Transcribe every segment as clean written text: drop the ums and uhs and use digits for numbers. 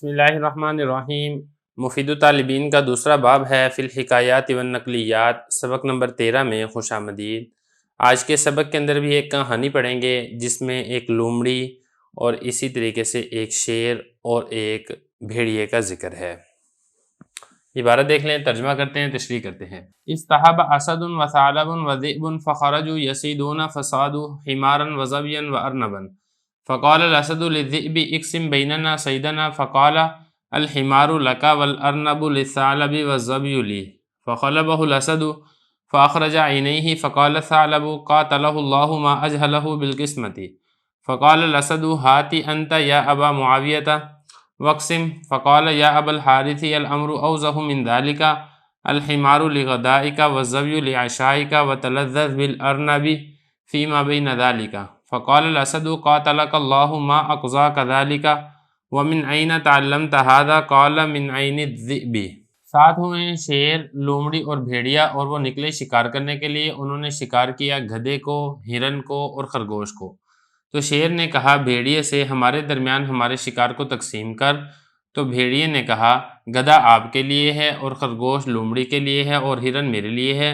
بسم اللہ الرحمن الرحیم۔ مفید الطالبین کا دوسرا باب ہے فی الحکایات والنقلیات، سبق نمبر 13 میں خوش آمدید۔ آج کے سبق کے اندر بھی ایک کہانی پڑھیں گے جس میں ایک لومڑی اور اسی طریقے سے ایک شیر اور ایک بھیڑیے کا ذکر ہے۔ عبارت دیکھ لیں، ترجمہ کرتے ہیں، تشریح کرتے ہیں۔ اصطحب اسد و ثعلب و ذئب فخرجوا یصیدون فصادوا حمارا و ظبیا و ارنبا فقال الاسد للذئب اقسم بیننا صیدنا فقال الحمار لك والارنب للثعلب والظبي لي فخلبه الاسد فاخرج عینیہ فقال الثعلب قاتله الله ما اجهله بالقسمة فقال الاسد هات انت یا ابا معاویہ واقسم فقال یا ابا الحارث الامر اوضح من ذلك الحمار لغدائك والظبي لعشائك وتلذذ بالارنب فيما بين ذلك فقال الاسد قاتلك الله ما اقضاك ذلك ومن عین تعلمت هذا قال من عین الذئب۔ ساتھ ہوئے شیر، لومڑی اور بھیڑیا اور وہ نکلے شکار کرنے کے لیے۔ انہوں نے شکار کیا گدھے کو، ہرن کو اور خرگوش کو۔ تو شیر نے کہا بھیڑیے سے ہمارے درمیان ہمارے شکار کو تقسیم کر۔ تو بھیڑیے نے کہا گدھا آپ کے لیے ہے اور خرگوش لومڑی کے لیے ہے اور ہرن میرے لیے ہے۔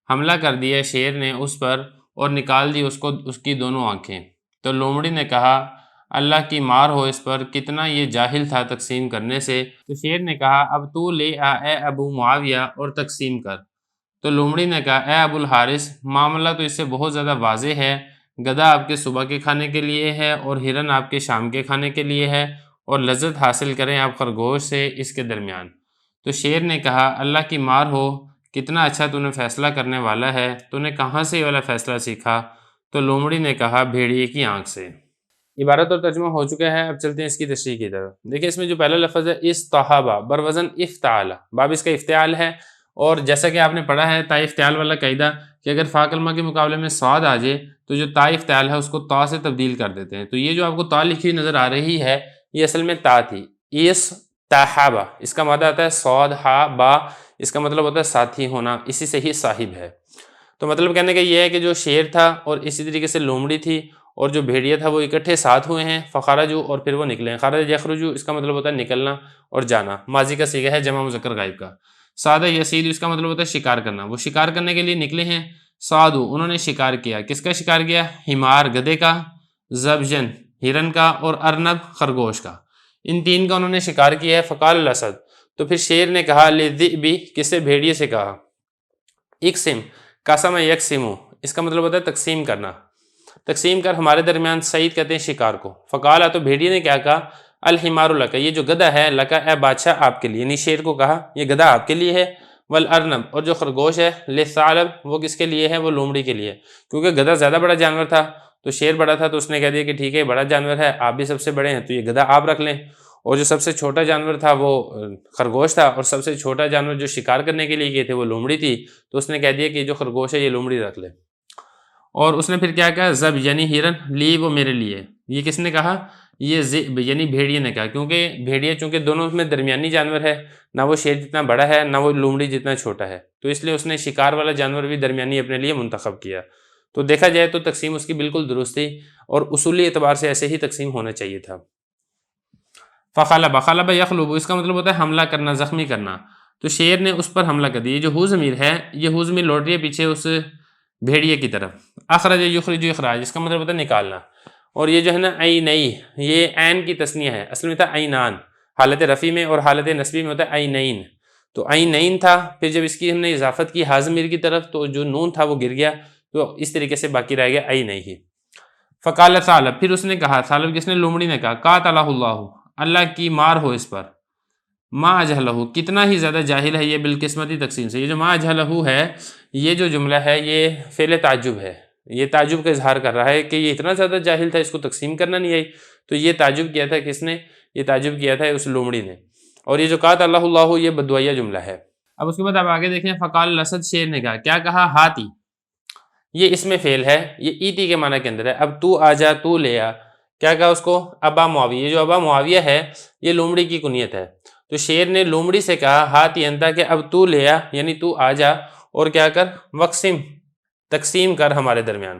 حملہ کر دیا شیر نے اس پر اور نکال دی اس کی دونوں آنکھیں۔ تو لومڑی نے کہا اللہ کی مار ہو اس پر، کتنا یہ جاہل تھا تقسیم کرنے سے۔ تو شیر نے کہا اب تو لے آ اے ابو معاویہ اور تقسیم کر۔ تو لومڑی نے کہا اے ابو الحارث، معاملہ تو اس سے بہت زیادہ واضح ہے، گدھا آپ کے صبح کے کھانے کے لیے ہے اور ہرن آپ کے شام کے کھانے کے لیے ہے، اور لذت حاصل کریں آپ خرگوش سے اس کے درمیان۔ تو شیر نے کہا اللہ کی مار ہو، کتنا اچھا تو نے فیصلہ کرنے والا ہے، تو نے کہاں سے یہ والا فیصلہ سیکھا؟ تو لومڑی نے کہا بھیڑیے کی آنکھ سے۔ عبارت اور ترجمہ ہو چکا ہے، اب چلتے ہیں اس کی تشریح کی طرف۔ دیکھیں اس میں جو پہلا لفظ ہے اصطحبہ بروزن افتعال، باب اس کا افتعال ہے، اور جیسا کہ آپ نے پڑھا ہے تا افتعال والا قاعدہ کہ اگر فا کلمہ کے مقابلے میں صاد آ جائے تو جو تا افتعال ہے اس کو تا سے تبدیل کر دیتے ہیں۔ تو یہ جو آپ کو تا لکھی نظر آ رہی ہے یہ اصل میں تا تھی، اصطحبہ، اس کا مادہ آتا ہے صاد ہا با، اس کا مطلب ہوتا ہے ساتھی ہونا، اسی سے ہی صاحب ہے۔ تو مطلب کہنے کا یہ ہے کہ جو شیر تھا اور اسی طریقے سے لومڑی تھی اور جو بھیڑیا تھا وہ اکٹھے ساتھ ہوئے ہیں، فخرجوا اور پھر وہ نکلے ہیں۔ خرج یخرجو اس کا مطلب ہوتا ہے نکلنا اور جانا، ماضی کا صیغہ ہے جمع مذکر غائب کا۔ صاد یصید اس کا مطلب ہوتا ہے شکار کرنا، وہ شکار کرنے کے لیے نکلے ہیں۔ صادو انہوں نے شکار کیا، کس کا شکار کیا؟ حمار گدھے کا، زبجن ہرن کا، اور ارنب خرگوش کا، ان تین کا انہوں نے شکار کیا ہے۔ فقال الاسد تو پھر شیر نے کہا للذئب، کس سے؟ بھیڑیے سے کہا، اقسم قسم یقسم اس کا مطلب ہوتا ہے تقسیم کرنا، تقسیم کر ہمارے درمیان، سعید کہتے ہیں شکار کو۔ فقال تو بھیڑیے نے کیا کہا الحمار لک، یہ جو گدھا ہے، لکا اے بادشاہ آپ کے لیے، یعنی شیر کو کہا یہ گدھا آپ کے لیے ہے، والارنب اور جو خرگوش ہے، للثعلب وہ کس کے لیے ہے؟ وہ لومڑی کے لیے، کیونکہ گدھا زیادہ بڑا جانور تھا تو شیر بڑا تھا تو اس نے کہہ دیا کہ ٹھیک ہے بڑا جانور ہے، آپ بھی سب سے بڑے ہیں تو یہ گدھا آپ رکھ لیں، اور جو سب سے چھوٹا جانور تھا وہ خرگوش تھا، اور سب سے چھوٹا جانور جو شکار کرنے کے لیے گئے تھے وہ لومڑی تھی، تو اس نے کہہ دیا کہ جو خرگوش ہے یہ لومڑی رکھ لے۔ اور اس نے پھر کیا کہا زب یعنی ہرن، لی وہ میرے لیے، یہ کس نے کہا؟ یہ ذئب یعنی بھیڑیے نے کہا، کیونکہ بھیڑیا چونکہ دونوں میں درمیانی جانور ہے، نہ وہ شیر جتنا بڑا ہے نہ وہ لومڑی جتنا چھوٹا ہے، تو اس لیے اس نے شکار والا جانور بھی درمیانی اپنے لیے منتخب کیا۔ تو دیکھا جائے تو تقسیم اس کی بالکل درست تھی اور اصولی اعتبار سے ایسے ہی تقسیم ہونا چاہیے تھا۔ فخلب خلب یخلب اس کا مطلب ہوتا ہے حملہ کرنا، زخمی کرنا، تو شیر نے اس پر حملہ کر دیا۔ یہ جو ہو ضمیر ہے یہ ہو ضمیر لوٹ رہی ہے پیچھے اس بھیڑیے کی طرف۔ اخرج یخرج اخراج اس کا مطلب ہوتا ہے نکالنا، اور یہ جو ہے نا عینئی، یہ عین کی تثنیہ ہے، اصل میں تھا عینان، حالت رفع میں اور حالت نصبی میں ہوتا ہے عینین، تو عینین تھا، پھر جب اس کی ہم نے اضافت کی ہا ضمیر کی طرف تو جو نون تھا وہ گر گیا، تو اس طریقے سے باقی رہ گیا عینئی۔ فقال ثعلب پھر اس نے کہا، ثعلب کس نے؟ لومڑی نے کہا، قاتلہ اللہ اللہ کی مار ہو اس پر، ما اجہلہ کتنا ہی زیادہ جاہل ہے یہ بالقسمتی تقسیم سے۔ یہ جو ما اجہلہ ہے یہ جو جملہ ہے یہ فعل تعجب ہے، یہ تعجب کا اظہار کر رہا ہے کہ یہ اتنا زیادہ جاہل تھا اس کو تقسیم کرنا نہیں آئی، تو یہ تعجب کیا تھا کس نے؟ یہ تعجب کیا تھا اس لومڑی نے۔ اور یہ جو قاتلہ اللہ یہ بدوائیہ جملہ ہے۔ اب اس کے بعد آپ آگے دیکھیں، فقال الاسد شیر نے کہا، کیا کہا؟ ہاتی، یہ اس میں فعل ہے، یہ ایتی کے معنی کے اندر ہے، اب تو آ جا، تو لے آ، کیا کہا اس کو؟ ابا معاویہ، یہ جو ابا معاویہ ہے یہ لومڑی کی کنیت ہے، تو شیر نے لومڑی سے کہا ہاتی انتا کہ اب تو لے آ، یعنی تو آ جا اور کیا کر؟ وقسم تقسیم کر ہمارے درمیان۔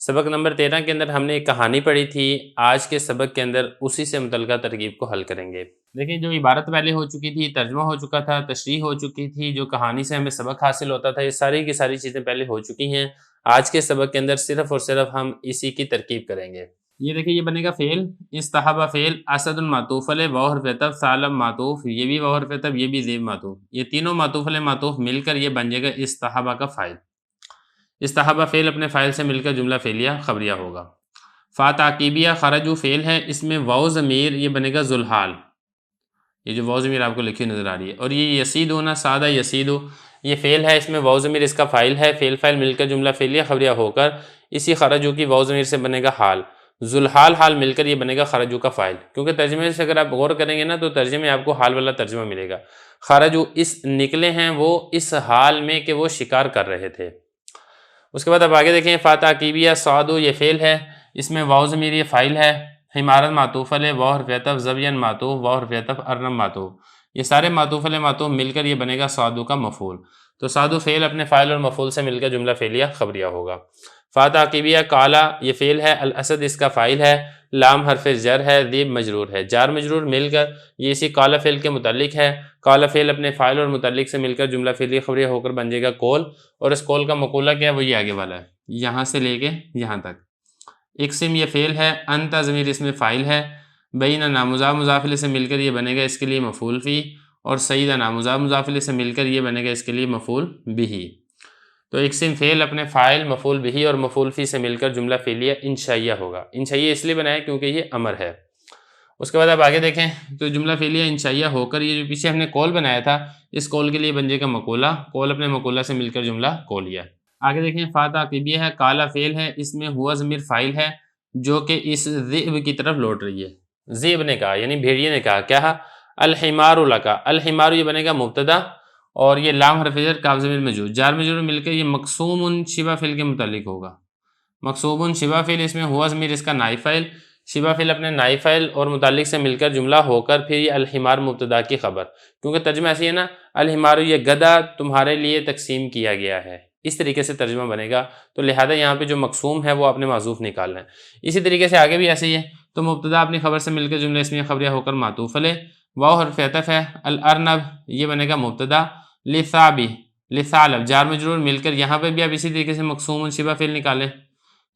سبق نمبر 13 کے اندر ہم نے ایک کہانی پڑھی تھی، آج کے سبق کے اندر اسی سے متعلقہ ترکیب کو حل کریں گے۔ دیکھیں جو عبارت پہلے ہو چکی تھی، ترجمہ ہو چکا تھا، تشریح ہو چکی تھی، جو کہانی سے ہمیں سبق حاصل ہوتا تھا، یہ ساری کی ساری چیزیں پہلے ہو چکی ہیں۔ آج کے سبق کے اندر صرف اور صرف ہم اسی کی ترکیب کریں گے۔ یہ دیکھیں یہ بنے گا فعل، استحبہ فعل، اسد معطوف علیہ، واو حرف عطف، ثعلب معطوف، یہ بھی واو حرف عطف، یہ بھی ذیب معطوف، یہ تینوں معطوف علیہ معطوف مل کر یہ بن جائے گا استحبہ کا فاعل۔ استحبہ فعل اپنے فاعل سے مل کر جملہ فعلیہ خبریہ ہوگا۔ فا تعقیبیہ خرجو فعل ہے، اس میں واو ضمیر یہ بنے گا ذوالحال، یہ جو واو ضمیر آپ کو لکھی نظر آ رہی ہے، اور یہ یسیدونا سادہ یسیدو یہ فعل ہے، اس میں واو ضمیر اس کا فاعل ہے، فعل فاعل مل کر جملہ فعلیہ خبریہ ہو کر اسی خرجو کی واو ضمیر سے بنے گا حال، ذوالحال حال مل کر یہ بنے گا خرجو کا فاعل، کیونکہ ترجمے سے اگر آپ غور کریں گے نا تو ترجمے میں آپ کو حال والا ترجمہ ملے گا۔ خرجو اس نکلے ہیں وہ اس حال میں کہ وہ شکار کر رہے تھے۔ اس کے بعد اب آگے دیکھیں فا تعقیبیہ صعدو یہ فعل ہے، اس میں واو ضمیر یہ فاعل ہے، حمارن معطوف علیہ، واو حرف عطف، زبین معطوف، واو حرف عطف، ارنم معطوف، یہ سارے معطوف علیہ معطوف مل کر یہ بنے گا صعدو کا مفعول۔ تو صعدو فعل اپنے فاعل اور مفعول سے مل کر جملہ فعلیہ خبریہ ہوگا۔ فا تعقیبیہ کالا یہ فعل ہے، الاسد اس کا فاعل ہے، لام حرف جر ہے، ذیب مجرور ہے، جار مجرور مل کر یہ اسی کالا فعل کے متعلق ہے، کالا فعل اپنے فاعل اور متعلق سے مل کر جملہ فعلیہ خبریہ ہو کر بن جائے گا کول، اور اس کول کا مقولہ کیا ہے وہ یہ آگے والا ہے، یہاں سے لے کے یہاں تک۔ اقسم یہ فعل ہے، انت ضمیر اس میں فاعل ہے، بیننا مضاف مضاف الیہ سے مل کر یہ بنے گا اس کے لیے مفعول فی، اور سیدنا مضاف مضاف الیہ سے مل کر یہ بنے گا اس کے لیے مفعول بہ۔ تو اقسم فعل اپنے فاعل مفعول بہ اور مفعول فی سے مل کر جملہ فعلیہ انشائیہ ہوگا، انشائیہ اس لیے بنایا کیونکہ یہ امر ہے۔ اس کے بعد آپ آگے دیکھیں تو جملہ فعلیہ انشائیہ ہو کر یہ جو پیچھے ہم نے کول بنایا تھا اس کول کے لیے بن جائے گا مقولہ، کول اپنے مقولہ سے مل کر جملہ کولیہ۔ آگے دیکھیں فا تعقیبیہ ہے، کالا فعل ہے، اس میں ہوا ضمیر فاعل ہے جو کہ اس ذئب کی طرف لوٹ رہی ہے، ذئب نے کہا یعنی بھیڑیے نے کہا، کیا الحمار لکا، الحمار یہ بنے گا مبتدا، اور یہ لام حرف جر کاف ضمیر مجرور، جار مجرور مل کر یہ مقصوم شبہ فعل کے متعلق ہوگا، مقصوب شبہ فعل، اس میں ہوا ضمیر اس کا نائب فاعل، شبہ فعل اپنے نائب فاعل اور متعلق سے مل کر جملہ ہو کر پھر یہ الحمار مبتدا کی خبر، کیونکہ ترجمہ ایسی ہے نا، الحمار یہ گدھا تمہارے لیے تقسیم کیا گیا ہے، اس طریقے سے ترجمہ بنے گا، تو لہذا یہاں پہ جو مقصوم ہے وہ اپنے معذوف نکالنا ہے۔ اسی طریقے سے آگے بھی ایسے ہی ہے، تو مبتدا اپنی خبر سے مل کر جملہ اسمیہ خبریہ ہو کر معطوف علیہ، واو حرف عطف ہے، الارنب یہ بنے گا مبتدا، لثابی لثعلب جار مجرور مل کر یہاں پہ بھی آپ اسی طریقے سے مقصوم شبہ فعل نکالیں،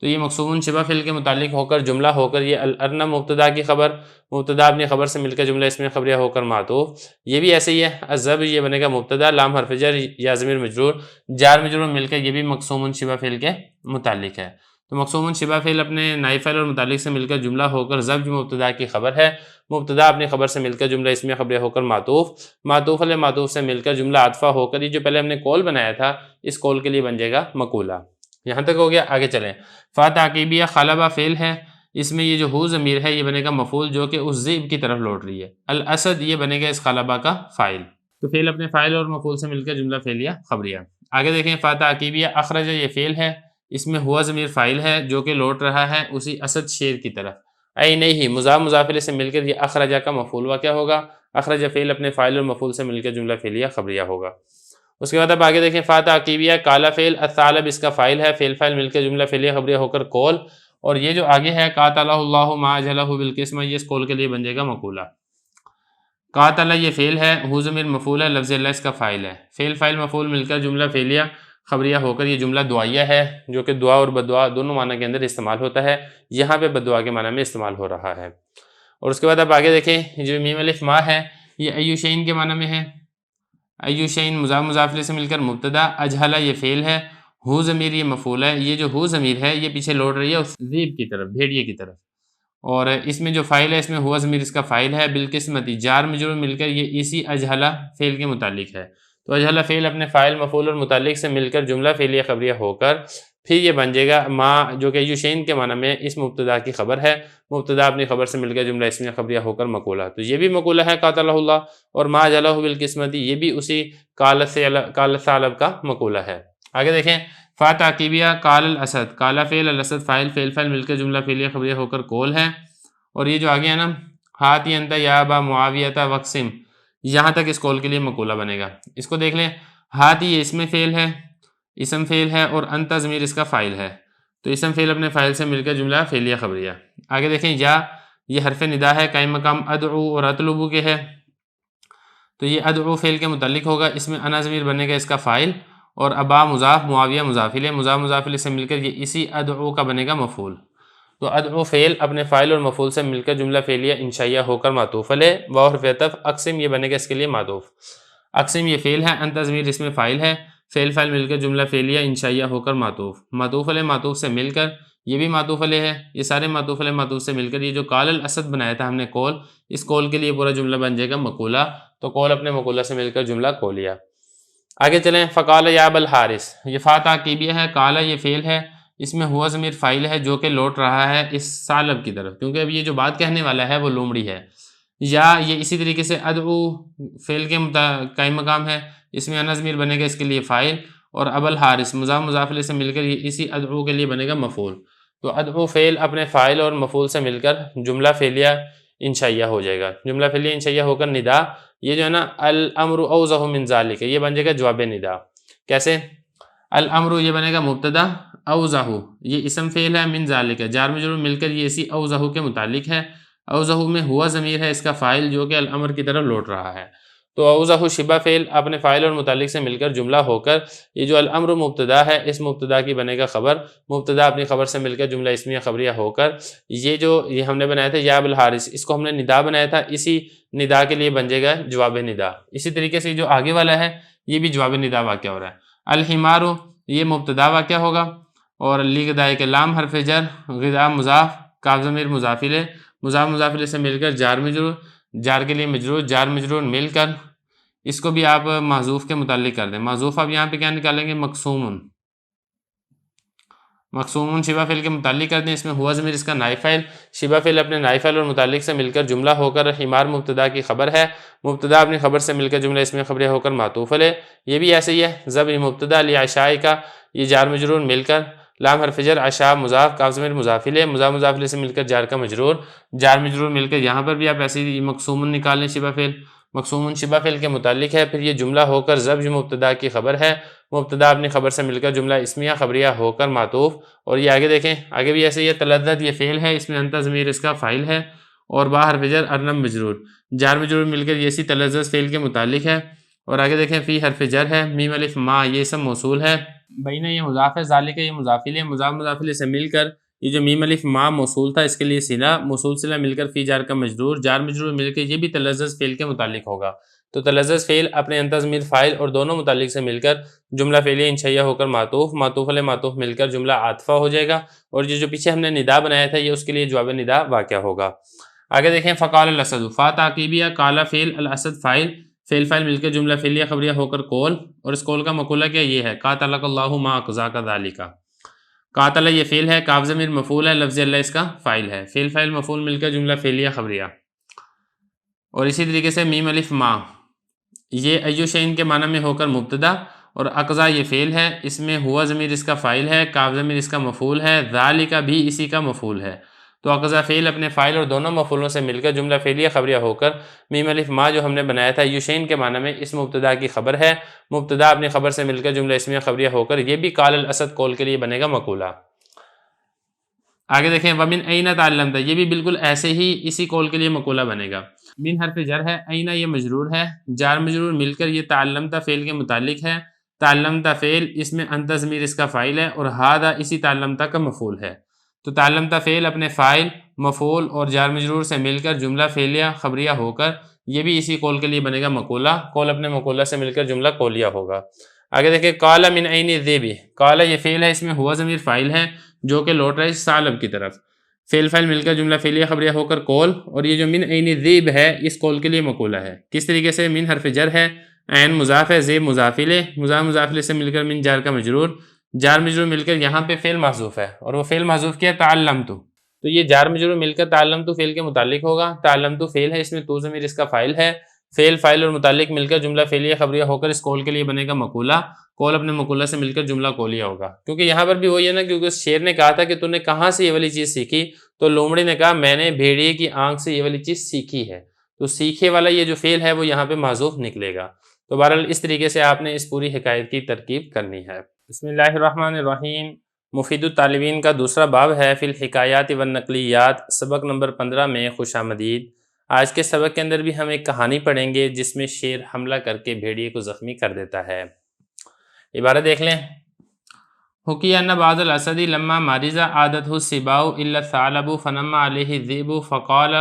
تو یہ مقصوم شبہ فعل کے متعلق ہو کر جملہ ہو کر یہ الارنب مبتدا کی خبر، مبتدا اپنی خبر سے مل کر جملہ اسمیہ خبریہ ہو کر معطوف، یہ بھی ایسے ہی ہے، الذب یہ بنے گا مبتدا، لام حرف جر یا ضمیر مجرور، جار مجرور مل کر یہ بھی مقصوم شبہ فعل کے متعلق ہے، تو مقصوم شبہ فعل اپنے نائب فاعل اور متعلق سے مل کر جملہ ہو کر ضب جو مبتدا کی خبر ہے، مبتدا اپنی خبر سے مل کر جملہ اسمیہ خبریہ ہو کر معطوف، معطوف علیہ معطوف سے مل کر جملہ عاطفہ ہو کر یہ جو پہلے ہم نے کول بنایا تھا اس کول کے لیے بن جائے گا مقولہ۔ یہاں تک ہو گیا، آگے چلیں۔ فا تعقیبیہ خلبہ فعل ہے، اس میں یہ جو ہو ضمیر ہے یہ بنے گا مفعول جو کہ اس ذئب کی طرف لوٹ رہی ہے، الاسد یہ بنے گا اس خلبہ کا فاعل، تو فعل اپنے فاعل اور مفعول سے مل کر جملہ فعلیہ خبریہ۔ آگے دیکھیں فا تعقیبیہ اخرج یہ فعل ہے، اس میں ہوا ضمیر فاعل ہے جو کہ لوٹ رہا ہے اسی اسد شیر کی طرف، اے نہیں مضاف مضاف الیہ سے مل کر یہ اخرجہ کا مفعول واقع ہوگا، اخرج فعل اپنے فاعل اور مفعول سے مل کر جملہ فعلیہ خبریہ ہوگا۔ اس کے بعد اب آگے دیکھیں فا تعقیبیہ کالا فعل، الثعلب اس کا فاعل ہے، فعل فاعل مل کر جملہ فعلیہ خبریہ ہو کر کول، اور یہ جو آگے ہے قاتلہ اللہ ما اجلہ بالقسمہ یہ اس کول کے لیے بن جائے گا مقولہ۔ قاتلہ یہ فعل ہے، ہو ضمیر مفعول ہے، لفظ اللہ اس کا فاعل ہے، فعل فاعل مفعول مل کر جملہ فعلیہ خبریہ ہو کر یہ جملہ دعائیہ ہے جو کہ دعا اور بدعا دونوں معنی کے اندر استعمال ہوتا ہے، یہاں پہ بدعا کے معنی میں استعمال ہو رہا ہے۔ اور اس کے بعد اب آگے دیکھیں جو میم الف ما ہے یہ ایو شین کے معنی میں ہے، ایو شین مضاف مضاف الیہ سے مل کر مبتدا، اجہلہ یہ فعل ہے، ہو ضمیر یہ مفعول ہے، یہ جو ہو ضمیر ہے یہ پیچھے لوٹ رہی ہے اس ذئب کی طرف، بھیڑیے کی طرف، اور اس میں جو فاعل ہے اس میں ہوا ضمیر اس کا فاعل ہے، بالقسمتی جار مجرور مل کر یہ اسی اجہلہ فعل کے متعلق ہے، تو اجہلہ فعل اپنے فاعل مفعول اور متعلق سے مل کر جملہ فعلیہ خبریہ ہو کر پھر یہ بن جائے گا ما جو کہ یوشین کے معنی میں اس مبتدا کی خبر ہے، مبتدا اپنی خبر سے مل کر جملہ اسمیہ خبریہ ہو کر مقولہ، تو یہ بھی مقولہ ہے قاتلہ اللہ، اور ما جلہ بالقسمتی یہ بھی اسی کال الثعلب کا مقولہ ہے۔ آگے دیکھیں فا تعقیبیہ کال الاسد، کالا فعل الاسد فاعل، فعل فاعل مل کر جملہ فعلیہ خبریہ ہو کر کول ہے، اور یہ جو آگے ہے نا ہاتی انت یا ابا معاویہ وقسم یہاں تک اس کول کے لیے مقولہ بنے گا۔ اس کو دیکھ لیں، ہاتی یہ اسم فعل ہے، اسم فعل ہے، اور انت ضمیر اس کا فاعل ہے، تو اسم فعل اپنے فاعل سے مل کر جملہ فعلیہ خبریہ۔ آگے دیکھیں یا یہ حرف ندا ہے، قائم مقام ادعو اور اطلبو کے ہے، تو یہ ادعو فعل کے متعلق ہوگا، اس میں انا ضمیر بنے گا اس کا فاعل، اور ابا مضاف، معاویہ مضاف الیہ، مضاف مضاف الیہ سے مل کر یہ اسی ادعو کا بنے گا مفعول۔ تو ادعو فعل اپنے فاعل اور مفعول سے مل کر جملہ فعلیہ انشائیہ ہو کر معطوف علیہ، واو حرف عطف، اقسم یہ بنے گا اس کے لیے معطوف، اقسم یہ فعل ہے، انت ضمیر اس میں فاعل ہے، فعل فاعل مل کر جملہ فعلیہ انشائیہ ہو کر معطوف، معطوف علیہ معطوف سے مل کر یہ بھی معطوف علیہ ہے، یہ سارے معطوف علیہ معطوف سے مل کر یہ جو قال الاسد بنایا تھا ہم نے قول، اس قول کے لیے پورا جملہ بن جائے گا مقولہ، تو قول اپنے مقولہ سے مل کر جملہ قولیہ۔ آگے چلیں، فقال یا ابا الحارث، یہ فا تعقیبیہ ہے، قال یہ فعل ہے، اس میں ہوا ضمیر فاعل ہے جو کہ لوٹ رہا ہے اس ثعلب کی طرف، کیونکہ اب یہ جو بات کہنے والا ہے وہ لومڑی ہے۔ یا یہ اسی طریقے سے ادعو فعل کے قائم مقام ہے، اس میں انا ضمیر بنے گا اس کے لیے فاعل، اور ابا الحارث مضاف مضاف الیہ سے مل کر یہ اسی ادعو کے لیے بنے گا مفعول۔ تو ادعو فعل اپنے فاعل اور مفعول سے مل کر جملہ فعلیہ انشائیہ ہو جائے گا، جملہ فعلیہ انشائیہ ہو کر ندا، یہ جو ہے نا الامر اوضح من ذالک، یہ بن جائے گا جواب ندا۔ کیسے؟ الامر یہ بنے گا مبتدا، اوضح یہ اسم فعل ہے، من ذالک جار مجرور مل کر یہ اسی اوضح کے متعلق ہے، اوضح میں ہوا ضمیر ہے اس کا فاعل جو کہ الامر کی طرف لوٹ رہا ہے، تو اوضح شبہ فعل اپنے فاعل اور متعلق سے مل کر جملہ ہو کر یہ جو الامر مبتدا ہے اس مبتدا کی بنے گا خبر، مبتدا اپنی خبر سے مل کر جملہ اسمیہ خبریہ ہو کر یہ جو یہ ہم نے بنایا تھا یا بالحارث، اس کو ہم نے ندا بنایا تھا، اسی ندا کے لیے بن جائے گا جواب ندا۔ اسی طریقے سے جو آگے والا ہے یہ بھی جواب ندا واقع ہو رہا ہے۔ الحمار یہ مبتدا واقع ہوگا، اور لی غدائے کے لام حرف جر، غدا مضاف، کاف ضمیر مضاف الیہ، مضاف مضاف الیہ سے مل کر جار مجرور، جار کے لیے مجرور، جار مجرور مل کر اس کو بھی آپ محذوف کے متعلق کر دیں، محذوف آپ یہاں پہ کیا نکالیں گے؟ مقسومن، مقسومن شبہ فعل کے متعلق کر دیں، اس میں ہوا ضمیر اس کا نائب فاعل، شبہ فعل اپنے نائب فاعل اور متعلق سے مل کر جملہ ہو کر حمار مبتدا کی خبر ہے، مبتدا اپنی خبر سے مل کر جملہ اسمیہ خبریہ ہو کر معطوف علیہ، یہ بھی ایسے ہی ہے، ضب مبتدا لعشاء کا یہ جار مجرور مل کر لام حرف جر، عشاء مضاف، کاف ضمیر مضاف الیہ، مضاف مضاف الیہ سے مل کر جار کا مجرور، جار مجرور مل کر یہاں پر بھی آپ ایسے ہی مقسومن نکال لیں، شبہ فعل مقسومن شبہ فعل کے متعلق ہے، پھر یہ جملہ ہو کر ضب مبتدا کی خبر ہے، مبتدا اپنی خبر سے مل کر جملہ اسمیہ خبریہ ہو کر معطوف، اور یہ آگے دیکھیں آگے بھی ایسے، یہ تلذذ یہ فعل ہے، اس میں انت ضمیر اس کا فاعل ہے، اور با حرف جر ارنم مجرور، جار مجرور مل کر یہ اسی تلذذ فعل کے متعلق ہے، اور آگے دیکھیں فی حرف جر ہے، میم الف ما یہ اسم موصول ہے، بینہ یہ مضاف ہے، ذالک یہ مضاف الیہ، مضاف مضاف الیہ سے مل کر یہ جو میم الف ما موصول تھا اس کے لیے صلہ، موصول صلہ مل کر فی جار کا مجرور، جار مجرور مل کے یہ بھی تلذذ فعل کے متعلق ہوگا، تو تلذذ فعل اپنے انت ضمیر فاعل اور دونوں متعلق سے مل کر جملہ فعلیہ انشائیہ ہو کر معطوف، معطوف علیہ معطوف مل کر جملہ عاطفہ ہو جائے گا، اور یہ جو پیچھے ہم نے ندا بنایا تھا یہ اس کے لیے جواب ندا واقع ہوگا۔ آگے دیکھیں، فقال الاسد، فا تعقیبیہ، قال فعل، الاسد فاعل، فعل فاعل مل کر جملہ فعلیہ خبریہ ہو کر قول، اور اس قول کا مقولہ کیا یہ ہے، قاتلک اللہ ما قضاک ذالک، قاتل یہ فعل ہے، کاف ضمیر مفعول ہے، لفظ اللہ اس کا فاعل ہے، فعل فاعل مفعول مل کر جملہ فعلیہ خبریہ، اور اسی طریقے سے میم الف ما یہ ایو شئین کے معنی میں ہو کر مبتدا، اور اقضا یہ فعل ہے، اس میں ہوا ضمیر اس کا فاعل ہے، کاف ضمیر اس کا مفعول ہے، ذالک بھی اسی کا مفعول ہے، تو اقضا فعل اپنے فاعل اور دونوں مفعولوں سے مل کر جملہ فعلیہ خبریہ ہو کر میم الف ما جو ہم نے بنایا تھا ایو شئین کے معنی میں اس مبتدا کی خبر ہے، مبتدا اپنی خبر سے مل کر جملہ اسمیہ خبریہ ہو کر یہ بھی قال الاسد قول کے لیے بنے گا مقولہ۔ آگے دیکھیں، ومن این تعلمت، یہ بھی بالکل ایسے ہی اسی قول کے لیے مقولہ بنے گا، من حرف جر ہے، این یہ مجرور ہے، جار مجرور مل کر یہ تعلمت فعل کے متعلق ہے، تعلمت فعل اس میں انت ضمیر اس کا فاعل ہے، اور ہذا اسی تعلمت کا مفعول ہے، تو تعلمت فعل اپنے فاعل، مفعول اور جار مجرور سے مل کر جملہ فعلیہ خبریہ ہو کر یہ بھی اسی قول کے لیے بنے گا مقولہ، قول اپنے مقولہ سے مل کر جملہ قولیہ ہوگا۔ آگے دیکھیں، قال من عین الذئب، قال یہ فعل ہے، اس میں ہوا ضمیر فاعل ہے جو کہ لوٹ رہا ہے ثعلب کی طرف، فعل فاعل مل کر جملہ فعلیہ خبریہ ہو کر قول، اور یہ جو من عین الذئب ہے اس قول کے لیے مقولہ ہے، کس طریقے سے؟ من حرف جر ہے، عین مضاف ہے، ذئب مضاف الیہ، مضاف مضاف الیہ سے مل کر من جار کا مجرور، جار مجرور مل کر یہاں پہ فعل محذوف ہے، اور وہ فعل محذوف کیا ہے؟ تعلمت، تو یہ جار مجرور مل کر تعلمت فعل کے متعلق ہوگا، تعلمت فعل ہے، اس میں تو ضمیر اس کا فاعل ہے، فعل فاعل اور متعلق مل کر جملہ فعلیہ خبریہ ہو کر اس قول کے لیے بنے گا مقولہ، قول اپنے مقولہ سے مل کر جملہ قولیہ ہوگا، کیونکہ یہاں پر بھی وہی ہے نا، کیونکہ اس شعر نے کہا تھا کہ تو نے کہاں سے یہ والی چیز سیکھی، تو لومڑی نے کہا میں نے بھیڑیے کی آنکھ سے یہ والی چیز سیکھی ہے، تو سیکھے والا یہ جو فعل ہے وہ یہاں پہ محذوف نکلے گا، تو بہرحال اس طریقے سے آپ نے اس پوری حکایت کی ترکیب کرنی ہے۔ بسم اللہ الرحمن الرحیم، مفید الطالبین کا دوسرا باب ہے فی الحکایات والنقلیات، سبق نمبر 15 میں خوش آمدید۔ آج کے سبق کے اندر بھی ہم ایک کہانی پڑھیں گے جس میں شیر حملہ کر کے بھیڑیے کو زخمی کر دیتا ہے۔ عبارت دیکھ لیں۔ حکی ان بعض الاسد لما مرض عادته السباع الا الثعلب فنم عليه الذئب فقال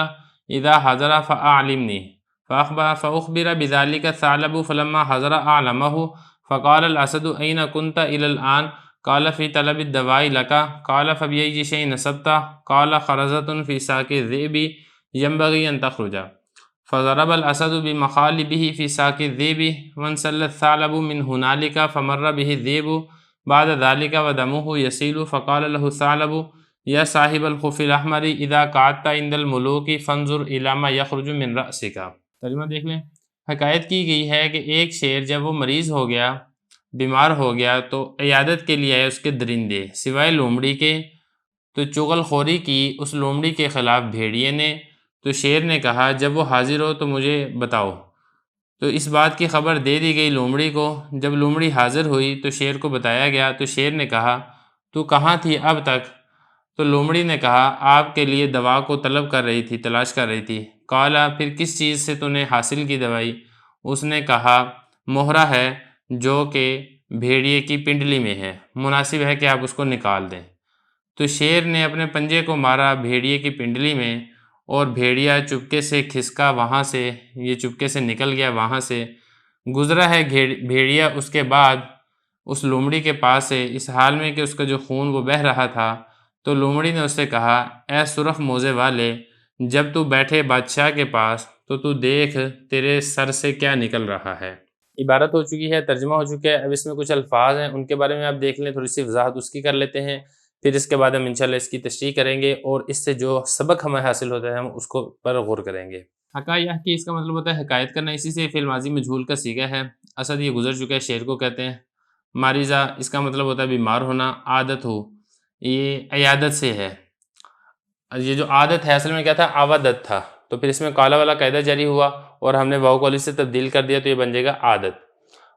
اذا حضر فاعلمني فاخبر بذلك الثعلب فلما حضر اعلمه فقال الاسد اين كنت الى الان قال في طلب الدواء لك قال فبأي شيء نصبت قال خرزة في ساق الذئب ينبغي ان تخرج فضرب الاسد بمخالبه في ساق الذئب وانسل الثعلب من هنالك فمر به الذئب بعد ذلك ودمه يسيل فقال له الثعلب يا صاحب الخف الاحمر اذا قعدت عند الملوك فانظر الى ما يخرج من رأسك۔ ترجمہ دیکھ لیں۔ حکایت کی گئی ہے کہ ایک شیر جب وہ مریض ہو گیا، بیمار ہو گیا، تو عیادت کے لیے آئے اس کے درندے سوائے لومڑی کے، تو چغل خوری کی اس لومڑی کے خلاف بھیڑیے نے۔ تو شیر نے کہا جب وہ حاضر ہو تو مجھے بتاؤ۔ تو اس بات کی خبر دے دی گئی لومڑی کو۔ جب لومڑی حاضر ہوئی تو شیر کو بتایا گیا، تو شیر نے کہا تو کہاں تھی اب تک؟ تو لومڑی نے کہا آپ کے لیے دوا کو طلب کر رہی تھی، تلاش کر رہی تھی۔ قالا پھر کس چیز سے تو نے حاصل کی دوائی؟ اس نے کہا مہرہ ہے جو کہ بھیڑیے کی پنڈلی میں ہے، مناسب ہے کہ آپ اس کو نکال دیں۔ تو شیر نے اپنے پنجے کو مارا بھیڑیے کی پنڈلی میں، اور بھیڑیا چپکے سے کھسکا وہاں سے، یہ چپکے سے نکل گیا وہاں سے۔ گزرا ہے بھیڑیا اس کے بعد اس لومڑی کے پاس سے، اس حال میں کہ اس کا جو خون وہ بہہ رہا تھا۔ تو لومڑی نے اس سے کہا اے سرخ موزے والے، جب تو بیٹھے بادشاہ کے پاس تو دیکھ تیرے سر سے کیا نکل رہا ہے۔ عبارت ہو چکی ہے، ترجمہ ہو چکا ہے۔ اب اس میں کچھ الفاظ ہیں، ان کے بارے میں آپ دیکھ لیں، تھوڑی سی وضاحت اس کی کر لیتے ہیں، پھر اس کے بعد ہم انشاءاللہ اس کی تشریح کریں گے اور اس سے جو سبق ہمیں حاصل ہوتا ہے ہم اس کو پر غور کریں گے۔ حکا یحکی اس کا مطلب ہوتا ہے حکایت کرنا، اسی سے فعل ماضی مجہول کا صیغہ ہے۔ اسد یہ گزر چکا ہے، شیر کو کہتے ہیں۔ ماریزہ اس کا مطلب ہوتا ہے بیمار ہونا۔ عادت ہو یہ عیادت سے ہے، یہ جو عادت ہے اصل میں کیا تھا؟ عوادت تھا، تو پھر اس میں کالا والا قاعدہ جاری ہوا اور ہم نے واو کو الف سے تبدیل کر دیا تو یہ بن جائے گا عادت۔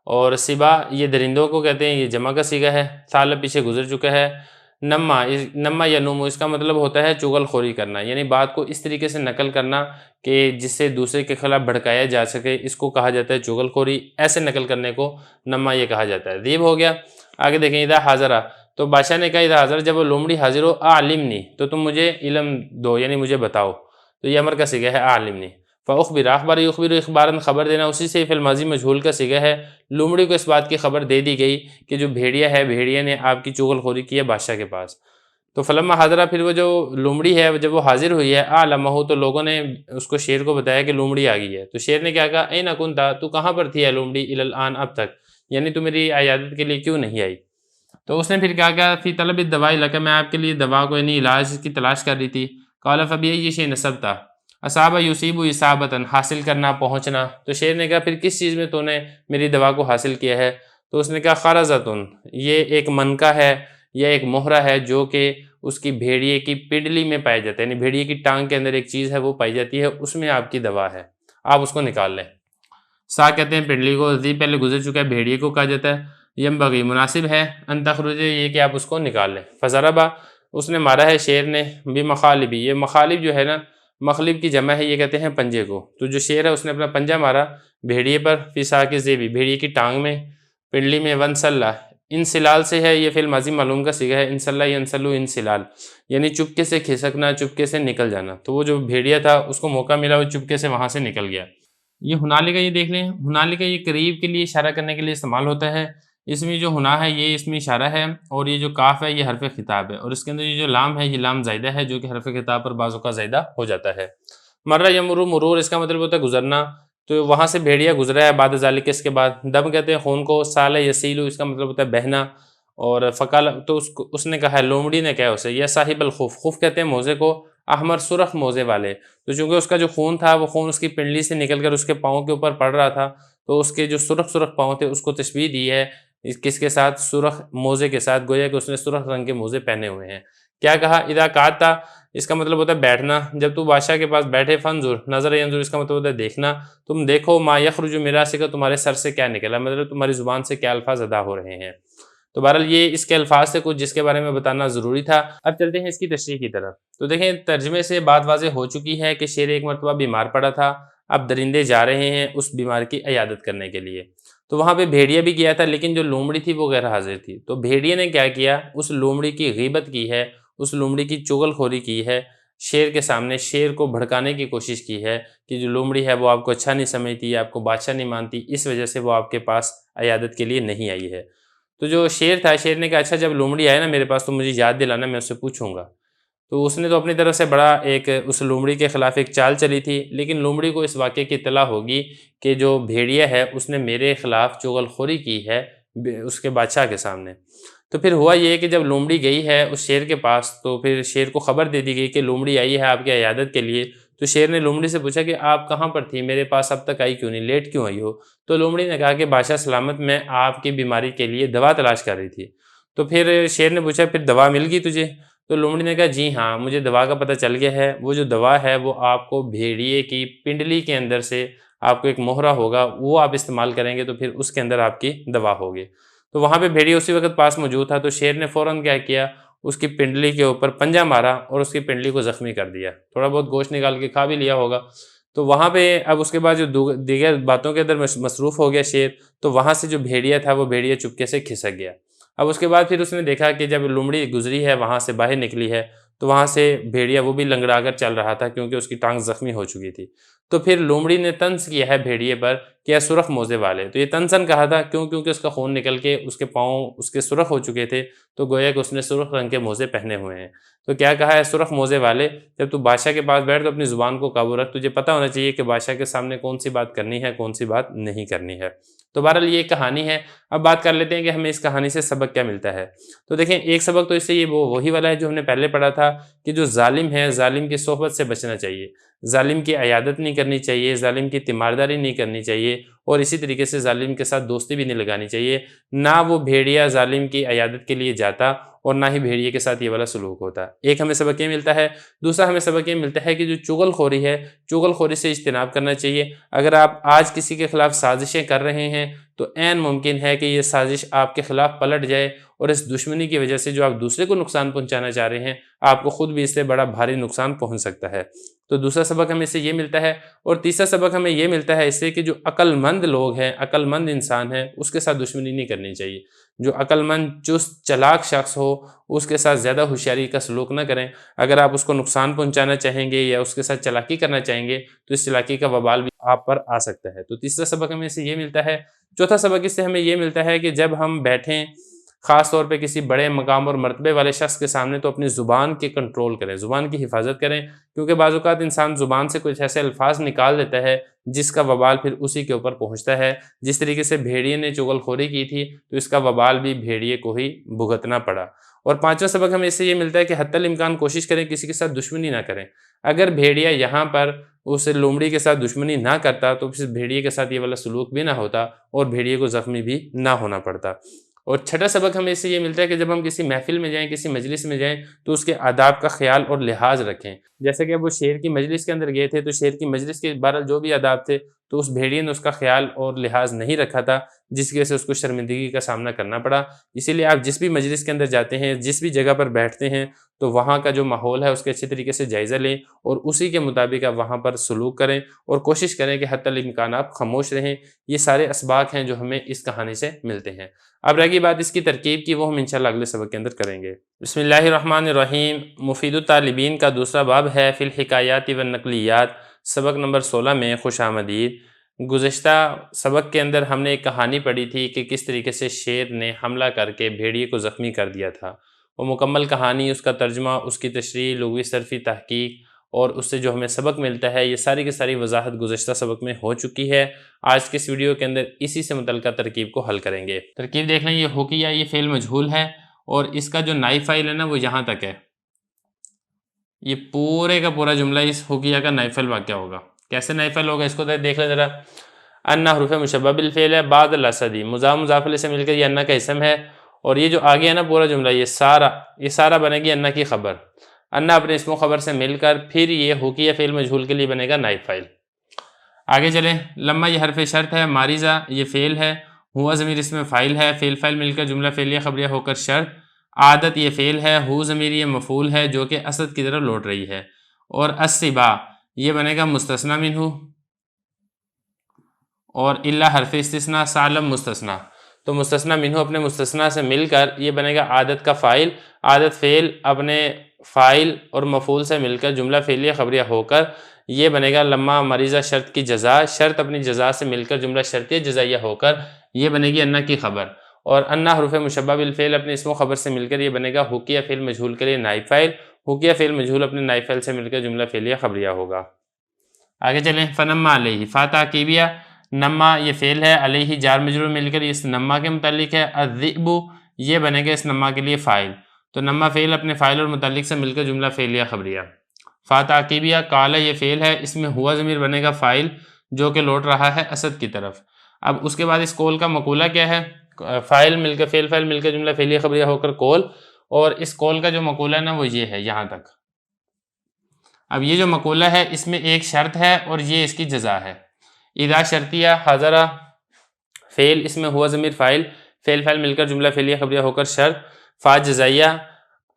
اور سبا یہ درندوں کو کہتے ہیں، یہ جمع کا صیغہ ہے۔ ثعلب پیچھے گزر چکا ہے۔ نما یا نمو اس کا مطلب ہوتا ہے چغل خوری کرنا، یعنی بات کو اس طریقے سے نقل کرنا کہ جس سے دوسرے کے خلاف بھڑکایا جا سکے، اس کو کہا جاتا ہے چغل خوری۔ ایسے نقل کرنے کو نما یہ کہا جاتا ہے۔ ذیب ہو گیا۔ آگے دیکھیں اذا حاضرہ، تو بادشاہ نے کہا اذا حاضر جب وہ لومڑی حاضر ہو اعلمنی تو تم مجھے علم دو، یعنی مجھے بتاؤ، تو یہ امر کا صیغہ ہے اعلمنی۔ فاخبر اخبار یخبر اخبارا خبر دینا، اسی سے فعل ماضی مجہول کا صیغہ ہے۔ لومڑی کو اس بات کی خبر دے دی گئی کہ جو بھیڑیا ہے، بھیڑیا نے آپ کی چغل خوری کی ہے بادشاہ کے پاس۔ تو فلما حاضرہ پھر وہ جو لومڑی ہے جب وہ حاضر ہوئی ہے اعلمہ تو لوگوں نے اس کو شیر کو بتایا کہ لومڑی آ گئی ہے۔ تو شیر نے کیا کہا این کنت تو کہاں پر تھی ہے لومڑی الی الان اب تک، یعنی تو میری عیادت کے لیے کیوں نہیں آئی؟ تو اس نے پھر کیا کہا فی طلب الدواء لک، میں آپ کے لیے دوا کو یعنی علاج کی تلاش کر رہی تھی۔ قال فبأي شيء نصبت اصاب یصیب اصابۃ حاصل کرنا، پہنچنا۔ تو شیر نے کہا پھر کس چیز میں تو نے میری دوا کو حاصل کیا ہے؟ تو اس نے کہا خرزۃ، یہ ایک منکا ہے یا ایک مہرہ ہے جو کہ اس کی بھیڑیے کی پنڈلی میں پایا جاتا ہے، یعنی بھیڑیے کی ٹانگ کے اندر ایک چیز ہے وہ پائی جاتی ہے، اس میں آپ کی دوا ہے، آپ اس کو نکال لیں۔ سا کہتے ہیں پنڈلی کو، ذی پہلے گزر چکا ہے، بھیڑیے کو کہا جاتا ہے۔ ینبغی مناسب ہے، ان تخرج یہ کہ آپ اس کو نکال لیں۔ فضربا اس نے مارا ہے شیر نے، بمخالبی یہ مخالب جو ہے نا، مخلب کی جمع ہے، یہ کہتے ہیں پنجے کو۔ تو جو شیر ہے اس نے اپنا پنجہ مارا بھیڑیے پر، فی ساق ذیبی بھیڑیے کی ٹانگ میں، پنڈلی میں۔ ونسلہ انسلال سے ہے، یہ فعل ماضی معلوم کا صیغہ ہے۔ انسلہ ینسلو انسلال، یعنی چپکے سے کھسکنا، چپکے سے نکل جانا۔ تو وہ جو بھیڑیا تھا اس کو موقع ملا، وہ چپکے سے وہاں سے نکل گیا۔ یہ ہنالکا یہ دیکھ لیں، ہنالکا یہ قریب کے لیے اشارہ کرنے کے لیے استعمال ہوتا ہے۔ اس میں جو ہنا ہے یہ اس میں اشارہ ہے، اور یہ جو کاف ہے یہ حرف خطاب ہے، اور اس کے اندر یہ جو لام ہے یہ لام زائدہ ہے جو کہ حرف خطاب پر بعض اوقات زائدہ ہو جاتا ہے۔ مرہ یمر مرور اس کا مطلب ہوتا ہے گزرنا، تو وہاں سے بھیڑیا گزرا ہے بعد ذالک اس کے بعد۔ دم کہتے ہیں خون کو، سال یسیلو اس کا مطلب ہوتا ہے بہنا، اور فقال تو اس نے کہا لومڑی نے کہا اسے یا صاحب الخف، خف کہتے ہیں موزے کو، احمر سرخ موزے والے۔ تو چونکہ اس کا جو خون تھا وہ خون اس کی پنڈلی سے نکل کر اس کے پاؤں کے اوپر پڑ رہا تھا، تو اس کے جو سرخ سرخ پاؤں تھے اس کو تشبیہ دی ہے کس کے ساتھ؟ سرخ موزے کے ساتھ، گویا کہ اس نے سرخ رنگ کے موزے پہنے ہوئے ہیں۔ کیا کہا اذا قعدت اس کا مطلب ہوتا ہے بیٹھنا، جب تو بادشاہ کے پاس بیٹھے، فانظر نظر ینظر اس کا مطلب ہوتا ہے دیکھنا، تم دیکھو ما یخرج من راسک تمہارے سر سے کیا نکلا، مطلب تمہاری زبان سے کیا الفاظ ادا ہو رہے ہیں۔ تو بہرحال یہ اس کے الفاظ سے کچھ جس کے بارے میں بتانا ضروری تھا۔ اب چلتے ہیں اس کی تشریح کی طرف۔ تو دیکھیں ترجمے سے بات واضح ہو چکی ہے کہ شیر ایک مرتبہ بیمار پڑا تھا، اب درندے جا رہے ہیں اس بیمار کی عیادت کرنے کے لیے۔ تو وہاں پہ بھیڑیا بھی گیا تھا، لیکن جو لومڑی تھی وہ غیر حاضر تھی۔ تو بھیڑیے نے کیا کیا، اس لومڑی کی غیبت کی ہے، اس لومڑی کی چغل خوری کی ہے، شیر کے سامنے شیر کو بھڑکانے کی کوشش کی ہے کہ جو لومڑی ہے وہ آپ کو اچھا نہیں سمجھتی، آپ کو بادشاہ نہیں مانتی، اس وجہ سے وہ آپ کے پاس عیادت کے لیے نہیں آئی ہے۔ تو جو شیر تھا، شیر نے کہا اچھا جب لومڑی آئے نا میرے پاس تو مجھے یاد دلانا، میں اس سے پوچھوں گا۔ تو اس نے تو اپنی طرف سے بڑا ایک اس لومڑی کے خلاف ایک چال چلی تھی، لیکن لومڑی کو اس واقعے کی اطلاع ہوگی کہ جو بھیڑیا ہے اس نے میرے خلاف چغل خوری کی ہے اس کے بادشاہ کے سامنے۔ تو پھر ہوا یہ کہ جب لومڑی گئی ہے اس شیر کے پاس تو پھر شیر کو خبر دے دی گئی کہ لومڑی آئی ہے آپ کی عیادت کے لیے۔ تو شیر نے لومڑی سے پوچھا کہ آپ کہاں پر تھی، میرے پاس اب تک آئی کیوں نہیں، لیٹ کیوں آئی ہو؟ تو لومڑی نے کہا کہ بادشاہ سلامت میں آپ کی بیماری کے لیے دوا تلاش کر رہی تھی۔ تو پھر شیر نے پوچھا پھر دوا مل گئی تجھے؟ تو لومڑی نے کہا جی ہاں مجھے دوا کا پتہ چل گیا ہے، وہ جو دوا ہے وہ آپ کو بھیڑیے کی پنڈلی کے اندر سے آپ کو ایک مہرہ ہوگا وہ آپ استعمال کریں گے تو پھر اس کے اندر آپ کی دوا ہوگی۔ تو وہاں پہ بھیڑیا اسی وقت پاس موجود تھا، تو شیر نے فوراً کیا کیا، اس کی پنڈلی کے اوپر پنجہ مارا اور اس کی پنڈلی کو زخمی کر دیا، تھوڑا بہت گوشت نکال کے کھا بھی لیا ہوگا۔ تو وہاں پہ اب اس کے بعد جو دیگر باتوں کے اندر مصروف ہو گیا شیر، تو وہاں سے جو بھیڑیا تھا وہ بھیڑیا چپکے سے کھسک گیا۔ اب اس کے بعد پھر اس نے دیکھا کہ جب لومڑی گزری ہے وہاں سے باہر نکلی ہے تو وہاں سے بھیڑیا وہ بھی لنگڑا کر چل رہا تھا کیونکہ اس کی ٹانگ زخمی ہو چکی تھی۔ تو پھر لومڑی نے طنز کیا ہے بھیڑیے پر کہ اے سرخ موزے والے، تو یہ طنزاً کہا تھا کیونکہ اس کا خون نکل کے اس کے پاؤں اس کے سرخ ہو چکے تھے، تو گویا کہ اس نے سرخ رنگ کے موزے پہنے ہوئے ہیں۔ تو کیا کہا ہے سرخ موزے والے، جب تو بادشاہ کے پاس بیٹھ تو اپنی زبان کو قابو رکھ، تجھے پتہ ہونا چاہیے کہ بادشاہ کے سامنے کون سی بات کرنی ہے کون سی بات نہیں کرنی ہے۔ تو بہرحال یہ ایک کہانی ہے۔ اب بات کر لیتے ہیں کہ ہمیں اس کہانی سے سبق کیا ملتا ہے۔ تو دیکھیں ایک سبق تو اس سے یہ وہی والا ہے جو ہم نے پہلے پڑھا تھا کہ جو ظالم ہے ظالم کی صحبت سے بچنا چاہیے، ظالم کی عیادت نہیں کرنی چاہیے، ظالم کی تیمارداری نہیں کرنی چاہیے، اور اسی طریقے سے ظالم کے ساتھ دوستی بھی نہیں لگانی چاہیے۔ نہ وہ بھیڑیا ظالم کی عیادت کے لیے جاتا اور نہ ہی بھیڑیے کے ساتھ یہ والا سلوک ہوتا۔ ایک ہمیں سبق یہ ملتا ہے۔ دوسرا ہمیں سبق یہ ملتا ہے کہ جو چغل خوری ہے، چغل خوری سے اجتناب کرنا چاہیے۔ اگر آپ آج کسی کے خلاف سازشیں کر رہے ہیں تو عین ممکن ہے کہ یہ سازش آپ کے خلاف پلٹ جائے اور اس دشمنی کی وجہ سے جو آپ دوسرے کو نقصان پہنچانا چاہ رہے ہیں آپ کو خود بھی اس سے بڑا بھاری نقصان پہنچ سکتا ہے۔ تو دوسرا سبق ہمیں اس سے یہ ملتا ہے، اور تیسرا سبق ہمیں یہ ملتا ہے اس سے کہ جو عقل مند لوگ ہیں، عقل مند انسان ہیں، اس کے ساتھ دشمنی نہیں کرنی چاہیے۔ جو عقل مند چست چلاک شخص ہو اس کے ساتھ زیادہ ہوشیاری کا سلوک نہ کریں۔ اگر آپ اس کو نقصان پہنچانا چاہیں گے یا اس کے ساتھ چلاکی کرنا چاہیں گے تو اس چلاکی کا وبال بھی آپ پر آ سکتا ہے۔ تو تیسرا سبق ہمیں اس سے یہ ملتا ہے۔ چوتھا سبق اس سے ہمیں یہ ملتا ہے کہ جب ہم بیٹھیں خاص طور پہ کسی بڑے مقام اور مرتبے والے شخص کے سامنے تو اپنی زبان کی کنٹرول کریں، زبان کی حفاظت کریں، کیونکہ بعض اوقات انسان زبان سے کچھ ایسے الفاظ نکال دیتا ہے جس کا وبال پھر اسی کے اوپر پہنچتا ہے۔ جس طریقے سے بھیڑیے نے چغل خوری کی تھی تو اس کا وبال بھی بھیڑیے کو ہی بھگتنا پڑا۔ اور پانچواں سبق ہمیں اس سے یہ ملتا ہے کہ حتی الامکان کوشش کریں کسی کے ساتھ دشمنی نہ کریں۔ اگر بھیڑیا یہاں پر اس لومڑی کے ساتھ دشمنی نہ کرتا تو پھر بھیڑیے کے ساتھ یہ والا سلوک بھی نہ ہوتا اور بھیڑیے کو زخمی بھی نہ ہونا پڑتا۔ اور چھٹا سبق ہمیں اس سے یہ ملتا ہے کہ جب ہم کسی محفل میں جائیں، کسی مجلس میں جائیں تو اس کے آداب کا خیال اور لحاظ رکھیں۔ جیسے کہ وہ شیر کی مجلس کے اندر گئے تھے تو شیر کی مجلس کے بہرحال جو بھی آداب تھے تو اس بھیڑیے نے اس کا خیال اور لحاظ نہیں رکھا تھا، جس کی وجہ سے اس کو شرمندگی کا سامنا کرنا پڑا۔ اسی لیے آپ جس بھی مجلس کے اندر جاتے ہیں، جس بھی جگہ پر بیٹھتے ہیں تو وہاں کا جو ماحول ہے اس کے اچھے طریقے سے جائزہ لیں اور اسی کے مطابق آپ وہاں پر سلوک کریں اور کوشش کریں کہ حتی الامکان آپ خاموش رہیں۔ یہ سارے اسباق ہیں جو ہمیں اس کہانی سے ملتے ہیں۔ اب رہ گئی بات اس کی ترکیب کی، وہ ہم انشاءاللہ اگلے سبق کے اندر کریں گے۔ بسم اللہ الرحمن الرحیم۔ مفید الطالبین کا دوسرا باب ہے فی الحکایات والنقلیات، سبق نمبر 16 میں خوش آمدید۔ گزشتہ سبق کے اندر ہم نے ایک کہانی پڑھی تھی کہ کس طریقے سے شیر نے حملہ کر کے بھیڑیے کو زخمی کر دیا تھا۔ وہ مکمل کہانی، اس کا ترجمہ، اس کی تشریح، لغوی صرفی تحقیق اور اس سے جو ہمیں سبق ملتا ہے، یہ ساری کی ساری وضاحت گزشتہ سبق میں ہو چکی ہے۔ آج کے اس ویڈیو کے اندر اسی سے متعلقہ ترکیب کو حل کریں گے۔ ترکیب دیکھ لیں، یہ ہوکیہ یہ فعل مجہول ہے اور اس کا جو نائب فاعل ہے نا وہ یہاں تک ہے۔ یہ پورے کا پورا جملہ اس ہوکیہ کا نائب فاعل واقع ہوگا۔ کیسے نائب فاعل ہوگا اس کو دیکھ لیں ذرا۔ انا حروف مشبہ بالفعل ہے، بعد الاسدی مضاف مضاف الیہ سے مل کر یہ انا کا اسم ہے، اور یہ جو آگے ہے نا پورا جملہ یہ سارا بنے گی انا کی خبر۔ انا اپنے اسم و خبر سے مل کر پھر یہ ہوکیہ فعل مجہول کے لیے بنے گا نائب فاعل۔ آگے چلیں، لما یہ حرف شرط ہے، ماریزہ یہ فعل ہے ہوا ضمیر اس میں فاعل ہے، فعل فاعل مل کر جملہ فعلیہ خبریہ ہو کر شرط، عادت یہ فعل ہے، ہو ضمیر یہ مفعول ہے جو کہ اسد کی طرف لوٹ رہی ہے، اور السبا یہ بنے گا مستثنی منہ، اور الا حرف استثناء سالم مستثنی، تو مستثنی منہ اپنے مستثنی سے مل کر یہ بنے گا عادت کا فاعل، عادت فعل اپنے فاعل اور مفعول سے مل کر جملہ فعلیہ خبریہ ہو کر یہ بنے گا لما مریضہ شرط کی جزا، شرط اپنی جزا سے مل کر جملہ شرطیہ جزائیہ ہو کر یہ بنے گی انا کی خبر، اور انا حروف مشبہ بالفعل اپنے اسم و خبر سے مل کر یہ بنے گا حکیہ فعل مجہول کے لیے نائب فاعل، حکیہ فعل مجہول اپنے نائب فاعل سے مل کر جملہ فعلیہ خبریہ ہوگا۔ آگے چلیں، فنما علیہ، فا تاکیبیہ، نما یہ فعل ہے، علیہ جار مجرور مل کر اس نما کے متعلق ہے، الذئب یہ بنے گا اس نما کے لیے فاعل، تو نما فعل اپنے فاعل اور متعلق سے مل کر جملہ فعلیہ خبریہ۔ فا تاکیبیہ، قال یہ فعل ہے، اس میں ہوا ضمیر بنے گا فاعل جو کہ لوٹ رہا ہے اسد کی طرف۔ اب اس کے بعد اس قول کا مقولہ کیا ہے، فاعل مل کر فعل فاعل مل کر جملہ فعلیہ خبریہ ہو کر قول، اور اس قول کا جو مقولہ ہے نا وہ یہ ہے یہاں تک۔ اب یہ جو مقولہ ہے اس میں ایک شرط ہے اور یہ اس کی جزا ہے۔ اذا شرطیہ، حضرہ فعل اس میں ہوا ضمیر فاعل، فعل فاعل مل کر جملہ فعلیہ خبریہ ہو کر شرط، فا جزائیہ،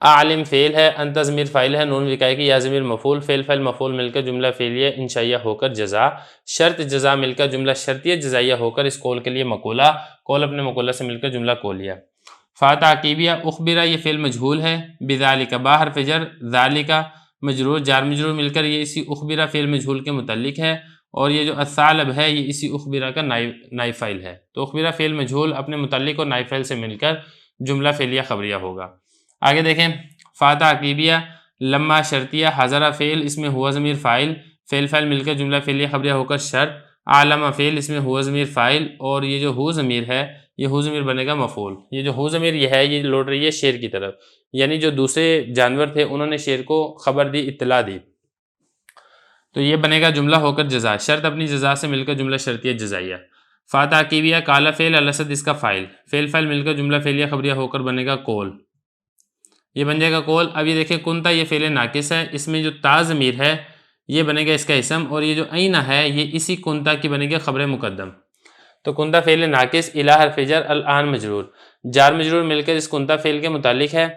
عالم فعل ہے، انت ضمیر فاعل ہے، نون وقائے کی یا ضمیر مفعول، فعل فاعل مفعول مل کر جملہ فعلیہ انشائیہ ہو کر جزا، شرط جزا مل کر جملہ شرطیہ جزائیہ ہو کر اس قول کے لیے مقولہ، قول اپنے مقولہ سے مل کر جملہ قولیہ۔ فا تعقیبیہ، اخبرہ یہ فعل مجہول ہے، بذالک با حرف جر، ذالک مجرور جار مجرور مل کر یہ اسی اخبرہ فعل مجہول کے متعلق ہے، اور یہ جو الثعلب ہے یہ اسی اخبرہ کا نائب فاعل ہے، تو اخبرہ فعل مجہول اپنے متعلق اور نائب فاعل سے مل کر جملہ فعلیہ خبریہ ہوگا۔ آگے دیکھیں، فا تعقیبیہ، لما شرطیہ، حضرہ فعل اس میں ہوا ضمیر فاعل، فعل فاعل مل کر جملہ فعلیہ خبریہ ہو کر شرط، عالم فعل اس میں ہوا ضمیر فاعل، اور یہ جو ہو ضمیر ہے یہ ہو ضمیر بنے گا مفعول، یہ جو ہو ضمیر یہ ہے یہ لوٹ رہی ہے شیر کی طرف، یعنی جو دوسرے جانور تھے انہوں نے شیر کو خبر دی، اطلاع دی، تو یہ بنے گا جملہ ہو کر جزا، شرط اپنی جزا سے مل کر جملہ شرطیہ جزائیہ۔ فا تعقیبیہ، قال فعل الاسد اس کا فاعل، فعل فاعل مل کر جملہ فعلیہ خبریہ ہو کر بنے گا قول، یہ بن جائے گا قول۔ اب یہ دیکھیں کنتا یہ فعل ناقص ہے، اس میں جو تا ضمیر ہے یہ بنے گا اس کا اسم، اور یہ جو عین ہے یہ اسی کنتا کی بنے گا خبر مقدم، تو کنتا فعل ناقص الی حرف جر الان مجرور، جار مجرور مل کر اس کنتا فعل کے متعلق ہے،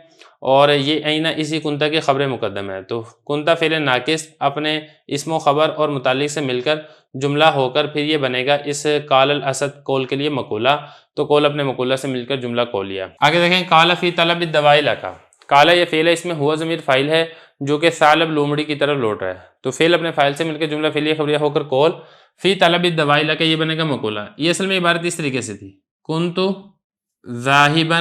اور یہ عین اسی کنتا کی خبر مقدم ہے، تو کنتا فعل ناقص اپنے اسم و خبر اور متعلق سے مل کر جملہ ہو کر پھر یہ بنے گا اس قال الاسد قول کے لیے مقولہ، تو قول اپنے مقولہ سے مل کر جملہ قولیہ۔ آگے دیکھیں، قال فی طلب الدواء لک، قال یہ فعل ہے، اس میں ہوا ضمیر فاعل ہے جو کہ ثعلب لومڑی کی طرف لوٹ رہا ہے، تو فعل اپنے فاعل سے مل کر جملہ فعلیہ خبریہ ہو کر قول، فی طلب الدواء لک یہ بنے گا مقولہ۔ یہ اصل میں عبارت اس طریقے سے تھی، کنت ذاہبا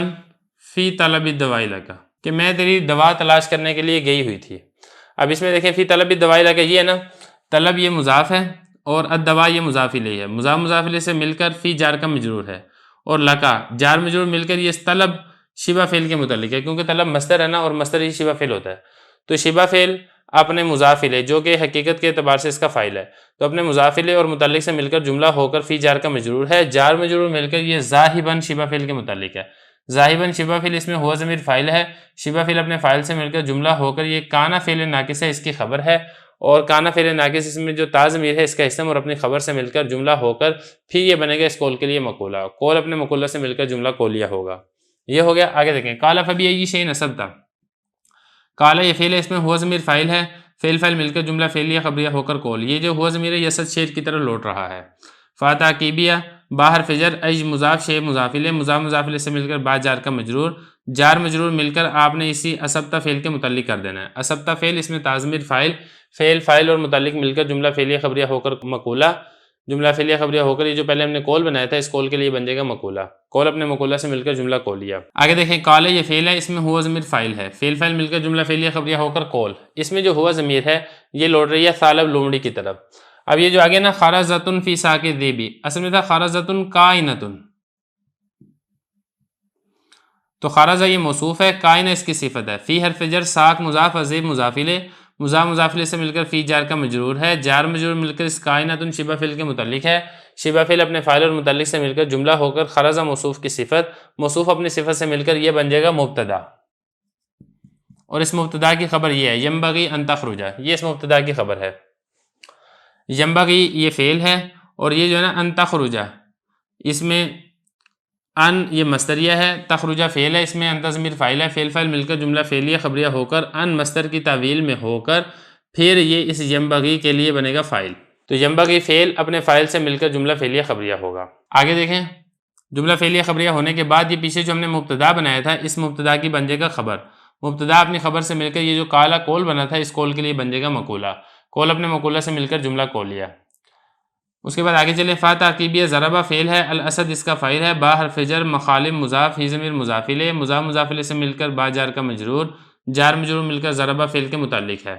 فی طلب الدواء لک، کہ میں تیری دوا تلاش کرنے کے لیے گئی ہوئی تھی۔ اب اس میں دیکھیں فی طلب الدواء لک یہ ہے نا، طلب یہ مضاف ہے اور الدواء یہ مضاف الیہ ہے، مضاف الیہ سے مل کر فی جار کا مجرور ہے، اور لکا جار مجرور مل کر یہ طلب شبہ فعل کے متعلق ہے، کیونکہ طلب مصدر ہے نا، اور مصدر ہی شبہ فعل ہوتا ہے، تو شبہ فعل اپنے مضاف الیہ جو کہ حقیقت کے اعتبار سے اس کا فاعل ہے، تو اپنے مضاف الیہ اور متعلق سے مل کر جملہ ہو کر فی جار کا مجرور ہے، جار مجرور مل کر یہ ذاہباً شبہ فعل کے متعلق ہے، ذاہباً شبہ فعل اس میں ہوا ضمیر فاعل ہے، شبہ فعل اپنے فاعل سے مل کر جملہ ہو کر یہ کانا فعل ناقص ہے اس کی خبر ہے، اور کانا فعل ناقص اس میں جو تا ضمیر ہے اس کا اسم، اور اپنی خبر سے مل کر جملہ ہو کر پھر یہ بنے گا اس قول کے لیے مقولہ، قول اپنے مقولہ سے مل کر جملہ قولیہ ہوگا۔ یہ ہو گیا۔ آگے دیکھیں، قال فبأي شيء نصبت، قال یہ فعل ہے، اس میں ہوا ضمیر فاعل ہے، فعل فاعل مل کر جملہ فعلیہ خبریہ ہو کر قول، یہ جو ہوا ضمیر ہے یہ سچ شیر کی طرح لوٹ رہا ہے۔ فا تعقیبیہ، با حرف جر، اج مضاف شے مضاف الیہ، مضاف الیہ سے مل کر با جار کا مجرور، جار مجرور مل کر آپ نے اسی اسبتہ فعل کے متعلق کر دینا ہے، اسبتہ فعل اس میں تا ضمیر فاعل، فعل فاعل اور متعلق مل کر جملہ فعلیہ خبریہ ہو کر مقولہ، جملہ فعلیہ خبریہ ہو کر یہ جو پہلے ہم نے قول بنایا تھا اس قول کے لیے بن جائے گا مقولہ، قول اپنے مقولہ سے مل کر جملہ قولیہ۔ آگے دیکھیں، قال یہ فعل ہے، اس میں ہوا ضمیر فاعل ہے، فعل فاعل مل کر جملہ فعلیہ خبریہ ہو کر قول، اس میں جو ہوا ضمیر ہے یہ لوٹ رہی ہے ثعلب لومڑی کی طرف۔ اب یہ جو آگے نا خرزۃ فی ساق الذئب، اصل میں تھا خرزۃ کائنۃ، تو خرزہ یہ موصوف ہے، کائنہ اس کی صفت ہے، فی حرف جر، ساق مضاف، الذئب مضاف الیہ، مضاف الیہ سے مل کر فی جار کا مجرور ہے، جار مجرور مل کر اس کائنۃ شبہ فعل کے متعلق ہے، شبہ فعل اپنے فاعل اور متعلق سے مل کر جملہ ہو کر خرزہ موصوف کی صفت، موصوف اپنی صفت سے مل کر یہ بن جائے گا مبتدا، اور اس مبتدا کی خبر یہ ہے ینبغی ان تخرج، یہ اس مبتدا کی خبر ہے۔ ینبغی یہ فعل ہے، اور یہ جو ہے نا ان تخرج، اس میں ان یہ مصدریہ ہے، تخرجہ فعل ہے، اس میں انت ضمیر فاعل ہے، فعل فاعل مل کر جملہ فعلیہ خبریہ ہو کر ان مصدر کی تعویل میں ہو کر پھر یہ اس ینبغی کے لیے بنے گا فاعل، تو ینبغی فعل اپنے فاعل سے مل کر جملہ فعلیہ خبریہ ہوگا۔ آگے دیکھیں، جملہ فعلیہ خبریہ ہونے کے بعد یہ پیچھے جو ہم نے مبتدا بنایا تھا اس مبتدا کی بن جائے گا خبر، مبتدا اپنی خبر سے مل کر یہ جو کالا کول بنا تھا اس کول کے لیے بن جائے گا مقولہ، کول اپنے مقولہ سے مل کر جملہ کولیہ۔ اس کے بعد آگے چلیں، فا تعقیبیہ ضربہ فعل ہے، الاسد اس کا فاعل ہے، با حرف جر، مخالف مضاف، ہی ضمیر مضاف الیہ، مضاف مضاف الیہ سے مل کر با جار کا مجرور، جار مجرور مل کر ضربہ فعل کے متعلق ہے۔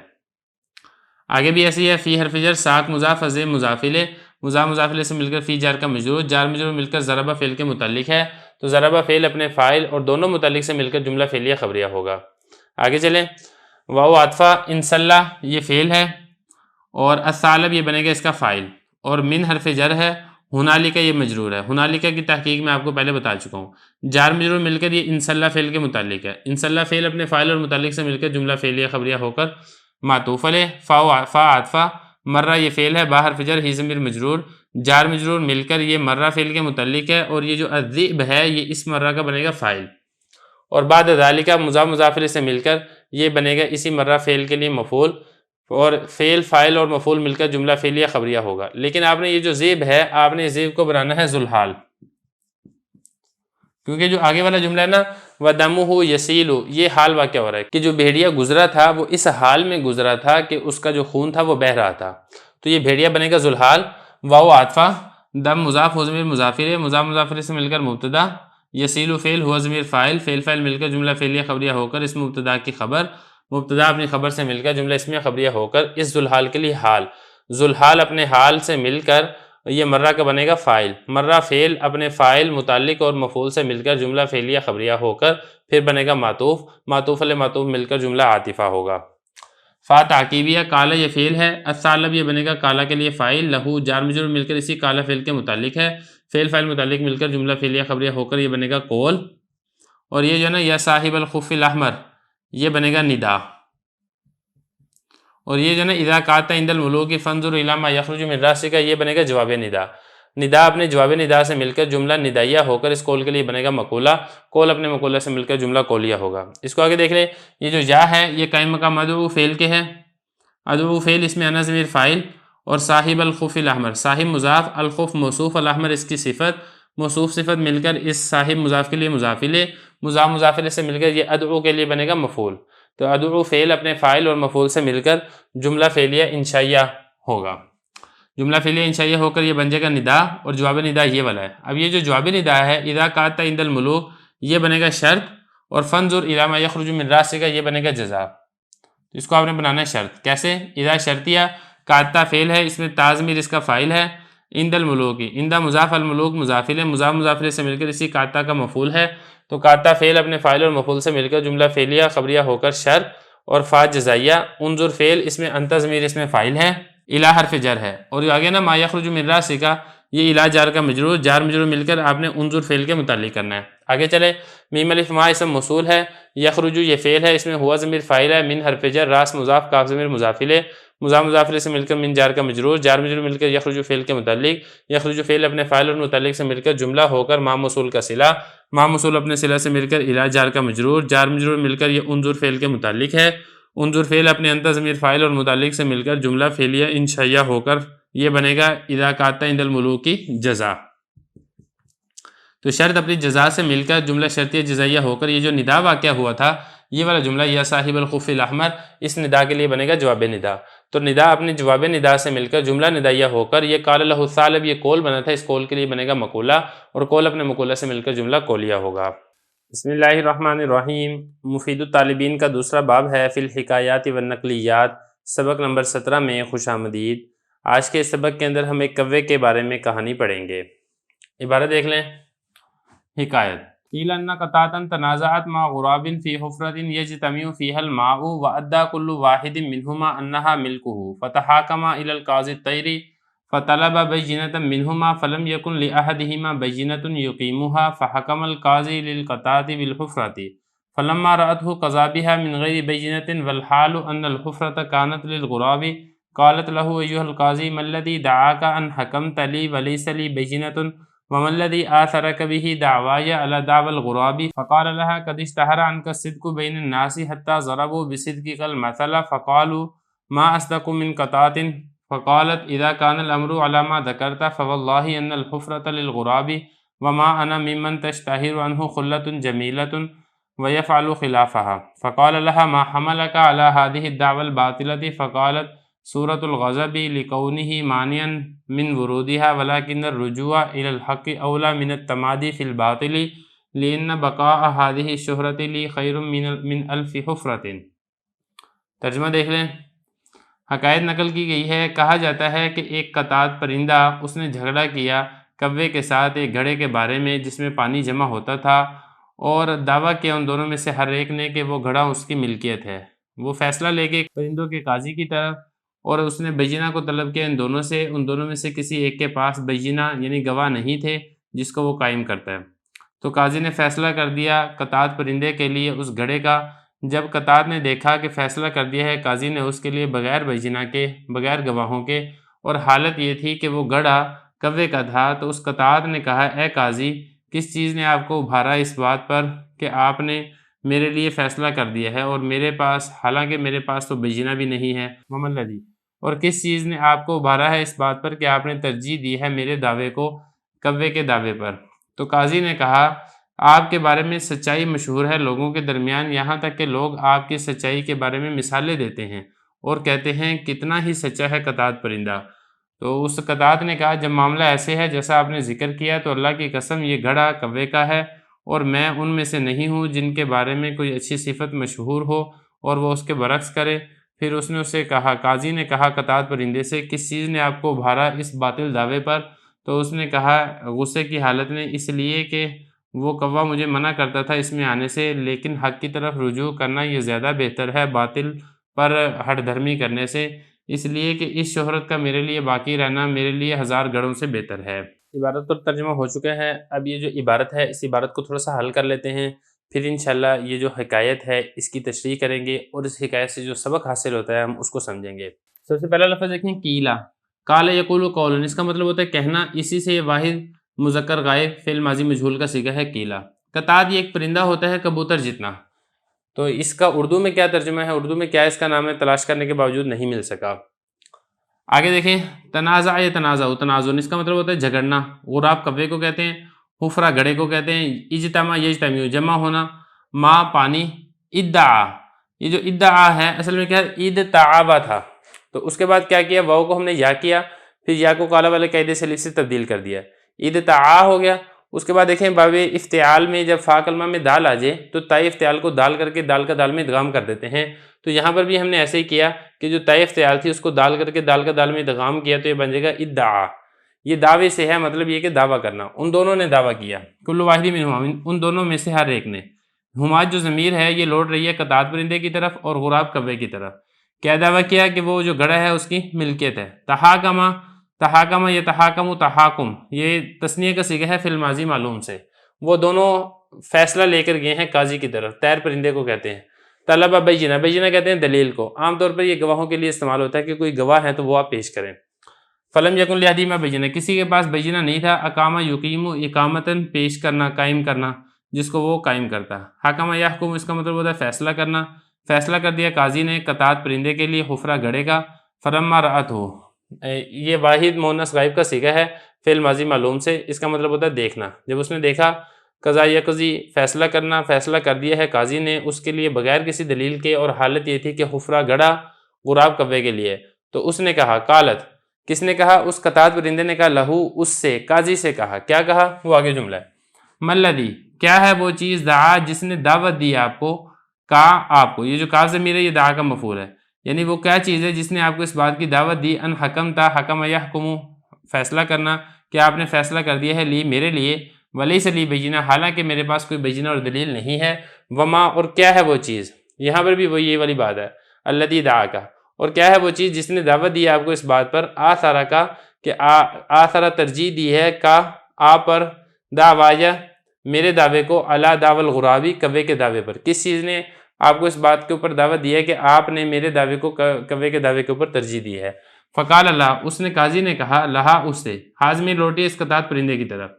آگے بھی ایسی ہے، فی حرف جر، ساک مضاف، ازیم مضاف الیہ، مضاف مضاف الیہ سے مل کر فی جار کا مجرور، جار مجرور مل کر ضربہ فعل کے متعلق ہے، تو ضربہ فعل اپنے فاعل اور دونوں متعلق سے مل کر جملہ فعلیہ خبریہ ہوگا۔ آگے چلیں، واو عطفہ انصلہ یہ فعل ہے اور الثعلب یہ بنے گا اس کا فاعل، اور من حرف جر ہے، ہنالک یہ مجرور ہے، ہنالک کی تحقیق میں آپ کو پہلے بتا چکا ہوں، جار مجرور مل کر یہ انصلہ فعل کے متعلق ہے، انصلہ فعل اپنے فاعل اور متعلق سے مل کر جملہ فعلیہ خبریہ ہو کر معطوف علیہ، فا عطفہ، مرہ یہ فعل ہے، با حرف جر، ہی ضمیر مجرور، جار مجرور مل کر یہ مرہ فعل کے متعلق ہے، اور یہ جو الذئب ہے یہ اس مرہ کا بنے گا فاعل، اور بعد ذالک مضاف مضاف الیہ سے مل کر یہ بنے گا اسی مرہ فعل کے لیے مفعول، اور فعل فاعل اور مفعول مل کر جملہ فعلیہ خبریہ ہوگا۔ لیکن آپ نے یہ جو زیب ہے آپ نے زیب کو بنانا ہے ذوالحال، کیونکہ جو آگے والا جملہ ہے نا وَدَمُهُ يَسِيلُ یہ حال واقع ہو رہا ہے کہ جو بھیڑیا گزرا تھا وہ اس حال میں گزرا تھا کہ اس کا جو خون تھا وہ بہہ رہا تھا، تو یہ بھیڑیا بنے گا ذوالحال، واو عاطفہ، دم مضاف، ہو ضمیر مضاف الیہ، مضاف مضاف الیہ سے مل کر مبتدا، یسیل فعل، ہوا ضمیر فاعل، فعل فاعل مل کر جملہ فعلیہ خبریہ ہو کر اس مبتدا کی خبر، مبتدا اپنی خبر سے مل کر جملہ اسمیہ خبریہ ہو کر اس ذوالحال کے لیے حال، ذوالحال اپنے حال سے مل کر یہ مرہ کا بنے گا فاعل، مرہ فعل اپنے فاعل متعلق اور مفعول سے مل کر جملہ فعلیہ خبریہ ہو کر پھر بنے گا معطوف، معطوف علیہ معطوف مل کر جملہ عاطفہ ہوگا۔ فا تعقیبیہ، کالا یہ فعل ہے، الثعلب یہ بنے گا کالا کے لیے فاعل، لہو جار مجرور مل کر اسی کالا فعل کے متعلق ہے، فعل فاعل متعلق مل کر جملہ فعلیہ خبریہ ہو کر یہ بنے گا قول، اور یہ جو ہے نا یا صاحب الخف الاحمر یہ بنے گا ندا، اور یہ جو ہے نا اذا کانت عند الملوک فانظر الی ما یخرج من راسک یہ بنے گا جواب ندا، ندا اپنے جواب ندا سے مل کر جملہ ندائیہ ہو کر اس قول کے لیے بنے گا مقولہ، قول اپنے مقولہ سے مل کر جملہ قولیہ ہوگا۔ اس کو آگے دیکھ لیں، یہ جو یا ہے یہ قائم مقام ادعو فعل کے ہے، ادعو فعل اس میں انا ضمیر فاعل، اور صاحب الخف الاحمر، صاحب مضاف، الخف موصوف، الاحمر اس کی صفت، موصوف صفت مل کر اس صاحب مضاف کے لیے مضاف الیہ، مضاف مضاف الیہ سے مل کر یہ ادعو کے لیے بنے گا مفعول، تو ادعو فعل اپنے فاعل اور مفعول سے مل کر جملہ فعلیہ انشائیہ ہوگا، جملہ فعلیہ انشائیہ ہو کر یہ بن جائے گا ندا، اور جواب ندا یہ والا ہے۔ اب یہ جو جواب ندا ہے اذا کانت عند الملوک یہ بنے گا شرط، اور فانظر الی ما یخرج من راسک یہ بنے گا جزا، تو اس کو آپ نے بنانا ہے شرط، کیسے؟ اذا شرطیہ، کانتا فعل ہے اس میں تا ضمیر اس کا فاعل ہے، عند الملوک، عند مضاف، الملوک مضاف الیہ، مضاف مضاف الیہ سے مل کر اسی کانتا کا مفعول ہے، تو کانتا فعل اپنے فاعل اور مفعول سے مل کر جملہ فعلیہ خبریہ ہو کر شرط، اور فا جزائیہ، انظر فعل اس میں انت ضمیر اس میں فاعل ہے، الی حرف جر ہے، اور یہ آگے نا ما یخرج من راسک یہ الی جار کا مجرور، جار مجرور مل کر آپ نے انظر فعل کے متعلق کرنا ہے۔ آگے چلے، میم الف ما اسم موصول ہے، یخرج یہ فعل ہے اس میں ہوا ضمیر فاعل ہے، من حرف جر، راس مضاف، کاف ضمیر مضاف الیہ، مضاف مضاف الیہ سے مل کر من جار کا مجرور، جار مجرور مل کر یخرج فعل کے متعلق، یخرج فعل اپنے فاعل اور متعلق سے مل کر جملہ ہو کر ما موصول کا صلہ، ما موصول اپنے صلہ سے مل کر الی جار کا مجرور، جار مجرور مل کر یہ انظر فعل کے متعلق ہے، انظر فعل اپنے انت ضمیر فاعل اور متعلق سے مل کر جملہ فعلیہ انشائیہ ہو کر یہ بنے گا اذا کانت عند الملوک کی جزا، تو شرط اپنی جزا سے مل کر جملہ شرطیہ جزائیہ ہو کر یہ جو ندا واقع ہوا تھا یہ والا جملہ یا صاحب الخف الاحمر اس ندا کے لیے بنے گا جواب ندا، تو ندا اپنی جواب ندا سے مل کر جملہ ندائیہ ہو کر یہ قال لہ الثعلب یہ قول بنا تھا، اس قول کے لیے بنے گا مقولہ، اور قول اپنے مقولہ سے مل کر جملہ قولیہ ہوگا۔ بسم اللہ الرحمن الرحیم، مفید الطالبین کا دوسرا باب ہے فی الحکایات والنقلیات، سبق نمبر 17 میں خوش آمدید۔ آج کے سبق کے اندر ہم ایک کوے کے بارے میں کہانی پڑھیں گے۔ عبارت دیکھ لیں، حکایت، قیل ان قطاة تنازعت مع غراب فی حفرة یجتمع فیہا الماء وادعى كل واحد منہما انہا ملکہ فتحاکما الی القاضی الطیری فطلب بینۃ منہما فلم یکن لأحدہما بینۃ یقیمها فحکم القاضی للقطاة بالحفرة فلما رأته قضى بها من غیر بینۃ والحال ان الحفرة كانت للغراب قالت له ایہا القاضی ما الذی دعاک ان حکمت لی وليس لی بینۃ وَمَا الَّذِي آثَرَكَ بِهِ دَعْوَايَ عَلَى دَعْوَى الْغُرَابِ فَقَالَ لَهَا قَدِ اشْتَهَرَ عَنْكَ الصِّدْقُ بَيْنَ النَّاسِ حَتَّى ضَرَبُوا بِصِدْقِكَ الْمَثَلَ فَقَالُوا مَا أَصْدَقُ مِنْ قَطَاطٍ فقالت إذا كان الأمر على ما ذكرت فوالله أن الحفرة للغراب وما أنا ممن تشتهر عنه خلة جميلة ويفعل خلافها فقال لها ما حملك على هذه الدعوة الباطلة فقالت سورة الغضب لكونه مانعا من ورودها ولكن الرجوع إلى الحق أولى من التمادي في الباطل لأن بقاء هذه الشهرة لي خير من ألف حفرة۔ ترجمہ دیکھ لیں۔ حکایت نقل کی گئی ہے، کہا جاتا ہے کہ ایک قطات پرندہ اس نے جھگڑا کیا کوے کے ساتھ ایک گھڑے کے بارے میں جس میں پانی جمع ہوتا تھا، اور دعویٰ کیا ان دونوں میں سے ہر ایک نے کہ وہ گھڑا اس کی ملکیت ہے۔ وہ فیصلہ لے کے پرندوں کے قاضی کی طرف، اور اس نے بینہ کو طلب کیا ان دونوں میں سے کسی ایک کے پاس بینہ یعنی گواہ نہیں تھے جس کو وہ قائم کرتا ہے۔ تو قاضی نے فیصلہ کر دیا قطات پرندے کے لیے اس گھڑے کا۔ جب قطات نے دیکھا کہ فیصلہ کر دیا ہے قاضی نے اس کے لیے بغیر بینہ کے، بغیر گواہوں کے، اور حالت یہ تھی کہ وہ گھڑا کوے کا تھا، تو اس قطات نے کہا اے قاضی، کس چیز نے آپ کو ابھارا اس بات پر کہ آپ نے میرے لیے فیصلہ کر دیا ہے اور میرے پاس، حالانکہ میرے پاس تو بینہ بھی نہیں ہے، محمد، اور کس چیز نے آپ کو ابھارا ہے اس بات پر کہ آپ نے ترجیح دی ہے میرے دعوے کو کوے کے دعوے پر؟ تو قاضی نے کہا آپ کے بارے میں سچائی مشہور ہے لوگوں کے درمیان، یہاں تک کہ لوگ آپ کی سچائی کے بارے میں مثالیں دیتے ہیں اور کہتے ہیں کتنا ہی سچا ہے قطات پرندہ۔ تو اس قطات نے کہا جب معاملہ ایسے ہے جیسا آپ نے ذکر کیا تو اللہ کی قسم یہ گھڑا کوے کا ہے اور میں ان میں سے نہیں ہوں جن کے بارے میں کوئی اچھی صفت مشہور ہو اور وہ اس کے برعکس کرے۔ پھر اس نے اسے کہا، قاضی نے کہا قطات پرندے سے کس چیز نے آپ کو ابھارا اس باطل دعوے پر؟ تو اس نے کہا غصے کی حالت میں اس لیے کہ وہ کوہ مجھے منع کرتا تھا اس میں آنے سے، لیکن حق کی طرف رجوع کرنا یہ زیادہ بہتر ہے باطل پر ہٹ دھرمی کرنے سے، اس لیے کہ اس شہرت کا میرے لیے باقی رہنا میرے لیے ہزار گڑھوں سے بہتر ہے۔ عبارت پر ترجمہ ہو چکا ہے۔ اب یہ جو عبارت ہے اس عبارت کو تھوڑا سا حل کر لیتے ہیں، پھر انشاءاللہ یہ جو حکایت ہے اس کی تشریح کریں گے اور اس حکایت سے جو سبق حاصل ہوتا ہے ہم اس کو سمجھیں گے۔ سب سے پہلا لفظ دیکھیں قیلا، قال یقول قولا، اس کا مطلب ہوتا ہے کہنا، اسی سے یہ واحد مذکر غائب فعل ماضی مجہول کا صیغہ ہے قیلا۔ قطات یہ ایک پرندہ ہوتا ہے کبوتر جتنا، تو اس کا اردو میں کیا ترجمہ ہے، اردو میں کیا اس کا نام ہے، تلاش کرنے کے باوجود نہیں مل سکا۔ آگے دیکھیں تنازع یا تنازع، تنازع اس کا مطلب ہوتا ہے جھگڑنا، غراب کوے کو کہتے ہیں، حفرہ گڑھے کو کہتے ہیں، اجتماع یجتمع جمع ہونا، ماء پانی، ادعا، یہ جو ادعا ہے اصل میں کیا ہے، ادتعابا تھا، تو اس کے بعد کیا کیا، واو کو ہم نے یا کیا، پھر یا کو قالا والے قاعدے سے الف سے تبدیل کر دیا، ادتعا ہو گیا۔ اس کے بعد دیکھیں باب افتعال میں جب فا کلمہ میں دال آ جائے تو تاء افتعال کو دال کر کے دال کا دال میں ادغام کر دیتے ہیں، تو یہاں پر بھی ہم نے ایسے ہی کیا کہ جو تاء افتعال تھی اس کو دال کر کے دال کا دال میں ادغام کیا، تو یہ بن جائے گا ادعا، یہ دعوے سے ہے، مطلب یہ کہ دعویٰ کرنا، ان دونوں نے دعویٰ کیا، کل واحد منہما، ان دونوں میں سے ہر ایک نے۔ ہما جو ضمیر ہے یہ لوٹ رہی ہے قطات پرندے کی طرف اور غراب کوے کی طرف، کیا دعویٰ کیا کہ وہ جو گڑھا ہے اس کی ملکیت ہے۔ تحاکما، تحاکما یہ تحاکم تحاکم، یہ تثنیہ کا صیغہ ہے فعل ماضی معلوم سے، وہ دونوں فیصلہ لے کر گئے ہیں قاضی کی طرف، طیر پرندے کو کہتے ہیں۔ طلب بینہ، بینہ کہتے ہیں دلیل کو، عام طور پر یہ گواہوں کے لیے استعمال ہوتا ہے کہ کوئی گواہ ہے تو وہ آپ پیش کریں۔ فلم یکن لحدیمہ بینہ، کسی کے پاس بینہ نہیں تھا، اقامہ یقیم اقامتاً پیش کرنا، قائم کرنا، جس کو وہ قائم کرتا۔ حکمہ یحکم، اس کا مطلب ہوتا ہے فیصلہ کرنا، فیصلہ کر دیا قاضی نے قطات پرندے کے لیے حفرہ گڑھے کا۔ فلما رأتہ، یہ واحد مؤنث غائب کا صیغہ ہے فعل ماضی معلوم سے، اس کا مطلب ہوتا ہے دیکھنا، جب اس نے دیکھا، قضا یقضی فیصلہ کرنا، فیصلہ کر دیا ہے قاضی نے اس کے لیے بغیر کسی دلیل کے، اور حالت یہ تھی کہ حفرہ گڑھا غراب کوے کے لیے، تو اس نے کہا، قالت، کس نے کہا، اس قطات پرندے نے کہا، لہو، اس سے، قاضی سے کہا، کیا کہا، وہ آگے جملہ ہے، ملذی، کیا ہے وہ چیز، دعا، جس نے دعوت دی آپ کو، کہا آپ کو، یہ جو کاف ضمیر ہے یہ دعا کا مفعول ہے، یعنی وہ کیا چیز ہے جس نے آپ کو اس بات کی دعوت دی، ان حکمتا، حکم یحکم، فیصلہ کرنا، کہ آپ نے فیصلہ کر دیا ہے، لی، میرے لیے، ولیس لی بینہ، حالانکہ میرے پاس کوئی بینہ اور دلیل نہیں ہے، وما، اور کیا ہے وہ چیز، یہاں پر بھی وہ یہ والی بات ہے، الذی دعاک، اور کیا ہے وہ چیز جس نے دعوت دی آپ کو اس بات پر، آثارہ کا، کہ آثارہ ترجیح دی ہے، کا، آپ پر، دعویہ، میرے دعوے کو، علی دعوی الغرابی، کوے کے دعوے پر، کس چیز نے آپ کو اس بات کے اوپر دعوت دی ہے کہ آپ نے میرے دعوے کو کوے کے دعوے کے اوپر ترجیح دی ہے۔ فقال اللہ، اس نے قاضی نے کہا، لہا، اس سے، حاضمی لوٹی اس قطات پرندے کی طرف،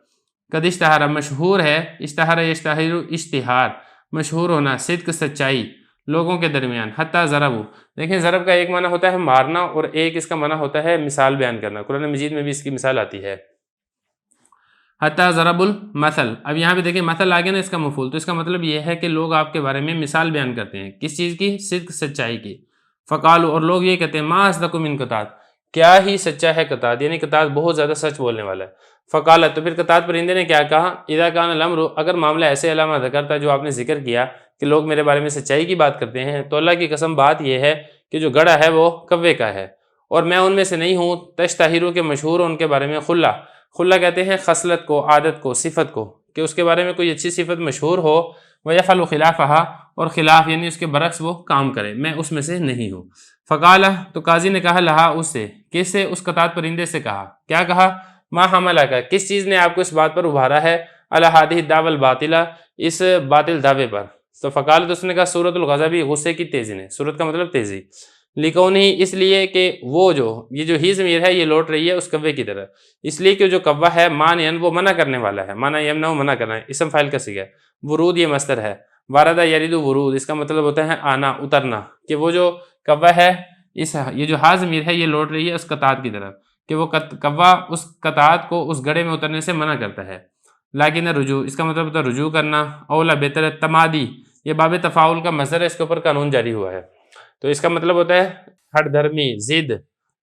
قد اشتہارہ مشہور ہے، اشتہارہ یشتہر اشتہار مشہور ہونا، صدق سچائی لوگوں کے درمیان، حتیٰ ضرب، دیکھیں ضرب کا ایک معنی ہوتا ہے مارنا اور ایک اس کا معنی ہوتا ہے مثال بیان کرنا، قرآن مجید میں بھی اس کی مثال آتی ہے، حتیٰ ضرب المثل۔ اب یہاں پہ دیکھیں مثل آگے نا اس کا مفعول، تو اس کا مطلب یہ ہے کہ لوگ آپ کے بارے میں مثال بیان کرتے ہیں، کس چیز کی؟ صدق سچائی کی۔ فقالو، اور لوگ یہ کہتے ہیں ما اصدق من قطاد، کیا ہی سچا ہے قطاد، یعنی قطاد بہت زیادہ سچ بولنے والا ہے۔ فقالت، تو پھر قطاد پرندے نے کیا کہا؟ اذا کان الامر، اگر معاملہ ایسے علامہ ذکر تھا جو آپ نے ذکر کیا کہ لوگ میرے بارے میں سچائی کی بات کرتے ہیں، تو اللہ کی قسم بات یہ ہے کہ جو گڑھا ہے وہ کوے کا ہے اور میں ان میں سے نہیں ہوں۔ تشتہرو کے مشہور ہو ان کے بارے میں، خلا، خلا کہتے ہیں خصلت کو، عادت کو، صفت کو، کہ اس کے بارے میں کوئی اچھی صفت مشہور ہو، وَيَفْعَلُ خِلَافَهَا، اور خلاف یعنی اس کے برعکس وہ کام کرے، میں اس میں سے نہیں ہوں۔ فقال، تو قاضی نے کہا لہا، اس سے، کس سے؟ اس قطاد پرندے سے کہا، کیا کہا؟ ما حملک، کس چیز نے آپ کو اس بات پر ابھارا ہے؟ علی هذه الدعوى الباطلہ، اس باطل دعوے پر۔ تو فقال، تو اس نے کہا سورۃ الغضب، غصے کی تیزی نے، سورت کا مطلب تیزی، لکونی، اس لیے کہ وہ جو یہ جو ہی ضمیر ہے یہ لوٹ رہی ہے اس کوے کی طرف، اس لیے کہ جو کوہ ہے مانعن، وہ منع کرنے والا ہے، منع یمنع، منع کرنا ہے، اسم فاعل کا صیغہ ہے، ورود یہ مصدر ہے، واردہ یرید ورود، اس کا مطلب ہوتا ہے آنا، اترنا، کہ وہ جو کوہ ہے یہ جو ہا ضمیر ہے یہ لوٹ رہی ہے اس قطاد کی طرف، کہ وہ کوہ اس قطاد کو اس گڑھے میں اترنے سے منع کرتا ہے۔ لیکن رجوع، اس کا مطلب ہوتا ہے رجوع کرنا، اولا بہتر ہے، تمادی، یہ باب تفاعل کا مصدر ہے، اس کے اوپر قانون جاری ہوا ہے، تو اس کا مطلب ہوتا ہے ہٹ دھرمی، ضد،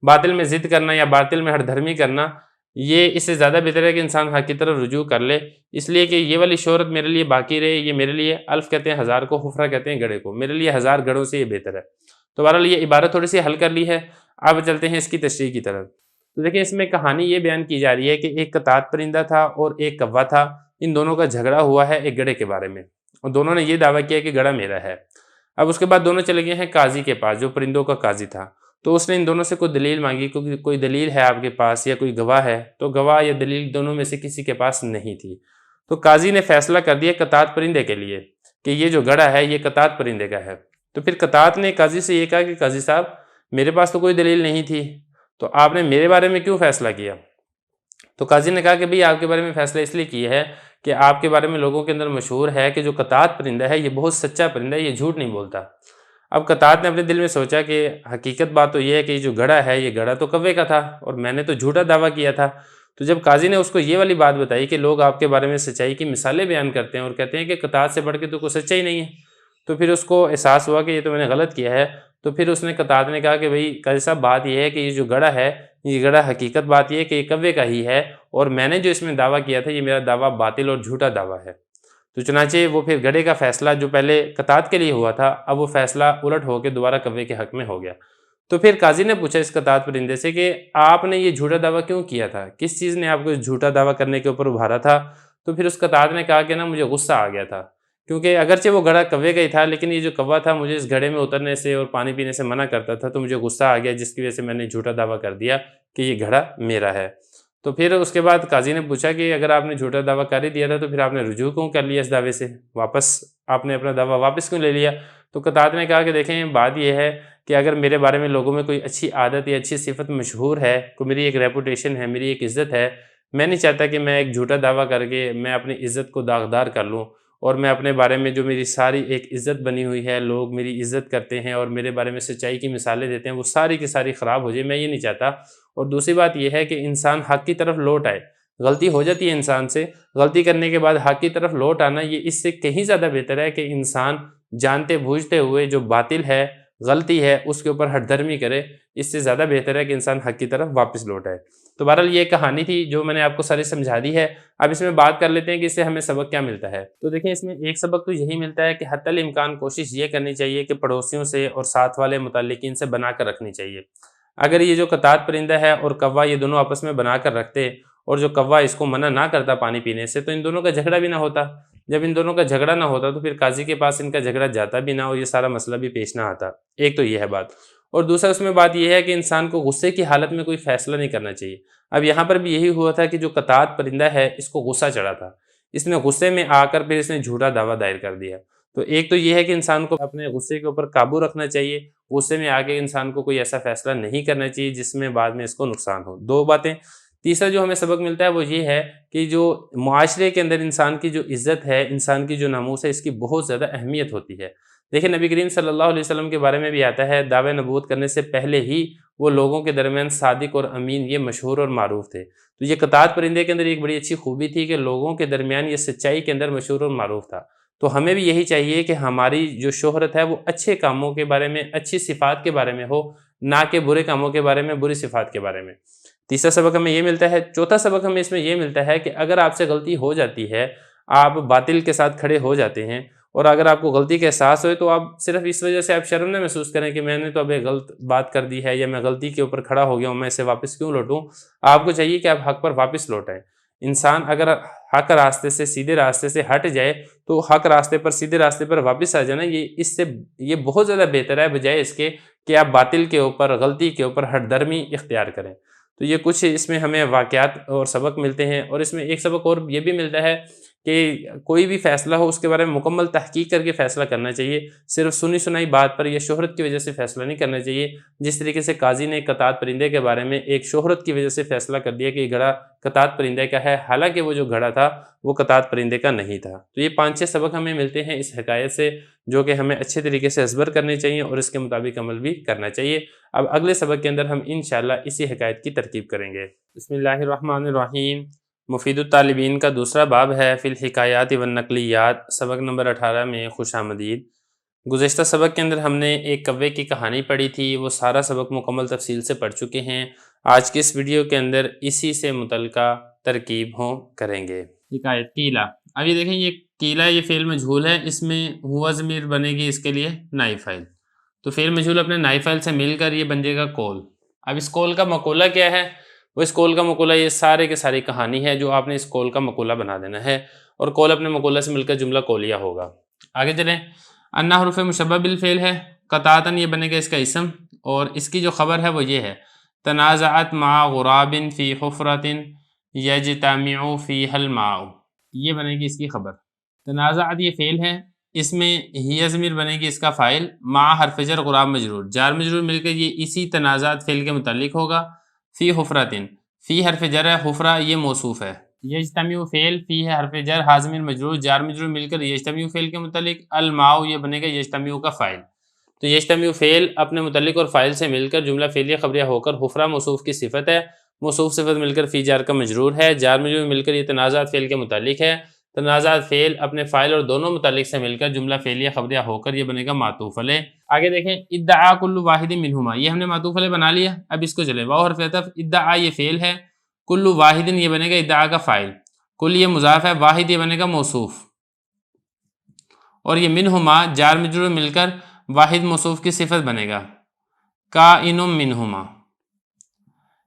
باطل میں ضد کرنا یا باطل میں ہٹ دھرمی کرنا، یہ اس سے زیادہ بہتر ہے کہ انسان حق کی طرف رجوع کر لے، اس لیے کہ یہ والی شہرت میرے لیے باقی رہے، یہ میرے لیے، الف کہتے ہیں ہزار کو، حفرہ کہتے ہیں گڑھے کو، میرے لیے ہزار گڑھوں سے یہ بہتر ہے۔ تو بہرحال یہ عبارت تھوڑی سی حل کر لی ہے، اب چلتے ہیں اس کی تشریح کی طرف۔ تو دیکھیں اس میں کہانی یہ بیان کی جا رہی ہے کہ ایک قطاد پرندہ تھا اور ایک کوہ تھا، ان دونوں کا جھگڑا ہوا ہے ایک گڑھے کے بارے میں، اور دونوں نے یہ دعویٰ کیا کہ گڑھا میرا ہے۔ اب اس کے بعد دونوں چلے گئے ہیں قاضی کے پاس، جو پرندوں کا قاضی تھا، تو اس نے ان دونوں سے کوئی دلیل مانگی، کیونکہ کوئی دلیل ہے آپ کے پاس یا کوئی گواہ ہے، تو گواہ یا دلیل دونوں میں سے کسی کے پاس نہیں تھی، تو قاضی نے فیصلہ کر دیا قطاد پرندے کے لیے کہ یہ جو گڑھا ہے یہ قطاد پرندے کا ہے۔ تو پھر قطاد نے قاضی سے یہ کہا کہ قاضی صاحب میرے پاس تو کوئی دلیل نہیں تھی، تو آپ نے میرے بارے میں کیوں فیصلہ کیا؟ تو قاضی نے کہا کہ بھئی آپ کے بارے میں فیصلہ اس لیے کیا ہے کہ آپ کے بارے میں لوگوں کے اندر مشہور ہے کہ جو قطاد پرندہ ہے یہ بہت سچا پرندہ ہے، یہ جھوٹ نہیں بولتا۔ اب قطاد نے اپنے دل میں سوچا کہ حقیقت بات تو یہ ہے کہ یہ جو گڑھا ہے یہ گڑھا تو کوے کا تھا اور میں نے تو جھوٹا دعویٰ کیا تھا۔ تو جب قاضی نے اس کو یہ والی بات بتائی کہ لوگ آپ کے بارے میں سچائی کی مثالیں بیان کرتے ہیں اور کہتے ہیں کہ قطاد سے بڑھ کے تو کوئی سچا ہی نہیں ہے، تو پھر اس کو احساس ہوا کہ یہ تو میں نے غلط کیا ہے۔ تو پھر اس نے قطاد نے کہا کہ بھئی قاضی صاحب بات یہ ہے کہ یہ جو گڑھا ہے یہ گڑھا، حقیقت بات یہ ہے کہ یہ کوے کا ہی ہے اور میں نے جو اس میں دعویٰ کیا تھا یہ میرا دعویٰ باطل اور جھوٹا دعویٰ ہے۔ تو چنانچہ وہ پھر گڑھے کا فیصلہ جو پہلے قطاد کے لیے ہوا تھا اب وہ فیصلہ الٹ ہو کے دوبارہ کوے کے حق میں ہو گیا۔ تو پھر قاضی نے پوچھا اس قطاد پرندے سے کہ آپ نے یہ جھوٹا دعویٰ کیوں کیا تھا، کس چیز نے آپ کو اس جھوٹا دعویٰ کرنے کے اوپر ابھارا تھا؟ تو پھر اس قطاد نے کہا کہ نا مجھے غصہ آ گیا تھا، کیونکہ اگرچہ وہ گڑھا کوے کا ہی تھا لیکن یہ جو کوہ تھا مجھے اس گڑھے میں اترنے سے اور پانی پینے سے منع کرتا تھا، تو مجھے غصہ آ گیا جس کی وجہ سے میں نے جھوٹا دعویٰ کر دیا کہ یہ گڑھا میرا ہے۔ تو پھر اس کے بعد قاضی نے پوچھا کہ اگر آپ نے جھوٹا دعویٰ کر ہی دیا تھا تو پھر آپ نے رجوع کیوں کر لیا اس دعوے سے، واپس آپ نے اپنا دعویٰ واپس کیوں لے لیا؟ تو قطاد نے کہا کہ دیکھیں بات یہ ہے کہ اگر میرے بارے میں لوگوں میں کوئی اچھی عادت یا اچھی صفت مشہور ہے، کوئی میری ایک ریپوٹیشن ہے، میری ایک عزت ہے، میں نہیں چاہتا کہ میں ایک جھوٹا دعویٰ کر کے میں اپنی عزت کو داغدار کر لوں اور میں اپنے بارے میں جو میری ساری ایک عزت بنی ہوئی ہے، لوگ میری عزت کرتے ہیں اور میرے بارے میں سچائی کی مثالیں دیتے ہیں، وہ ساری کی ساری خراب ہو جائے، میں یہ نہیں چاہتا۔ اور دوسری بات یہ ہے کہ انسان حق کی طرف لوٹ آئے، غلطی ہو جاتی ہے انسان سے، غلطی کرنے کے بعد حق کی طرف لوٹ آنا یہ اس سے کہیں زیادہ بہتر ہے کہ انسان جانتے بوجھتے ہوئے جو باطل ہے، غلطی ہے، اس کے اوپر ہٹ دھرمی کرے، اس سے زیادہ بہتر ہے کہ انسان حق کی طرف واپس لوٹ آئے۔ تو بہرحال یہ کہانی تھی جو میں نے آپ کو ساری سمجھا دی ہے۔ اب اس میں بات کر لیتے ہیں کہ اس سے ہمیں سبق کیا ملتا ہے۔ تو دیکھیں اس میں ایک سبق تو یہی ملتا ہے کہ حتی الامکان کوشش یہ کرنی چاہیے کہ پڑوسیوں سے اور ساتھ والے متعلقین سے بنا کر رکھنی چاہیے۔ اگر یہ جو قطاد پرندہ ہے اور کوہ یہ دونوں آپس میں بنا کر رکھتے اور جو کوہ اس کو منع نہ کرتا پانی پینے سے تو ان دونوں کا جھگڑا بھی نہ ہوتا۔ جب ان دونوں کا جھگڑا نہ ہوتا تو پھر قاضی کے پاس ان کا جھگڑا جاتا بھی نہ اور یہ سارا مسئلہ بھی پیش نہ آتا۔ ایک تو یہ ہے بات، اور دوسرا اس میں بات یہ ہے کہ انسان کو غصے کی حالت میں کوئی فیصلہ نہیں کرنا چاہیے۔ اب یہاں پر بھی یہی ہوا تھا کہ جو قطاد پرندہ ہے اس کو غصہ چڑھا تھا، اس نے غصے میں آ کر پھر اس نے جھوٹا دعویٰ دائر کر دیا۔ تو ایک تو یہ ہے کہ انسان کو اپنے غصے کے اوپر قابو رکھنا چاہیے، غصے میں آ کے انسان کو کوئی ایسا فیصلہ نہیں کرنا چاہیے جس میں بعد میں اس کو نقصان ہو۔ دو باتیں۔ تیسرا جو ہمیں سبق ملتا ہے وہ یہ ہے کہ جو معاشرے کے اندر انسان کی جو عزت ہے، انسان کی جو ناموس ہے، اس کی بہت زیادہ اہمیت ہوتی ہے۔ دیکھیں نبی کریم صلی اللہ علیہ وسلم کے بارے میں بھی آتا ہے، دعوی نبوت کرنے سے پہلے ہی وہ لوگوں کے درمیان صادق اور امین یہ مشہور اور معروف تھے۔ تو یہ قطعات پرندے کے اندر ایک بڑی اچھی خوبی تھی کہ لوگوں کے درمیان یہ سچائی کے اندر مشہور اور معروف تھا۔ تو ہمیں بھی یہی چاہیے کہ ہماری جو شہرت ہے وہ اچھے کاموں کے بارے میں، اچھی صفات کے بارے میں ہو، نہ کہ برے کاموں کے بارے میں، بری صفات کے بارے میں۔ تیسرا سبق ہمیں یہ ملتا ہے۔ چوتھا سبق ہمیں اس میں یہ ملتا ہے کہ اگر آپ سے غلطی ہو جاتی ہے، آپ باطل کے ساتھ کھڑے ہو جاتے ہیں، اور اگر آپ کو غلطی کا احساس ہوئے تو آپ صرف اس وجہ سے آپ شرم نہ محسوس کریں کہ میں نے تو اب ایک غلط بات کر دی ہے یا میں غلطی کے اوپر کھڑا ہو گیا ہوں، میں اسے واپس کیوں لوٹوں۔ آپ کو چاہیے کہ آپ حق پر واپس لوٹیں۔ انسان اگر حق راستے سے، سیدھے راستے سے ہٹ جائے تو حق راستے پر، سیدھے راستے پر واپس آ جانا، یہ بہت زیادہ بہتر ہے بجائے اس کے کہ آپ باطل کے اوپر، غلطی کے اوپر ہٹ درمی اختیار کریں۔ تو یہ کچھ اس میں ہمیں واقعات اور سبق ملتے ہیں، اور اس میں ایک سبق اور یہ بھی ملتا ہے کہ کوئی بھی فیصلہ ہو اس کے بارے میں مکمل تحقیق کر کے فیصلہ کرنا چاہیے، صرف سنی سنائی بات پر یا شہرت کی وجہ سے فیصلہ نہیں کرنا چاہیے۔ جس طریقے سے قاضی نے قطعات پرندے کے بارے میں ایک شہرت کی وجہ سے فیصلہ کر دیا کہ یہ گھڑا قطعات پرندے کا ہے، حالانکہ وہ جو گھڑا تھا وہ قطعات پرندے کا نہیں تھا۔ تو یہ 5-6 سبق ہمیں ملتے ہیں اس حکایت سے، جو کہ ہمیں اچھے طریقے سے ازبر کرنے چاہیے اور اس کے مطابق عمل بھی کرنا چاہیے۔ اب اگلے سبق کے اندر ہم انشاءاللہ اسی حکایت کی ترکیب کریں گے۔ بسم اللہ الرحمن الرحیم۔ مفید الطالبین کا دوسرا باب ہے فی الحکایات والنقلیات، سبق نمبر 18 میں خوش آمدید۔ گزشتہ سبق کے اندر ہم نے ایک کوے کی کہانی پڑھی تھی، وہ سارا سبق مکمل تفصیل سے پڑھ چکے ہیں۔ آج کے اس ویڈیو کے اندر اسی سے متعلقہ ترکیب کریں گے۔ حکایت قیلا، اب یہ دیکھیں یہ قیلا یہ فعل مجہول ہے، اس میں ہوا ضمیر بنے گی اس کے لیے نائب فاعل، تو فعل مجہول اپنے نائب فاعل سے مل کر یہ بن جائے گا قول۔ اب اس قول کا مقولہ کیا ہے؟ وہ اس قول کا مقولہ یہ سارے کے ساری کہانی ہے جو آپ نے اس قول کا مقولہ بنا دینا ہے، اور قول اپنے مقولہ سے مل کر جملہ قولیہ ہوگا۔ آگے چلیں۔ انا حرف مشبہ بالفعل ہے، قطعتاً یہ بنے گا اس کا اسم، اور اس کی جو خبر ہے وہ یہ ہے تنازعت مع غراب فی حفرۃ یجتمع فیہا الماء، یہ بنے گی اس کی خبر۔ تنازعت یہ فعل ہے، اس میں ہی ضمیر بنے گی اس کا فاعل، مع حرف جر غراب مجرور، جار مجرور مل کر یہ اسی تنازعت فعل کے متعلق ہوگا۔ فی حفرۃ، فی حرف جر ہے، حفرہ یہ موصوف ہے، یجتمع فعل، فی ہے حرف جر، ہا ضمیر مجرور، جار مجرور مل کر یجتمع فعل کے متعلق، الماء یہ بنے گا یجتمع کا فاعل۔ تو یجتمع فعل اپنے متعلق اور فاعل سے مل کر جملہ فعلیہ خبریہ ہو کر حفرہ موصوف کی صفت ہے، موصوف صفت مل کر فی جار کا مجرور ہے، جار مجرور مل کر یہ تنازعات فعل کے متعلق ہے، تنازعات فعل اپنے فاعل اور دونوں متعلق سے مل کر جملہ فعلیہ خبریہ ہو کر یہ بنے گا معطوف علیہ۔ آگے دیکھیں ادعا کل واحد منہما، یہ ہم نے معطوف علیہ بنا لیا، اب اس کو چلیں واو حرف عطف، ادعا یہ فعل ہے، کل واحد یہ بنے گا ادعا کا فاعل، کل یہ مضاف ہے، واحد یہ بنے گا موصوف، اور یہ منہما جار مجرور مل کر واحد موصوف کی صفت بنے گا، کائن منہما،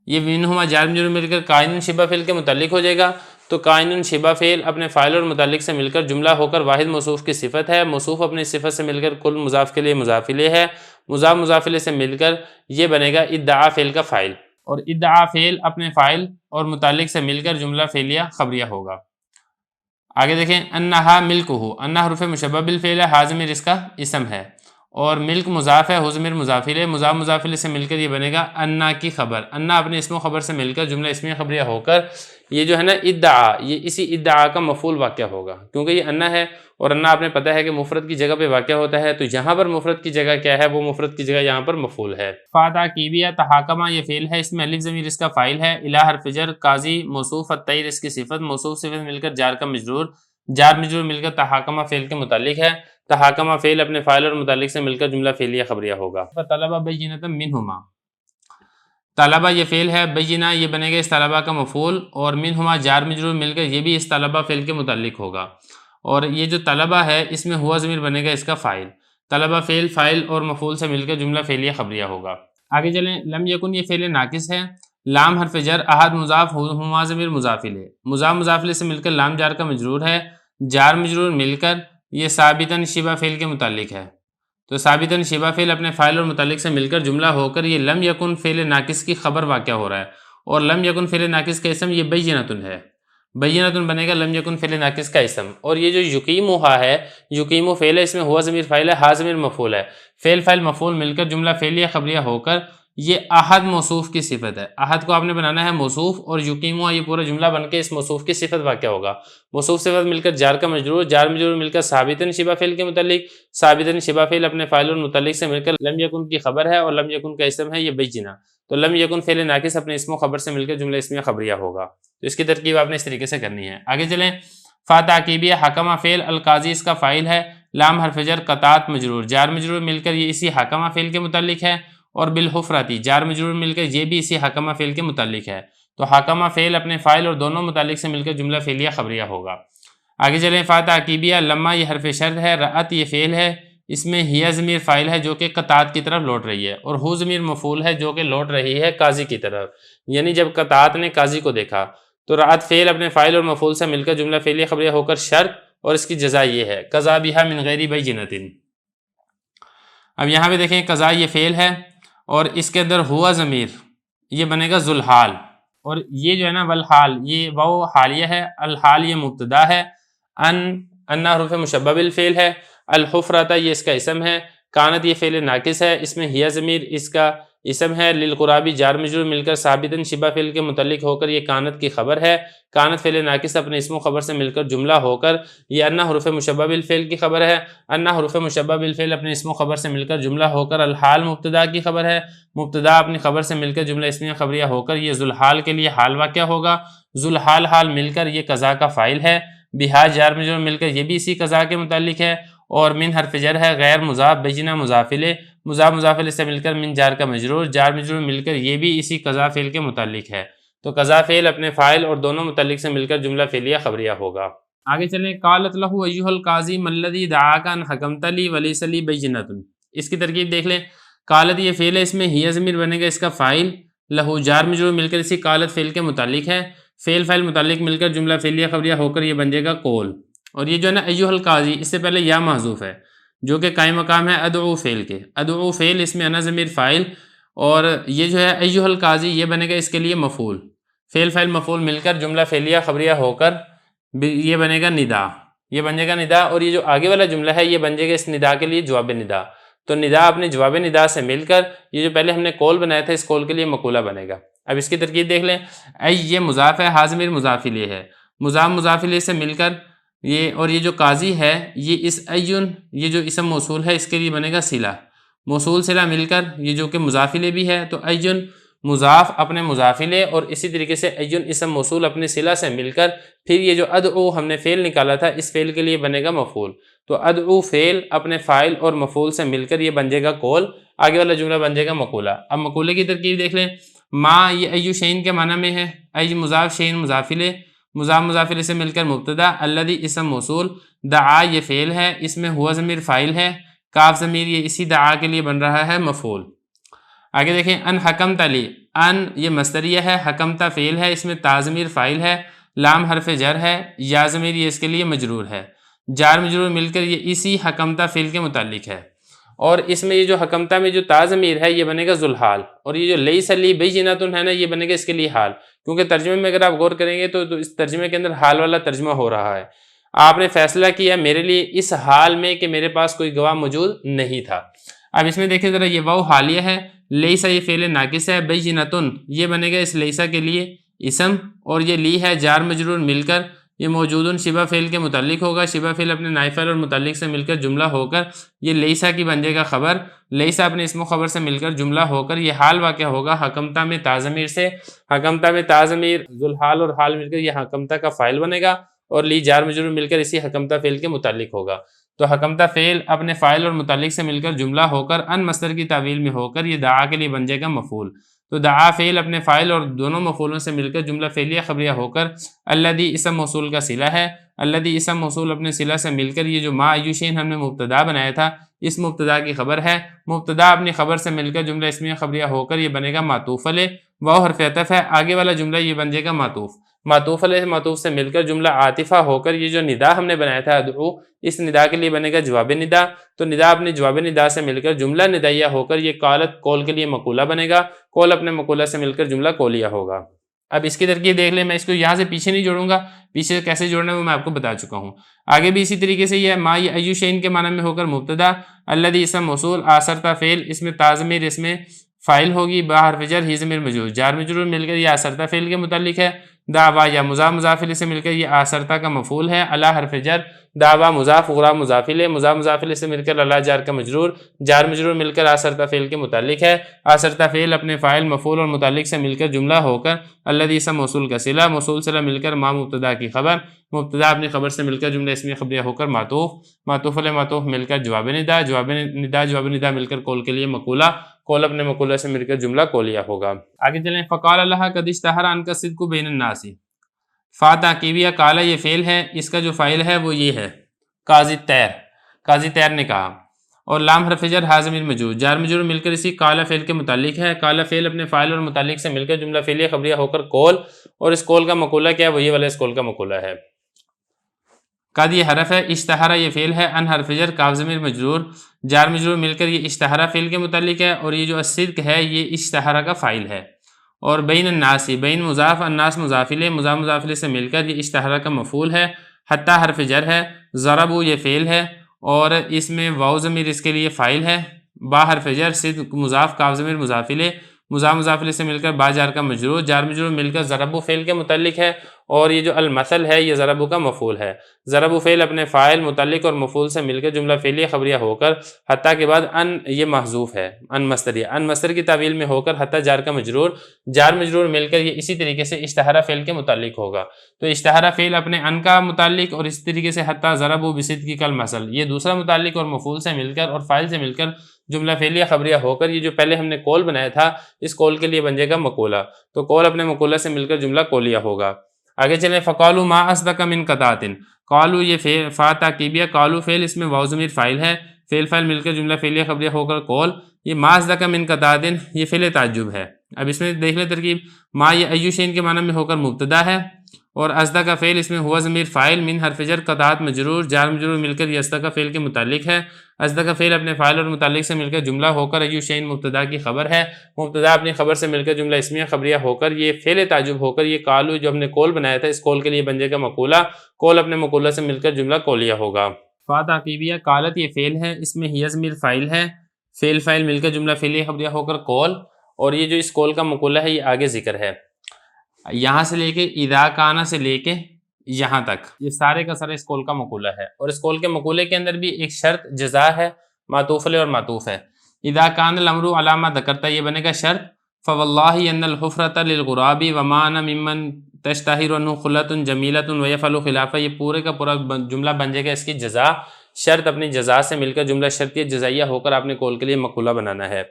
یہ منہما جار مجرور مل کر کائن شبہ فعل کے متعلق ہو جائے گا، تو کائن شبہ فعل اپنے فاعل اور متعلق سے مل کر جملہ ہو کر واحد موصوف کی صفت ہے، موصوف اپنی صفت سے مل کر کل مضاف کے لیے مضاف الیہ ہے، مضاف مضاف الیہ سے مل کر یہ بنے گا ادعا فعل کا فاعل، اور ادعا فعل اپنے فاعل اور متعلق سے مل کر جملہ فعلیہ خبریہ ہوگا۔ آگے دیکھیں انہا ملکہ، انہا حرف مشبہ بالفعل ہے، ہا ضمیر اس کا اسم ہے، اور ملک مضاف ہے، ہو ضمیر مضاف الیہ، مضاف مضاف الیہ سے مل کر یہ بنے گا انا کی خبر، انا اپنے اسم و خبر سے مل کر جملہ اسمیہ خبریہ ہو کر یہ جو ہے نا ادعا، یہ اسی ادعا کا مفعول واقع ہوگا، کیونکہ یہ انا ہے، اور انا آپ نے پتہ ہے کہ مفرد کی جگہ پہ واقع ہوتا ہے، تو یہاں پر مفرد کی جگہ کیا ہے؟ وہ مفرد کی جگہ یہاں پر مفعول ہے۔ فاتعقیبیہ تحاکمہ یہ فعل ہے، اس میں الف ضمیر اس کا فاعل ہے، الہ حرف جر، قاضی موصوف، الطیر اس کی صفت، موصوف صفت مل کر جار کا مجرور، جار مجرور مل کر تحاکمہ فعل کے متعلق ہے، تحاکمہ فعل اپنے فاعل اور متعلق سے مل کر جملہ فعلیہ خبریہ ہوگا۔ فطلب بینۃ منہما، طلبہ یہ فعل ہے، بینہ یہ بنے گا اس طلبہ کا مفعول، اور منہما جار مجرور مل کر یہ بھی اس طلبہ فعل کے متعلق ہوگا، اور یہ جو طلبہ ہے اس میں ہوا ضمیر بنے گا اس کا فاعل، طلبہ فعل فاعل اور مفعول سے مل کر جملہ فعلیہ خبریہ ہوگا۔ آگے چلیں لم یکن یہ فعل ناقص ہے، لام حرف جر، احد مضاف، ہما ضمیر مضاف الیہ، مضاف مضاف الیہ سے مل کر لام جار کا مجرور ہے، جار مجرور مل کر یہ ثابتاً شبہ فعل کے متعلق ہے، تو ثابتاً شبہ فعل اپنے فاعل اور متعلق سے مل کر جملہ ہو کر یہ لم یکن فعل ناقص کی خبر واقع ہو رہا ہے، اور لم یکن فعل ناقص کا اسم یہ بینۃ ہے، بینۃ بنے گا لم یکن فعل ناقص کا اسم، اور یہ جو یقیمھا ہے، یقیم فعل ہے، اس میں ہوا ضمیر فاعل ہے، ہا ضمیر مفعول ہے، فعل فاعل مفعول مل کر جملہ فعلیہ خبریہ ہو کر یہ احد موصوف کی صفت ہے. احد کو آپ نے بنانا ہے موصوف اور یقیمہ یہ پورا جملہ بن کے اس موصوف کی صفت واقع ہوگا. موصوف صفت مل کر جار کا مجرور، جار مجرور مل کر ثابتاً شبہ فعل کے متعلق، ثابتاً شبہ فعل اپنے فاعل اور متعلق سے مل کر لم یکن کی خبر ہے اور لم یکن کا اسم ہے یہ بیجنا. تو لم یکن فعل ناقص اپنے اسم و خبر سے مل کر جملہ اسمیہ خبریہ ہوگا. تو اس کی ترکیب آپ نے اس طریقے سے کرنی ہے. آگے چلیں. فا تعقیبیہ حکمہ فعل، القاضی اس کا فاعل ہے، لام حرف جر، قطعات مجرور، جار مجرور مل کر یہ اسی حکمہ فعل کے متعلق ہے، اور بالحفرتی جار مجرور مل کر یہ بھی اسی حکمہ فعل کے متعلق ہے. تو حکمہ فعل اپنے فاعل اور دونوں متعلق سے مل کر جملہ فعلیہ خبریہ ہوگا. آگے چلیں. فا تعقیبیہ لما یہ حرف شرط ہے، رأت یہ فعل ہے، اس میں ہیا ضمیر فاعل ہے جو کہ قطعات کی طرف لوٹ رہی ہے، اور ہو ضمیر مفعول ہے جو کہ لوٹ رہی ہے قاضی کی طرف. یعنی جب قطعات نے قاضی کو دیکھا تو رأت فعل اپنے فاعل اور مفعول سے مل کر جملہ فعلیہ خبریہ ہو کر شرط، اور اس کی جزا یہ ہے قضا بہا من غیر بینۃ. اب یہاں پہ دیکھیں قضا یہ فعل ہے اور اس کے اندر ہوا ضمیر یہ بنے گا ذوالحال، اور یہ جو ہے نا والحال یہ واو حالیہ ہے، الحال یہ مبتدا ہے، ان حروف مشبہ بالفعل ہے، الحفرۃ یہ اس کا اسم ہے، کانت یہ فعل ناقص ہے، اس میں ہیا ضمیر اس کا اسم ہے، للقرابی جار مجرور مل کر ثابتاً شبہ فعل کے متعلق ہو کر یہ کانت کی خبر ہے، کانت فعل ناقص اپنے اسم و خبر سے مل کر جملہ ہو کر یہ ان حروف مشبہ بالفعل کی خبر ہے، ان حروف مشبہ بالفعل اپنے اسم و خبر سے مل کر جملہ ہو کر الحال مبتدا کی خبر ہے، مبتدا اپنی خبر سے مل کر جملہ اسمیہ خبریہ ہو کر یہ ذوالحال کے لیے حال واقع ہوگا، ذوالحال حال مل کر یہ قضا کا فاعل ہے، بہا جار مجرور مل کر یہ بھی اسی قضا کے متعلق ہے، اور من حرف جر ہے، غیر مضاف بینہ مضاف الیہ، مضاف مضاف الیہ سے مل کر من جار کا مجرور، جار مجرور مل کر یہ بھی اسی قضا فعل کے متعلق ہے. تو قضا فعل اپنے فاعل اور دونوں متعلق سے مل کر جملہ فعلیہ خبریہ ہوگا. آگے چلیں. قالت لہ ایھا القاضی ما الذی دعاک ان حکمت لی ولیس لی بینۃ. اس کی ترکیب دیکھ لیں. قالت یہ فعل ہے، اس میں ہی ضمیر بنے گا اس کا فاعل، لہو جار مجرور مل کر اسی قالت فعل کے متعلق ہے، فعل فاعل متعلق مل کر جملہ فعلیہ خبریہ ہو کر یہ بن جائے گا قول. اور یہ جو ہے نا ایھا القاضی اس سے پہلے یا محذوف ہے جو کہ قائم مقام ہے ادعو فعل کے، ادعو فعل اس میں انا ضمیر فاعل، اور یہ جو ہے ایھا القاضی یہ بنے گا اس کے لیے مفعول، فعل فاعل مفعول مل کر جملہ فعلیہ خبریہ ہو کر یہ بنے گا ندا، یہ بن جائے گا ندا. اور یہ جو آگے والا جملہ ہے یہ بن جائے گا اس ندا کے لیے جواب ندا. تو ندا اپنے جواب ندا سے مل کر یہ جو پہلے ہم نے کول بنایا تھا اس کول کے لیے مقولہ بنے گا. اب اس کی ترکیب دیکھ لیں. ای یہ مضاف ہے، ہا ضمیر مضاف الیہ ہے، مضاف مضاف الیہ سے مل کر یہ، اور یہ جو قاضی ہے یہ اس ایون یہ جو اسم موصول ہے اس کے لیے بنے گا صلہ، موصول صلہ مل کر یہ جو کہ مضاف الیہ بھی ہے، تو ایون مضاف اپنے مضاف الیہ اور اسی طریقے سے ایون اسم موصول اپنے صلہ سے مل کر پھر یہ جو ادعو ہم نے فعل نکالا تھا اس فعل کے لیے بنے گا مفعول. تو ادعو فعل اپنے فاعل اور مفعول سے مل کر یہ بن جائے گا قول، آگے والا جملہ بن جائے گا مقولہ. اب مقولے کی ترکیب دیکھ لیں. ما یہ ایو شین کے معنی میں ہے، ای مضاف شین مضاف الیہ، مضاف مضاف الیہ سے مل کر مبتدا، الذی اسم موصول، دعا یہ فعل ہے، اس میں ہوا ضمیر فاعل ہے، کاف ضمیر یہ اسی دعا کے لیے بن رہا ہے مفعول. آگے دیکھیں. ان حکمت لی، ان یہ مصدریہ ہے، حکمتا فعل ہے، اس میں تا ضمیر فاعل ہے، لام حرف جر ہے، یا ضمیر یہ اس کے لیے مجرور ہے، جار مجرور مل کر یہ اسی حکمتا فعل کے متعلق ہے، اور اس میں یہ جو حکمتا میں جو تا ضمیر ہے یہ بنے گا ذوالحال، اور یہ جو لیس لی بینۃ ہے نا یہ بنے گا اس کے لیے حال، کیونکہ ترجمے میں اگر آپ غور کریں گے تو اس ترجمے کے اندر حال والا ترجمہ ہو رہا ہے. آپ نے فیصلہ کیا میرے لیے اس حال میں کہ میرے پاس کوئی گواہ موجود نہیں تھا. اب اس میں دیکھیں ذرا، یہ واو حالیہ ہے، لیسا یہ فعل ناقص ہے، بینۃ یہ بنے گا اس لیسا کے لیے اسم، اور یہ لی ہے جار مجرور مل کر یہ موجود شبہ فعل کے متعلق ہوگا، شبہ فعل اپنے نائب فاعل اور متعلق سے مل کر جملہ ہو کر یہ لیسا کی بن جائے گا خبر، لیسا اپنے اسم و خبر سے مل کر جملہ ہو کر یہ حال واقع ہوگا حکمتا میں تا ضمیر سے، حکمتا میں تا ضمیر ذوالحال اور حال مل کر یہ حکمتا کا فاعل بنے گا، اور لی جار مجرور مل کر اسی حکمتا فعل کے متعلق ہوگا. تو حکمتا فعل اپنے فاعل اور متعلق سے مل کر جملہ ہو کر ان مصدر کی تعویل میں ہو کر یہ دعا کے لیے بن جائے گا مفعول. تو دعا فعل اپنے فاعل اور دونوں مفعولوں سے مل کر جملہ فعلیہ خبریہ ہو کر الذی اسم موصول کا صلہ ہے، الذی اسم موصول اپنے صلہ سے مل کر یہ جو ما ایو شین ہم نے مبتدا بنایا تھا اس مبتدا کی خبر ہے، مبتدا اپنی خبر سے مل کر جملہ اسمیہ خبریہ ہو کر یہ بنے گا معطوف علیہ، واو حرف عطف ہے، آگے والا جملہ یہ بن جائے گا معطوف، معطوف علیہ معطوف سے مل کر جملہ عاطفہ ہو کر یہ جو ندا ہم نے بنایا تھا ادعو اس ندا کے لیے بنے گا جواب ندا. تو ندا اپنے جواب ندا سے مل کر جملہ ندائیہ ہو کر یہ قالت کول کے لیے مقولہ بنے گا، کول اپنے مقولہ سے مل کر جملہ کولیہ ہوگا. اب اس کی ترکیب دیکھ لیں. میں اس کو یہاں سے پیچھے نہیں جوڑوں گا، پیچھے کیسے جوڑنا ہے وہ میں آپ کو بتا چکا ہوں. آگے بھی اسی طریقے سے یہ ما ایو شین کے معنی میں ہو کر مبتدا، الذی اسم موصول، آثرتا فعل، اس میں تا ضمیر اس میں فائل ہوگی، با حرف جر ہی ضمیر مجرور، جار مجرور مل کر یہ آثرتا فعل کے متعلق ہے، دعوا یا مضاف مضاف الیہ سے مل کر یہ آثرتا کا مفعول ہے، الا حرف جر، دعوا مضاف غرا مضاف الیہ، مضاف الیہ سے مل کر الا جار کا مجرور، جار مجرور مل کر آثرتا فعل کے متعلق ہے، آثرتا فعل اپنے فاعل مفعول اور متعلق سے مل کر جملہ ہو کر الذی اسم موصول کا صلہ، موصول صلہ مل کر ما مبتدا کی خبر، مبتدا اپنی خبر سے مل کر جملہ اسمیہ خبریہ ہو کر معطوف، معطوف علیہ معطوف مل کر جواب ندا، جواب ندا مل کر قول کے لیے مقولہ، قول اپنے مقولہ سے مل کر جملہ قولیہ ہوگا۔ آگے چلیں، فقال لها قد اشتہر عنک الصدق بین الناس، فا تعقیبیہ کالا یہ فعل ہے، اس کا جو فاعل ہے وہ یہ ہے قاضی طیر، قاضی طیر نے کہا، اور لام حرف جر ہا ضمیر مجرور، جار مجرور مل کر اسی کالا فعل کے متعلق ہے، کالا فعل اپنے فاعل اور متعلق سے مل کر جملہ فعلیہ خبریہ ہو کر قول، اور اس قول کا مقولہ کیا ہے، وہ یہ والا اس قول کا مقولہ ہے۔ قد یہ حرف ہے، اشتہارہ یہ فعل ہے، ان حرف جر کاف ضمیر مجرور، جار مجرور مل کر یہ اشتہارہ فعل کے متعلق ہے، اور یہ جو الصدق ہے یہ اشتہارہ کا فاعل ہے، اور بین الناس، بین مضاف، الناس مضاف الیہ، مضاف الیہ سے مل کر یہ اشتہارہ کا مفعول ہے، حتی حرف جر ہے، ضربوا یہ فعل ہے، اور اس میں واو ضمیر اس کے لیے فاعل ہے، با حرف جر، صدق مضاف، کاف ضمیر مضاف الیہ، مضاف الیہ سے مل کر با جار کا مجرور، جار مجرور مل کر ضربوا فعل کے متعلق ہے، اور یہ جو المثل ہے یہ ضربوا کا مفعول ہے، ضربوا فعل اپنے فاعل متعلق اور مفعول سے مل کر جملہ فعلیہ خبریہ ہو کر حتی کے بعد ان یہ محذوف ہے، ان مصدریہ، ان مصدر کی تعویل میں ہو کر حتی جار کا مجرور، جار مجرور مل کر یہ اسی طریقے سے اشتہارہ فعل کے متعلق ہوگا، تو اشتہارہ فعل اپنے ان کا متعلق اور اس طریقے سے حتی ضربوا بصدق کالمثل، یہ دوسرا متعلق اور مفعول سے مل کر اور فاعل سے مل کر جملہ فعلیہ خبریہ ہو کر یہ جو پہلے ہم نے قول بنایا تھا اس قول کے لیے بن جائے گا مقولہ، تو قول اپنے مقولہ سے مل کر جملہ قولیہ ہوگا۔ آگے چلیں، فقالوا ما اصدق من قطعۃ، قالوا یہ فا تعقیبیہ، قالوا فعل اس میں واو ضمیر فاعل ہے، فعل فاعل مل کر جملہ فعلیہ خبریہ ہو کر قول، یہ ما اصدق من قطعۃ یہ فعل تعجب ہے۔ اب اس میں دیکھ لیں ترکیب، ما یہ ایو شین کے معنی میں ہو کر مبتدا ہے، اور اصدق کا فعل اس میں ہوا ضمیر فاعل، من حرف جر، قطعات مجرور، جار مجرور مل کر یہ اصدق کا فعل کے متعلق ہے، اصدق کا فعل اپنے فاعل اور متعلق سے مل کر جملہ ہو کر ایو شین مبتدا کی خبر ہے، مبتدا اپنی خبر سے مل کر جملہ اسمیہ خبریہ ہو کر یہ فعل تعجب ہو کر یہ قالو جو ہم نے قول بنایا تھا اس قول کے لیے بن جائے گا مقولہ، قول اپنے مقولہ سے مل کر جملہ قولیہ ہوگا۔ فا تعقیبیہ، قالت یہ فعل ہے، اس میں ہی ضمیر فاعل ہے، فعل فاعل مل کر جملہ فعلیہ خبریہ ہو کر قول، اور یہ جو اس قول کا مقولہ ہے یہ آگے ذکر ہے، یہاں سے لے کے اذا کانا سے لے کے یہاں تک یہ سارے کا سارا اس قول کا مقولہ ہے، اور اس قول کے مقولے کے اندر بھی ایک شرط جزا ہے، معطوف علیہ اور معطوف ہے۔ اذا کان الامر علی ما ذکرتا یہ بنے گا شرط، فواللہ ان الحفرۃ للغراب وما انا ممن تشتہر عنہ خلۃ جمیلۃ ویفعل خلافہ، یہ پورے کا پورا جملہ بن جائے گا اس کی جزا، شرط اپنی جزا سے مل کر جملہ شرطیہ جزائیہ ہو کر آپ نے قول کے لیے مقولہ بنانا ہے۔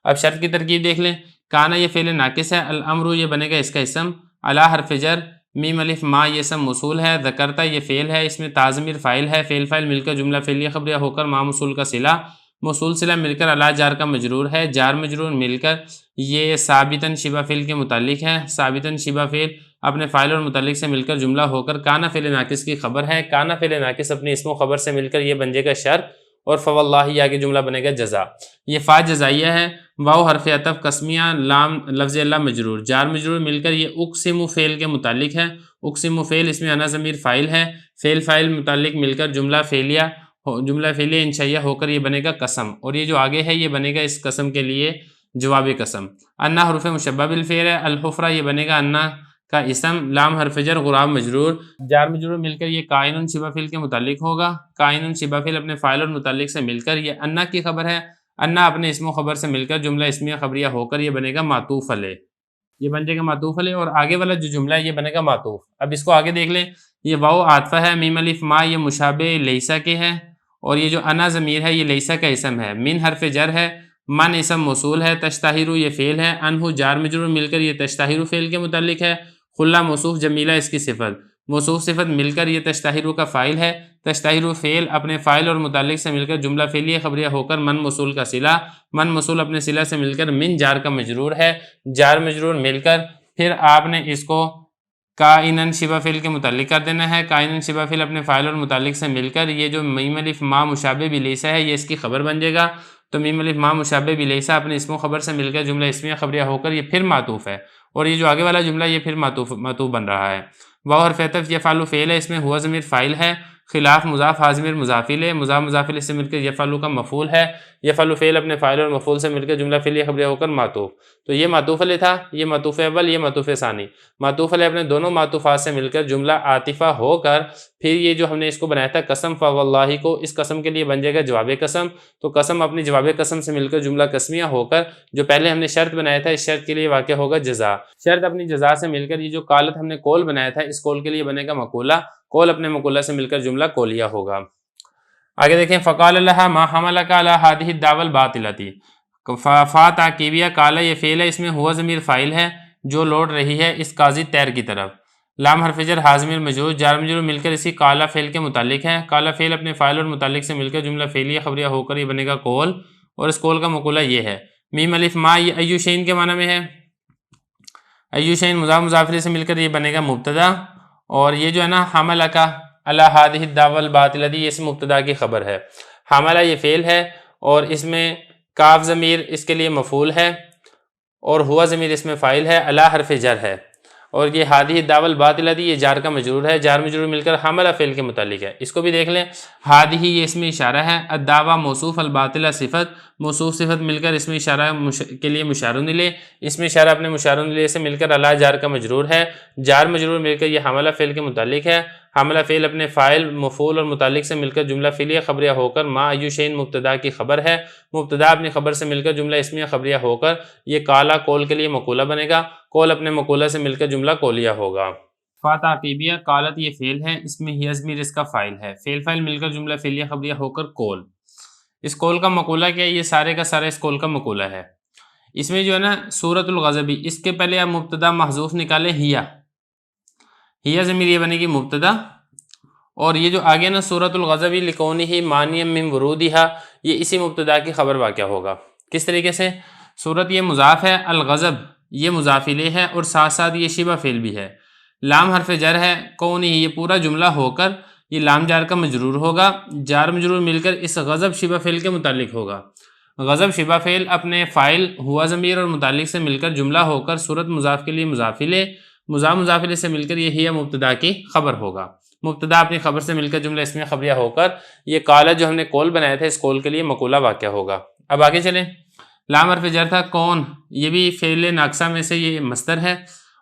اب شرط کی ترکیب دیکھ لیں، کانا یہ فعل ناقص ہے، الامر یہ بنے گا اس کا اسم، علی حرف جر، میم الف ما یہ اسم موصول ہے، ذکرتا یہ فعل ہے، اس میں تا ضمیر فاعل ہے، فعل فاعل مل کر جملہ فعلیہ خبریہ ہو کر ما موصول کا صلہ، موصول صلہ مل کر علی جار کا مجرور ہے، جار مجرور مل کر یہ ثابتاً شبہ فعل کے متعلق ہے، ثابتاً شبہ فعل اپنے فاعل اور متعلق سے مل کر جملہ ہو کر کانا فعل ناقص کی خبر ہے، کانا فعل ناقص اپنے اسم و خبر سے مل کر یہ بن جائے گا شرط، اور فواللہ یہ آگے جملہ بنے گا جزا، یہ فا جزائیہ ہے، واو حرف عطف قسمیہ، لام لفظ اللہ مجرور، جار مجرور مل کر یہ اقسم فعل کے متعلق ہے، اقسم فعل اس میں انا ضمیر فاعل ہے، فعل فاعل متعلق مل کر جملہ فعلیہ انشائیہ ہو کر یہ بنے گا قسم، اور یہ جو آگے ہے یہ بنے گا اس قسم کے لیے جواب قسم۔ انا حرف مشبہ بالفعل ہے، الحفرہ یہ بنے گا انا کا اسم، لام حرف جر، غراب مجرور، جار مجرور مل کر یہ قائن شبہ فعل کے متعلق ہوگا، قائن شبہ فعل اپنے فاعل اور متعلق سے مل کر یہ انا کی خبر ہے، انا اپنے اسم و خبر سے مل کر جملہ اسمیہ خبریہ ہو کر یہ بنے گا معطوف علیہ، یہ بن جائے گا معطوف علیہ، اور آگے والا جو جملہ ہے یہ بنے گا معطوف۔ اب اس کو آگے دیکھ لیں، یہ واو عاطفہ ہے، میم الف ما یہ مشابہ لیسا کے ہے، اور یہ جو انا ضمیر ہے یہ لیسا کا اسم ہے، من حرف جر ہے، من اسم موصول ہے، تشتہر یہ فعل ہے، انہ جار مجرور مل کر یہ تشتہر فعل کے متعلق ہے، خلا موصوف، جمیلہ اس کی صفت، موصوف صفت مل کر یہ تشتہر کا فاعل ہے، تشتہر فعل اپنے فاعل اور متعلق سے مل کر جملہ فعلیہ خبریہ ہو کر من موصول کا صلہ، من موصول اپنے صلہ سے مل کر من جار کا مجرور ہے، جار مجرور مل کر پھر آپ نے اس کو کائنن شبہ فعل کے متعلق کر دینا ہے، کائنن شبہ فعل اپنے فاعل اور متعلق سے مل کر یہ جو میم الف ما مشابہ بلیسا ہے یہ اس کی خبر بن جائے گا، تو میم الف ما مشابہ بلیسا اپنے اسم و خبر سے مل کر جملہ اسمیہ خبریہ ہو کر یہ پھر معطوف ہے، اور یہ جو آگے والا جملہ یہ پھر معطوف بن رہا ہے۔ واو حرف عطف یفعل فعل ہے، اس میں ہوا ضمیر فاعل ہے، خلاف مضاف ہا ضمیر مضاف الیہ، مضاف الیہ سے مل کر یفعل کا مفعول ہے، یفعل فعل اپنے فاعل اور مفعول سے مل کر جملہ فعلیہ خبریہ ہو کر معطوف. تو یہ معطوف علیہ تھا، یہ معطوف اول، یہ معطوف ثانی. معطوف علیہ اپنے دونوں معطوفات سے مل کر جملہ عاطفہ ہو کر پھر یہ جو ہم نے اس کو بنایا تھا قسم فواللہ کو، اس قسم کے لیے بن جائے گا جواب قسم. تو قسم اپنی جواب قسم سے مل کر جملہ قسمیہ ہو کر جو پہلے ہم نے شرط بنایا تھا اس شرط کے لیے واقع ہوگا جزا. شرط اپنی جزا سے مل کر یہ جو قالت ہم نے قول بنایا تھا اس قول کے لیے بنے گا مقولہ. قول اپنے مقولہ سے مل کر جملہ قولیہ ہوگا. آگے دیکھیں فقال لها ما حملك على هذه الدعوى الباطلة. فا تعقیبیہ قال یہ فعل ہے، اس میں ہوا ضمیر فاعل ہے جو لوٹ رہی ہے اس قاضی طیر کی طرف. لام حرف جر ہا ضمیر مجرور، جار مجرور مل کر اسی قال فعل کے متعلق ہے. قال فعل اپنے فاعل اور متعلق سے مل کر جملہ فعلیہ خبریہ ہو کر یہ بنے گا قول، اور اس قول کا مقولہ یہ ہے. میم الف ما یہ ایو شین کے معنی میں ہے. ایو شین مضاف مضاف الیہ سے مل کر یہ بنے گا مبتدا، اور یہ جو ہے نا حملہ کا علی هذه الدعوى الباطلة یہ اس مبتدا کی خبر ہے. حملہ یہ فعل ہے اور اس میں کاف ضمیر اس کے لیے مفعول ہے اور ہوا ضمیر اس میں فاعل ہے، علی حرف جر ہے. اور یہ هذه الدعوى الباطلة یہ جار کا مجرور ہے، جار مجرور مل کر حملہ فعل کے متعلق ہے. اس کو بھی دیکھ لیں، هذه یہ اس میں اشارہ ہے، الدعوى موصوف، الباطلہ صفت، موصوف صفت مل کر اس میں اشارہ کے لیے مشار الیہ، اس میں اشارہ اپنے مشار الیہ سے مل کر علی جار کا مجرور ہے، جار مجرور مل کر یہ حملہ فعل کے متعلق ہے. حملہ فعل اپنے فاعل مفعول اور متعلق سے مل کر جملہ فعلیہ خبریہ ہو کر ما ایو شین مبتدا کی خبر ہے. مبتدا اپنی خبر سے مل کر جملہ اسمیہ خبریہ ہو کر یہ قالا قول کے لیے مقولہ بنے گا. قول اپنے مقولہ سے مل کر جملہ قولیہ ہوگا. فا تعقیبیہ قالت یہ فعل ہے، اس میں ہی ضمیر اس کا فاعل ہے، فعل فاعل مل کر جملہ فعلیہ خبریہ ہو کر قول. اس قول کا مقولہ کیا ہے؟ یہ سارے کا سارا اس قول کا مقولہ ہے. اس میں جو ہے نا سورۃ الغضب، اس کے پہلے آپ مبتدا محذوف نکالیں ہیا ضمیر یہ بنے گی مبتدا، اور یہ جو آگے نا سورۃ الغضب لکونہ مانعا من ورودہا یہ اسی مبتدا کی خبر واقع ہوگا. کس طریقے سے؟ سورت یہ مضاف ہے، الغضب یہ مضاف الیہ ہے، اور ساتھ ساتھ یہ شبہ فعل بھی ہے. لام حرف جر ہے، کونہ یہ پورا جملہ ہو کر یہ لام جار کا مجرور ہوگا، جار مجرور مل کر اس غضب شبہ فعل کے متعلق ہوگا. غضب شبہ فعل اپنے فاعل ہوا ضمیر اور متعلق سے مل کر جملہ ہو کر صورت مضاف کے لیے مضاف الیہ، مضاف الیہ سے مل کر یہ ہی مبتدا کی خبر ہوگا. مبتدا اپنی خبر سے مل کر جملہ اسمیہ خبریہ ہو کر یہ قالہ جو ہم نے قول بنایا تھا اس قول کے لیے مقولہ واقع ہوگا. اب آگے چلیں. لام حرف جر تھا کون، یہ بھی فعل ناقصہ میں سے یہ مصدر ہے،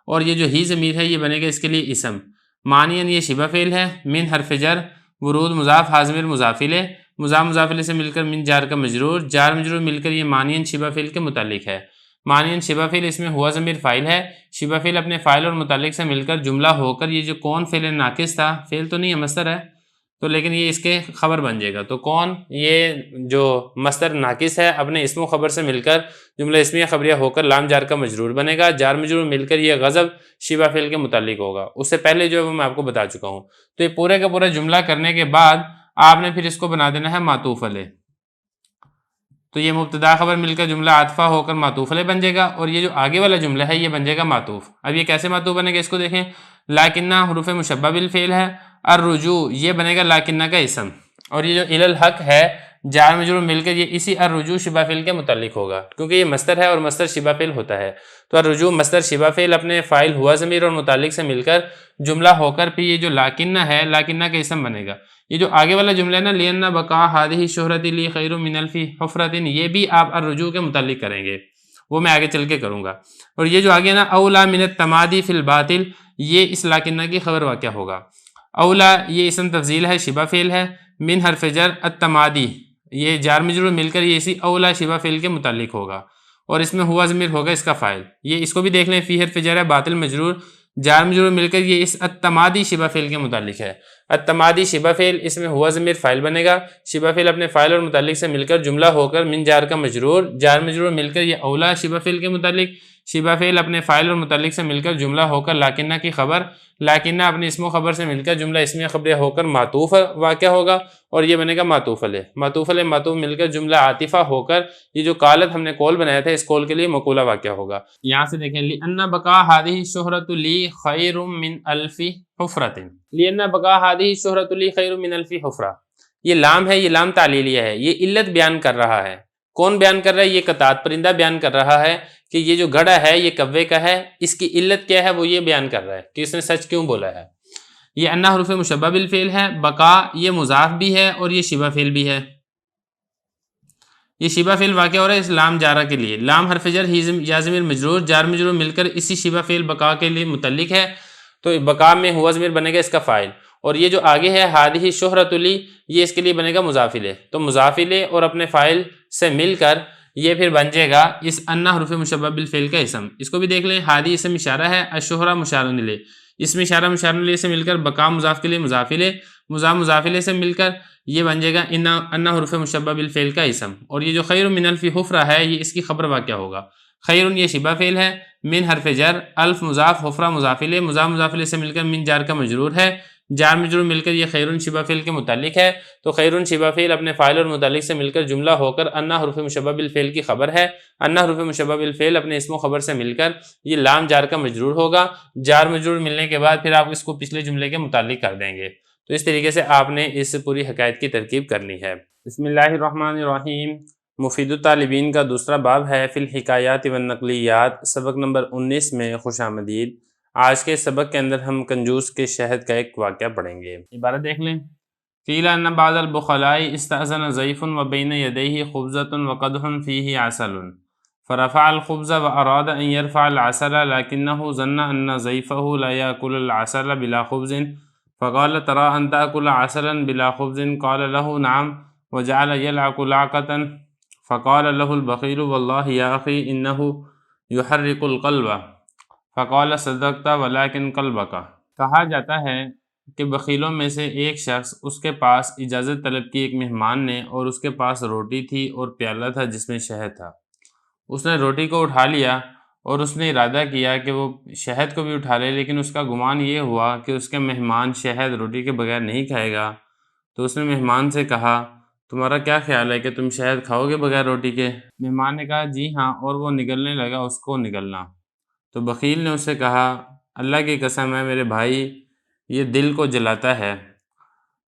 اور یہ جو ہی ضمیر ہے یہ بنے گا اس کے لیے اسم. مانعاً یہ شبہ فعل ہے، من حرف جر، ورود مضاف، ہا ضمیر مضاف الیہ، مضاف الیہ سے مل کر من جار کا مجرور، جار مجرور مل کر یہ مانعاً شبہ فعل کے متعلق ہے. مانعاً شبہ فعل اس میں ہوا ضمیر فاعل ہے، شبہ فعل اپنے فاعل اور متعلق سے مل کر جملہ ہو کر یہ جو کون فعل ناقص تھا، فعل تو نہیں ہے مصدر ہے تو لیکن یہ اس کے خبر بن جائے گا. تو کون یہ جو مصدر ناقص ہے اپنے اسم و خبر سے مل کر جملہ اسمیہ خبریہ ہو کر لام جار کا مجرور بنے گا، جار مجرور مل کر یہ غضب شبہ فعل کے متعلق ہوگا. اس سے پہلے جو ہے وہ میں آپ کو بتا چکا ہوں. تو یہ پورے کا پورا جملہ کرنے کے بعد آپ نے پھر اس کو بنا دینا ہے معطوف علیہ. تو یہ مبتدا خبر مل کر جملہ عاطفہ ہو کر معطوف علیہ بن جائے گا، اور یہ جو آگے والا جملہ ہے یہ بن جائے گا معطوف. اب یہ کیسے معطوف بنے گا اس کو دیکھیں. لاکنہ حروف مشبہ بالفعل ہے، الرجوع یہ بنے گا لاکنہ کا اسم، اور یہ جو الی الحق ہے جار مجرور مل کر یہ اسی الرجوع شبہ فعل کے متعلق ہوگا کیونکہ یہ مصدر ہے اور مصدر شبہ فعل ہوتا ہے. تو الرجوع مصدر شبہ فعل اپنے فاعل ہوا ضمیر اور متعلق سے مل کر جملہ ہو کر پھر یہ جو لاکنہ ہے لاکنہ کا اسم بنے گا. یہ جو آگے والا جملہ ہے نا لِأَنَّ بَقَاءَ هَذِهِ الشُّهْرَةِ لِي خَيْرٌ مِنَ أَلْفِ حُفْرَةٍ یہ بھی آپ الرجوع کے متعلق کریں گے، وہ میں آگے چل کے کروں گا. اور یہ جو آگے نا اولا من التمادی فی الباطل یہ اس لاکنہ کی خبر واقع ہوگا. اولا یہ اسم تفضیل ہے، شبہ فعل ہے، من حرف جر، التمادی یہ جار مجرور مل کر یہ اسی اولا شبہ فعل کے متعلق ہوگا، اور اس میں ہوا ضمیر ہوگا اس کا فاعل. یہ اس کو بھی دیکھ لیں، فی حرف جر ہے، باطل مجرور، جار مجرور مل کر یہ اس التمادی شبہ فعل کے متعلق ہے. التمادی شبہ فعل اس میں ہوا ضمیر فاعل بنے گا، شبہ فعل اپنے فاعل اور متعلق سے مل کر جملہ ہو کر من جار کا مجرور، جار مجرور مل کر یہ اولا شبہ فعل کے متعلق، شبہ فعل اپنے فاعل اور متعلق سے مل کر جملہ ہو کر لاکنہ کی خبر، لاکنہ اپنے اسم و خبر سے مل کر جملہ اسمیہ خبریہ ہو کر معطوف واقع ہوگا، اور یہ بنے گا معطوف علیہ. معطوف علیہ معطوف مل کر جملہ عاطفہ ہو کر یہ جو قالت ہم نے قول بنایا تھا اس قول کے لیے مقولہ واقع ہوگا. یہاں سے دیکھیں لِأَنَّ بَقَاءَ هَذِهِ الشُّهْرَةُ لِي خَيْرٌ مِنْ أَلْفِ حُفْرَةٍ. لِأَنَّ بَقَاءَ هَذِهِ الشُّهْرَةُ لِي خَيْرٌ مِنْ أَلْفِ حُفْرَةٍ یہ لام ہے، یہ لام تعلیلیہ ہے، یہ علت بیان کر رہا ہے. کون بیان کر رہا ہے؟ یہ قطعات پرندہ بیان کر رہا ہے کہ یہ جو گھڑا ہے یہ کوے کا ہے، اس کی علت کیا ہے وہ یہ بیان کر رہا ہے کہ اس نے سچ کیوں بولا ہے. یہ انہ حروف مشبہ بالفعل ہے، بقا یہ مضاف بھی ہے اور یہ شبہ فعل بھی ہے. یہ شبہ فعل واقع ہو رہا ہے اس لام جارہ کے لیے، لام حرف جر یا ضمیر مجرور، جار مجرور مل کر اسی شبہ فعل بقا کے لیے متعلق ہے، تو بقا میں ہوا ضمیر بنے گا اس کا فاعل، اور یہ جو آگے ہے ہادہ شہرۃ لی، یہ اس کے لیے بنے گا مضاف الیہ، تو مضاف الیہ اور اپنے فاعل سے مل کر یہ پھر بن جائے گا اس انا حروف مشبہ بالفعل کا اسم۔ اس کو بھی دیکھ لیں، ہادی اسم اشارہ ہے، الشہرہ مشار الیہ، اسم اشارہ مشار الیہ سے مل کر بقا مضاف کے لیے مضاف الیہ، مضاف الیہ سے مل کر یہ بن جائے گا انا حروف مشبہ بالفعل کا اسم، اور یہ جو خیر من الف حفرہ ہے یہ اس کی خبر واقع ہوگا۔ خیر یہ شبہ فعل ہے، من حرف جر، الف مضاف، حفرہ مضاف الیہ، مضاف الیہ سے مل کر من جار کا مجرور ہے، جار مجرور مل کر یہ خیر شبہ فعل کے متعلق ہے، تو خیر شبہ فعل اپنے فاعل اور متعلق سے مل کر جملہ ہو کر انا حروف مشبہ بالفعل کی خبر ہے، انا حروف مشبہ بالفعل اپنے اسم و خبر سے مل کر یہ لام جار کا مجرور ہوگا، جار مجرور ملنے کے بعد پھر آپ اس کو پچھلے جملے کے متعلق کر دیں گے، تو اس طریقے سے آپ نے اس پوری حکایت کی ترکیب کرنی ہے۔ بسم اللہ الرحمن الرحیم۔ مفید الطالبین کا دوسرا باب ہے فی الحکایات والنقلیات، سبق نمبر 19 میں خوش آمدید۔ آج کے سبق کے اندر ہم کنجوس کے شہد کا ایک واقعہ پڑھیں گے۔ عبارت دیکھ لیں، قیل ان بعض البخلاء استأذن ضیف وبین یدیہ خبزۃ وقدح فیہ عسل فرفع الخبز واراد ان يرفع العسل لكنه ظن ان ضیفه لا يأكل العسل بلا خبز فقال ترى ان تأكل عسلا بلا خبز قال له نعم وجعل يلعق لعقة فقال له البخيل والله يا أخي إنه يحرك القلب فقال صدقت ولكن قلبك۔ کہا جاتا ہے کہ بخیلوں میں سے ایک شخص، اس کے پاس اجازت طلب کی ایک مہمان نے، اور اس کے پاس روٹی تھی اور پیالہ تھا جس میں شہد تھا۔ اس نے روٹی کو اٹھا لیا اور اس نے ارادہ کیا کہ وہ شہد کو بھی اٹھا لے، لیکن اس کا گمان یہ ہوا کہ اس کے مہمان شہد روٹی کے بغیر نہیں کھائے گا، تو اس نے مہمان سے کہا تمہارا کیا خیال ہے کہ تم شہد کھاؤ گے بغیر روٹی کے؟ مہمان نے کہا جی ہاں، اور وہ نگلنے لگا اس کو نگلنا، تو بخیل نے اس سے کہا اللہ کی قسم ہے میرے بھائی، یہ دل کو جلاتا ہے،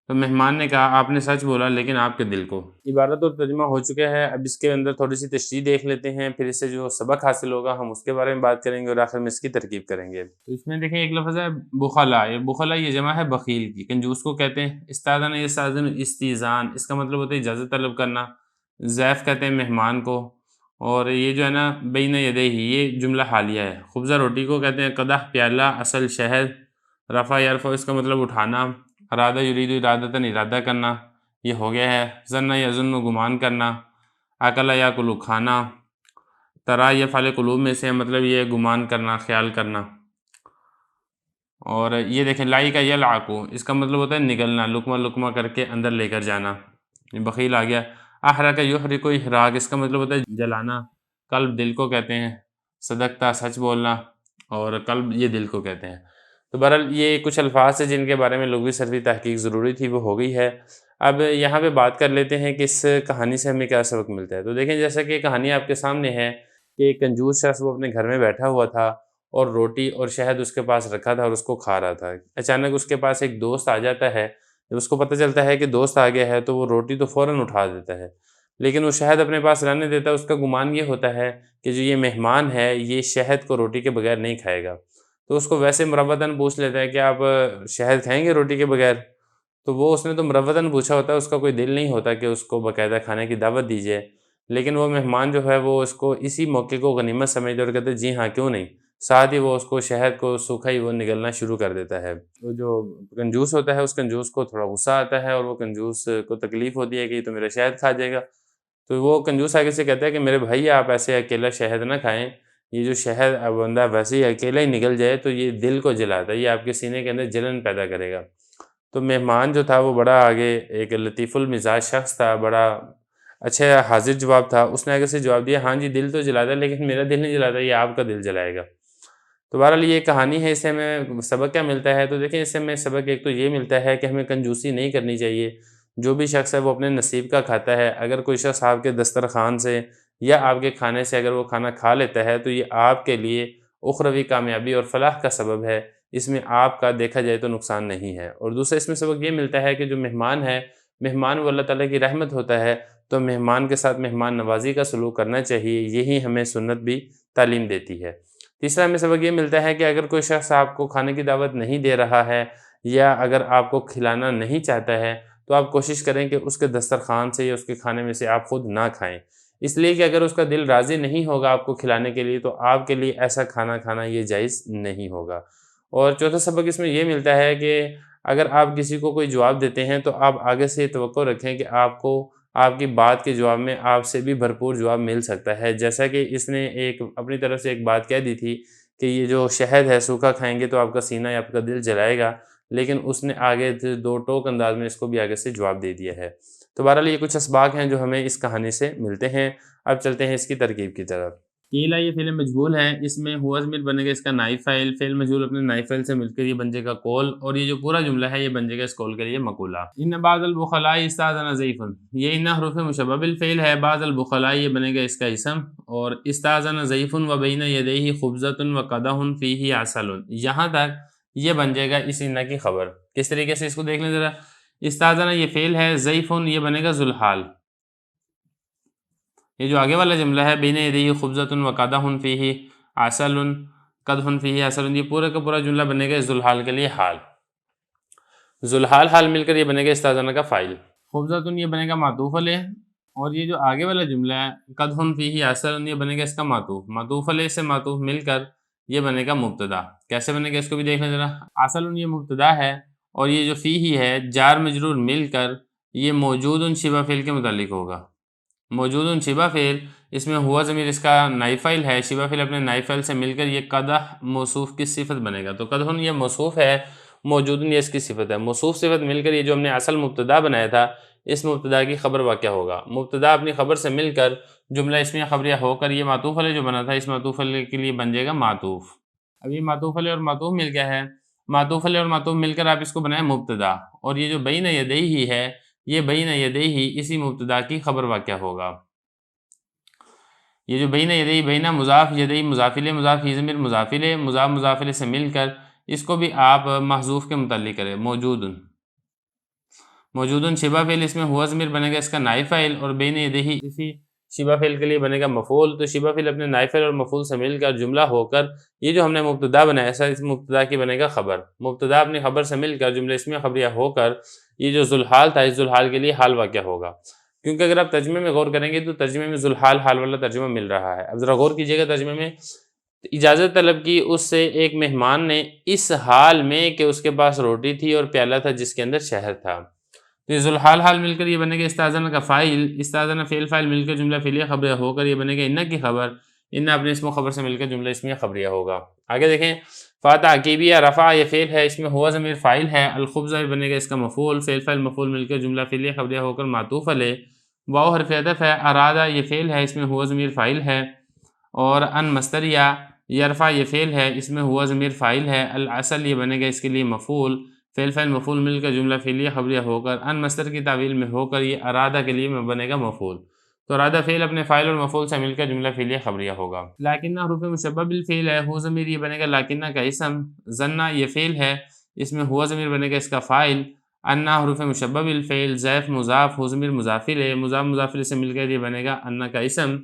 تو مہمان نے کہا آپ نے سچ بولا لیکن آپ کے دل کو۔ عبارت اور ترجمہ ہو چکا ہے، اب اس کے اندر تھوڑی سی تشریح دیکھ لیتے ہیں، پھر اس سے جو سبق حاصل ہوگا ہم اس کے بارے میں بات کریں گے اور آخر میں اس کی ترکیب کریں گے۔ تو اس میں دیکھیں ایک لفظ ہے بخلا، یہ جمع ہے بخیل کی، کنجوس کو کہتے ہیں۔ استاذن یستاذن استیزان، اس کا مطلب ہوتا ہے اجازت طلب کرنا، ضیف کہتے ہیں مہمان کو، اور یہ جو ہے نا بین یدیہ یہ جملہ حالیہ ہے۔ خبزہ روٹی کو کہتے ہیں، قدح پیالہ، اصل شہد، رفع یرفع اس کا مطلب اٹھانا، ارادہ یرید ارادتاً ارادہ کرنا، یہ ہو گیا ہے۔ ظن یظن گمان کرنا، اکل یاکل کھانا، ترا یہ فعل قلوب میں سے مطلب یہ گمان کرنا، خیال کرنا، اور یہ دیکھیں لائی کا یلعقو، اس کا مطلب ہوتا ہے نگلنا، لقمہ لقمہ کر کے اندر لے کر جانا، یہ بخیل آ گیا۔ احرق یحرق احراق، اس کا مطلب ہوتا ہے جلانا، قلب دل کو کہتے ہیں، صدقتا سچ بولنا، اور قلب یہ دل کو کہتے ہیں۔ تو بہرحال یہ کچھ الفاظ ہیں جن کے بارے میں لغوی صرفی تحقیق ضروری تھی، وہ ہو گئی ہے۔ اب یہاں پہ بات کر لیتے ہیں کہ اس کہانی سے ہمیں کیا سبق ملتا ہے۔ تو دیکھیں جیسا کہ کہانی آپ کے سامنے ہے کہ ایک کنجوس شخص وہ اپنے گھر میں بیٹھا ہوا تھا اور روٹی اور شہد اس کے پاس رکھا تھا اور اس کو کھا رہا تھا۔ اچانک اس کے پاس ایک دوست آ جاتا ہے، جب اس کو پتہ چلتا ہے کہ دوست آ گیا ہے تو وہ روٹی تو فوراً اٹھا دیتا ہے، لیکن وہ شہد اپنے پاس رہنے دیتا ہے۔ اس کا گمان یہ ہوتا ہے کہ جو یہ مہمان ہے یہ شہد کو روٹی کے بغیر نہیں کھائے گا، تو اس کو ویسے مروتاً پوچھ لیتا ہے کہ آپ شہد کھائیں گے روٹی کے بغیر؟ تو وہ اس نے تو مروتاً پوچھا ہوتا ہے، اس کا کوئی دل نہیں ہوتا کہ اس کو باقاعدہ کھانے کی دعوت دیجیے، لیکن وہ مہمان جو ہے وہ اس کو اسی موقع کو غنیمت سمجھتے اور کہتے جی ہاں کیوں نہیں، ساتھ ہی وہ اس کو شہد کو سوکھا ہی وہ نگلنا شروع کر دیتا ہے۔ تو جو کنجوس ہوتا ہے اس کنجوس کو تھوڑا غصہ آتا ہے، اور وہ کنجوس کو تکلیف ہوتی ہے کہ یہ تو میرا شہد کھا جائے گا، تو وہ کنجوس آگے سے کہتا ہے کہ میرے بھائی آپ ایسے اکیلا شہد نہ کھائیں، یہ جو شہد بندہ ویسے ہی اکیلا ہی نگل جائے تو یہ دل کو جلاتا ہے، یہ آپ کے سینے کے اندر جلن پیدا کرے گا۔ تو مہمان جو تھا وہ بڑا آگے ایک لطیف المزاج شخص تھا، بڑا اچھا حاضر جواب تھا، اس نے آگے سے جواب دیا ہاں جی دل تو جلاتا ہے لیکن میرا دل نہیں جلاتا، یہ آپ کا دل جلائے گا۔ تو بہرحال یہ کہانی ہے، اس سے ہمیں سبق کیا ملتا ہے؟ تو دیکھیں اس سے ہمیں سبق ایک تو یہ ملتا ہے کہ ہمیں کنجوسی نہیں کرنی چاہیے، جو بھی شخص ہے وہ اپنے نصیب کا کھاتا ہے۔ اگر کوئی شخص آپ کے دسترخوان سے یا آپ کے کھانے سے اگر وہ کھانا کھا لیتا ہے تو یہ آپ کے لیے اخروی کامیابی اور فلاح کا سبب ہے، اس میں آپ کا دیکھا جائے تو نقصان نہیں ہے۔ اور دوسرا اس میں سبق یہ ملتا ہے کہ جو مہمان ہے، مہمان وہ اللہ تعالیٰ کی رحمت ہوتا ہے، تو مہمان کے ساتھ مہمان نوازی کا سلوک کرنا چاہیے، یہی ہمیں سنت بھی تعلیم دیتی ہے۔ تیسرا ہمیں سبق یہ ملتا ہے کہ اگر کوئی شخص آپ کو کھانے کی دعوت نہیں دے رہا ہے یا اگر آپ کو کھلانا نہیں چاہتا ہے تو آپ کوشش کریں کہ اس کے دسترخوان سے یا اس کے کھانے میں سے آپ خود نہ کھائیں، اس لیے کہ اگر اس کا دل راضی نہیں ہوگا آپ کو کھلانے کے لیے تو آپ کے لیے ایسا کھانا کھانا یہ جائز نہیں ہوگا۔ اور چوتھا سبق اس میں یہ ملتا ہے کہ اگر آپ کسی کو کوئی جواب دیتے ہیں تو آپ آگے سے یہ توقع رکھیں کہ آپ کو آپ کی بات کے جواب میں آپ سے بھی بھرپور جواب مل سکتا ہے، جیسا کہ اس نے ایک اپنی طرف سے ایک بات کہہ دی تھی کہ یہ جو شہد ہے سوکھا کھائیں گے تو آپ کا سینہ یا آپ کا دل جلائے گا، لیکن اس نے آگے دو ٹوک انداز میں اس کو بھی آگے سے جواب دے دیا ہے۔ تو بہرحال یہ کچھ اسباق ہیں جو ہمیں اس کہانی سے ملتے ہیں۔ اب چلتے ہیں اس کی ترکیب کی طرف۔ قیلا یہ فعل مجہول ہے، اس میں ہوا ضمیر بنے گا اس کا نائب فاعل، فعل مجہول اپنے نائب فاعل سے مل کر یہ بن جائے گا قول، اور یہ جو پورا جملہ ہے یہ بن جائے گا اس قول کے لیے مقولہ۔ ان بعض البخلاء استاذن ضیف، یہ ان حروف مشبہ بالفعل ہے، بعض البخلاء یہ بنے گا اس کا اسم، اور استاذن ضیف و بین یدیہ خبزۃ و قدح فیہ عسل، یہاں تک یہ بن جائے گا اس ان کی خبر۔ کس طریقے سے اس کو دیکھ لیں ذرا۔ استاذن یہ فعل ہے، ضیف یہ بنے گا ذوالحال، یہ جو آگے والا جملہ ہے بین یدیہ خبزۃ و قدح فیہ عسل، قدح فیہ عسل، یہ پورا کا پورا جملہ بنے گا ذوالحال کے لیے حال، ذوالحال حال مل کر یہ بنے گا استاذن کا فاعل، خبزۃ یہ بنے گا معطوف علیہ، اور یہ جو آگے والا جملہ ہے قدح فیہ عسل یہ بنے گا اس کا معطوف، معطوف علیہ سے معطوف مل کر یہ بنے گا مبتدا۔ کیسے بنے گا اس کو بھی دیکھ لیں ذرا۔ عسل یہ مبتدا ہے، اور یہ جو فیہ ہے جار مجرور مل کر یہ موجود شبہ فعل کے متعلق ہوگا، موجود شبہ فعل، اس میں ہوا ضمیر اس کا نائب فاعل ہے، شبہ فعل اپنے نائب فاعل سے مل کر یہ قدح موصوف کی صفت بنے گا، تو قدح یہ موصوف ہے، موجود یہ اس کی صفت ہے، موصوف صفت مل کر یہ جو ہم نے اصل مبتدا بنایا تھا اس مبتدا کی خبر واقع ہوگا، مبتدا اپنی خبر سے مل کر جملہ اسمیہ خبریہ ہو کر یہ معطوف علیہ جو بنا تھا اس معطوف علیہ کے لیے بن جائے گا معطوف۔ اب یہ معطوف علیہ اور معطوف مل گیا ہے، معطوف علیہ اور معطوف مل کر آپ اس کو بنائیں مبتدا، اور یہ جو بین یدیہ ہے یہ بین یدیہ اسی مبتدا کی خبر واقع ہوگا۔ یہ جو بین یدیہ بینہ مضاف یدیہ مضاف الیہ مضاف ہی ضمیر مضاف الیہ مضاف مضاف الیہ سے مل کر اس کو بھی آپ محذوف کے متعلق کریں، موجودن شبہ فعل، اس میں ہوا ضمیر بنے گا اس کا نائب فاعل، اور بین یدیہ اسی شبہ فعل کے لیے بنے گا مفعول، تو شبہ فعل اپنے نائب فاعل اور مفعول سے مل کر جملہ ہو کر یہ جو ہم نے مبتدا بنایا ایسا اس مبتدا کی بنے گا خبر، مبتدا اپنی خبر سے مل کر جملہ اسمیہ خبریہ ہو کر یہ جو ذوالحال تھا اس ذوالحال کے لیے حال واقع ہوگا، کیونکہ اگر آپ ترجمے میں غور کریں گے تو ترجمے میں ذوالحال حال والا ترجمہ مل رہا ہے۔ اب ذرا غور کیجئے گا ترجمے میں، اجازت طلب کی اس سے ایک مہمان نے اس حال میں کہ اس کے پاس روٹی تھی اور پیالہ تھا جس کے اندر شہد تھا، تو یہ ذوالحال حال مل کر یہ بنے گا استاذن کا فاعل، استاذن فعل فاعل مل کر جملہ فعلیہ خبریہ ہو کر یہ بنے گا ان کی خبر، ان اپنے اسم و خبر سے مل کر جملہ اسمیہ خبریہ ہوگا۔ آگے دیکھیں، فاتح عقیبیہ رفع یہ فعل ہے، اس میں ہوا ضمیر فاعل ہے، الخبزہ بنے گا اس کا مفعول، فعل فاعل مفعول مل کر جملہ فعلیہ خبریہ ہو کر معطوف علیہ، واو حرف عطف ہے، ارادہ یہ فعل ہے، اس میں ہوا ضمیر فاعل ہے، اور ان مصدریہ یرفع یہ فعل ہے، اس میں ہوا ضمیر فاعل ہے، العسل یہ بنے گا اس کے لیے مفعول، فعل فاعل مفعول مل کر جملہ فعلیہ خبریہ ہو کر ان مصدر کی تعویل میں ہو کر یہ ارادہ کے لیے بنے گا مفعول، تو ارادہ فعل اپنے فاعل اور مفعول سے مل کر جملہ فعلیہ خبریہ ہوگا۔ لکنہ حروف مشبہ بالفعل ہے، ہو ضمیر یہ بنے گا لکنہ کا اسم، ظنہ یہ فعل ہے، اس میں ہوا ضمیر بنے گا اس کا فاعل، انا حروف مشبہ بالفعل، ضیف مضاف، ہو ضمیر مضاف الیہ، مضاف مضاف الیہ سے مل کر یہ بنے گا انا کا اسم،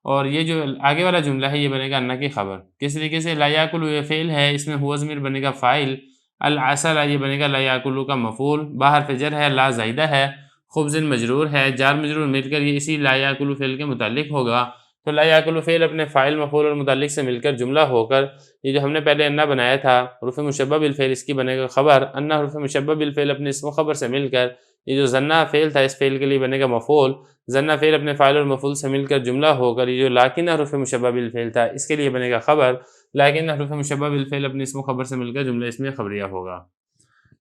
اور یہ جو آگے والا جملہ ہے یہ بنے گا انا کی خبر۔ کس طریقے سے، لا یاکل یہ فعل ہے، اس میں ہوا ضمیر بنے گا فاعل، العسل یہ بنے گا لا یاکل کا مفعول، باہر فجر ہے، لا زائدہ ہے، خبز مجرور ہے، جار مجرور مل کر یہ اسی لا یاکل فعل کے متعلق ہوگا، تو لا یاکل فعل اپنے فاعل مفعول اور متعلق سے مل کر جملہ ہو کر یہ جو ہم نے پہلے انا بنایا تھا حروف مشبہ بالفعل اس کی بنے گا خبر، انا حروف مشبہ بالفعل اپنے اسم و خبر سے مل کر یہ جو ظنہ فعل تھا اس فعل کے لیے بنے گا مفعول، ظنہ فعل اپنے فاعل اور مفعول سے مل کر جملہ ہو کر یہ جو لاکن حروف مشبہ بالفعل تھا اس کے لیے بنے گا خبر، لاکن حروف مشبہ بالفعل اپنے اسم و خبر سے مل کر جملہ اسمیہ خبریہ ہوگا۔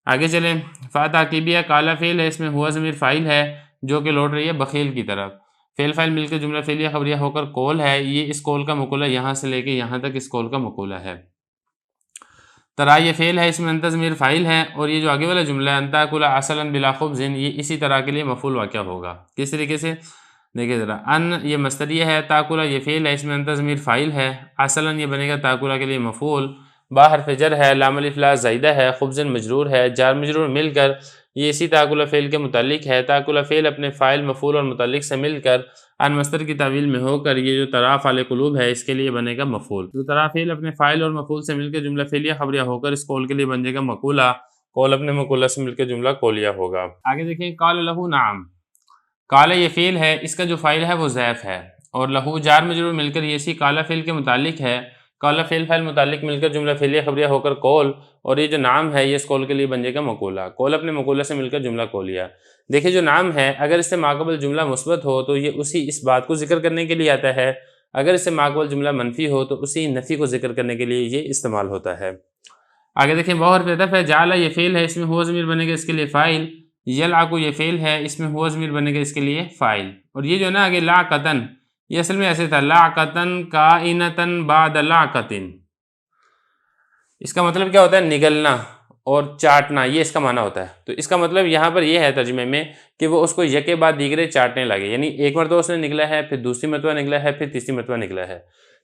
آگے چلیں، فاتح عقیبیہ کالا فعل ہے، اس میں ہوا ضمیر فاعل ہے جو کہ لوٹ رہی ہے بخیل کی طرف، فعل فاعل مل کر جملہ فعلیہ خبریہ ہو کر قول ہے، یہ اس قول کا مقولہ یہاں سے لے کے یہاں تک اس قول کا مقولہ ہے۔ ترا یہ فعل ہے، اس میں انت ضمیر فاعل ہے، اور یہ جو آگے والا جملہ ہے انتا کلا عسلا بلا خبز یہ اسی طرح کے لیے مفعول واقع ہوگا۔ کس طریقے سے دیکھیں ذرا، ان یہ مصدریہ ہے، تاکلا یہ فعل ہے، اس میں انت ضمیر فاعل ہے، عسلا یہ بنے گا تاکلا کے لیے مفعول، با حرف جر ہے، لام الف لا زائدہ ہے، خبز مجرور ہے، جار مجرور مل کر یہ اسی تاکلا فعل کے متعلق ہے، تاکلا فعل اپنے فاعل مفعول اور متعلق سے مل کر ان مصدر کی تعویل میں ہو کر یہ جو ترا فعل قلوب ہے اس کے لیے بنے گا مفعول، تو ترا فعل اپنے فاعل اور مفعول سے مل کر جملہ فعلیہ خبریہ ہو کر اس قول کے لیے بن جائے گا مقولہ، قول اپنے مقولہ سے مل کر جملہ قولیہ ہوگا۔ آگے دیکھیں، قال لہ نعم، قال یہ فعل ہے، اس کا جو فاعل ہے وہ ضیف ہے، اور لہو جار مجرور مل کر یہ اسی کالا فعل کے متعلق ہے، کالا فعل متعلق مل کر جملہ فعلیہ خبریہ ہو کر قول، اور یہ جو نام ہے یہ اس قول کے لیے بن جائے گا مقولہ، قول اپنے مقولہ سے مل کر جملہ قولیہ۔ دیکھیے جو نام ہے اگر اس سے ماقبل جملہ مثبت ہو تو یہ اسی اس بات کو ذکر کرنے کے لیے آتا ہے، اگر اس سے ماقبل جملہ منفی ہو تو اسی نفی کو ذکر کرنے کے لیے یہ استعمال ہوتا ہے۔ آگے دیکھیں واو حرف عطف ہے، جعل یہ فعل ہے، اس میں ہوا ضمیر بنے گا اس کے لیے فاعل، یلعق یہ فعل ہے، اس میں ہوا ضمیر بنے گا اس کے لیے فاعل، اور یہ جو نا آگے لاقتن، یہ اصل میں ایسے تھا لاقتن کائنتن بعد لاقتن، اس کا مطلب کیا ہوتا ہے؟ نگلنا اور چاٹنا، یہ اس کا معنی ہوتا ہے۔ تو اس کا مطلب یہاں پر یہ ہے ترجمے میں کہ وہ اس کو یکے بعد دیگرے چاٹنے لگے، یعنی ایک مرتبہ اس نے نگلا ہے، پھر دوسری مرتبہ نگلا ہے، پھر تیسری مرتبہ نگلا ہے۔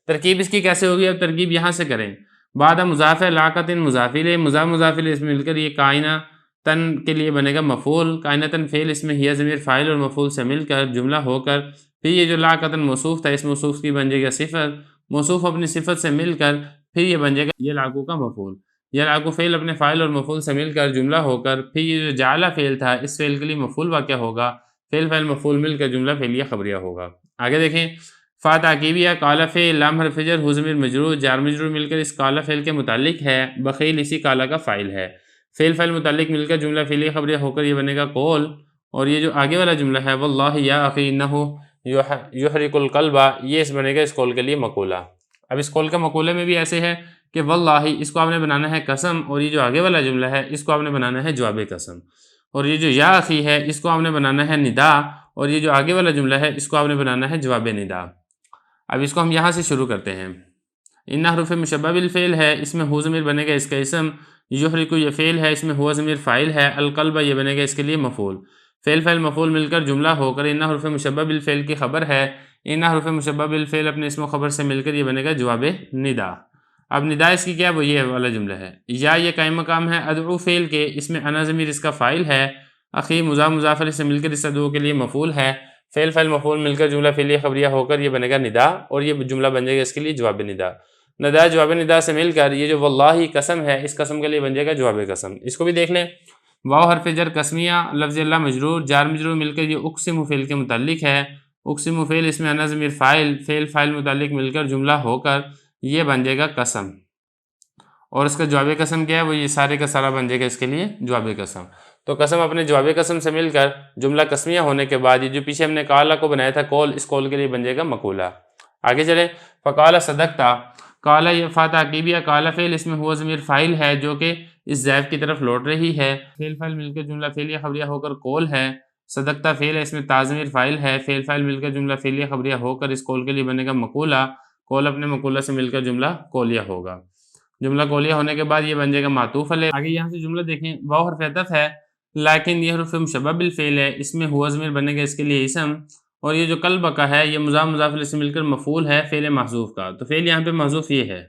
ترکیب اس کی کیسے ہوگی؟ اب ترکیب یہاں سے کریں، بعد مضاف ہے لاقتن مضاف الیہ، مضاف الیہ اس میں مل کر یہ کائنہ تن کے لیے بنے گا مفعول، کائنتن فعل اس میں ہی ضمیر فاعل اور مفعول سے مل کر جملہ ہو کر، پھر یہ جو لاقتن موصوف تھا اس موصوف کی بن جائے گا صفت، موصوف اپنی صفت سے مل کر پھر یہ بن جائے گا یہ لاگو کا مفعول، یہ لاگو فعل اپنے فاعل اور مفعول سے مل کر جملہ ہو کر، پھر یہ جو جعلہ فعل تھا اس فعل کے لیے مفعول واقع ہوگا، فعل مفعول مل کر جملہ فعلیہ خبریہ ہوگا۔ آگے دیکھیں فا تاکیبیہ کالا فعل لام حرف جر ہو ضمیر مجرور جار مجرور مل کر اس کالا فعل کے متعلق ہے، بخیل اسی کالا کا فاعل ہے، فعل متعلق مل کر جملہ فعلیہ خبریہ ہو کر یہ بنے گا قول، اور یہ جو آگے والا جملہ ہے واللہ یا اخی انہ یحرک القلب، یہ اس بنے گا اس قول کے لیے مقولہ۔ اب اس قول کے مقولے میں بھی ایسے ہے کہ واللہ اس کو آپ نے بنانا ہے قسم، اور یہ جو آگے والا جملہ ہے اس کو آپ نے بنانا ہے جواب قسم، اور یہ جو یا اخی ہے اس کو آپ نے بنانا ہے ندا، اور یہ جو آگے والا جملہ ہے اس کو آپ نے بنانا ہے جواب ندا۔ اب اس کو ہم یہاں سے شروع کرتے ہیں۔ ان حروف مشبہ بالفعل ہے، اس میں ہو ضمیر بنے گا اس کا اسم، یحرک یہ فعل ہے، اس میں ہوا ضمیر فاعل ہے، القلب یہ بنے گا اس کے لیے مفعول، فعل مفعول مل کر جملہ ہو کر ان حروف مشبہ بالفعل کی خبر ہے، ان حروف مشبہ بالفعل اپنے اسم و خبر سے مل کر یہ بنے گا جواب ندا۔ اب ندا اس کی کیا وہ یہ والا جملہ ہے، یا یہ قائم مقام ہے ادعو فعل کے، اس میں انا ضمیر اس کا فاعل ہے، اخی مضاف علیہ سے مل کر اس ادعو کے لیے مفعول ہے، فعل مفعول مل کر جملہ فعلیہ خبریہ ہو کر یہ بنے گا ندا، اور یہ جملہ بن جائے گا اس کے لیے جواب ندا۔ ندا جواب ندا سے مل کر یہ جو واللہ قسم ہے اس قسم کے لیے بن جائے گا جواب قسم۔ اس کو بھی دیکھ لیں، واو حرف جر قسمیہ لفظ اللہ مجرور جار مجرور مل کر یہ اقسم فعل کے متعلق ہے، اقسم فعل اس میں انا ضمیر فاعل، فعل متعلق مل کر جملہ ہو کر یہ بن جائے گا قسم، اور اس کا جواب قسم کیا ہے وہ یہ سارے کا سارا بن جائے گا اس کے لیے جواب قسم۔ تو قسم اپنے جواب قسم سے مل کر جملہ قسمیہ ہونے کے بعد یہ جو پیچھے ہم نے کالا کو بنایا تھا قول، اس قول کے لیے بن جائے گا مقولہ۔ آگے چلیں، فقال صدقتا، کالا یہ فا تاکیبیہ کالا فعل اس میں ہوا ضمیر فاعل ہے جو کہ اس ضعف کی طرف لوٹ رہی ہے، فعل مل کر جملہ فعلیہ خبریہ ہو کر قول ہے، صدقتا فعل ہے اس میں تا ضمیر فاعل ہے، فعل مل کر جملہ فعلیہ خبریہ ہو کر اس قول کے لیے بنے گا مقولہ، قول اپنے مقولہ سے مل کر جملہ قولیہ ہوگا، جملہ قولیہ ہونے کے بعد یہ بن جائے گا معطوف علیہ۔ آگے یہاں سے جملہ دیکھیں، واو حرف عطف ہے لیکن یہ حرف مشبہ بالفعل ہے، اس میں ہوا ضمیر بنے گا اس کے لیے اسم، اور یہ جو قلب کا ہے یہ مضاف علیہ سے مل کر مفعول ہے فعل محذوف کا، تو فعل یہاں پہ محذوف یہ ہے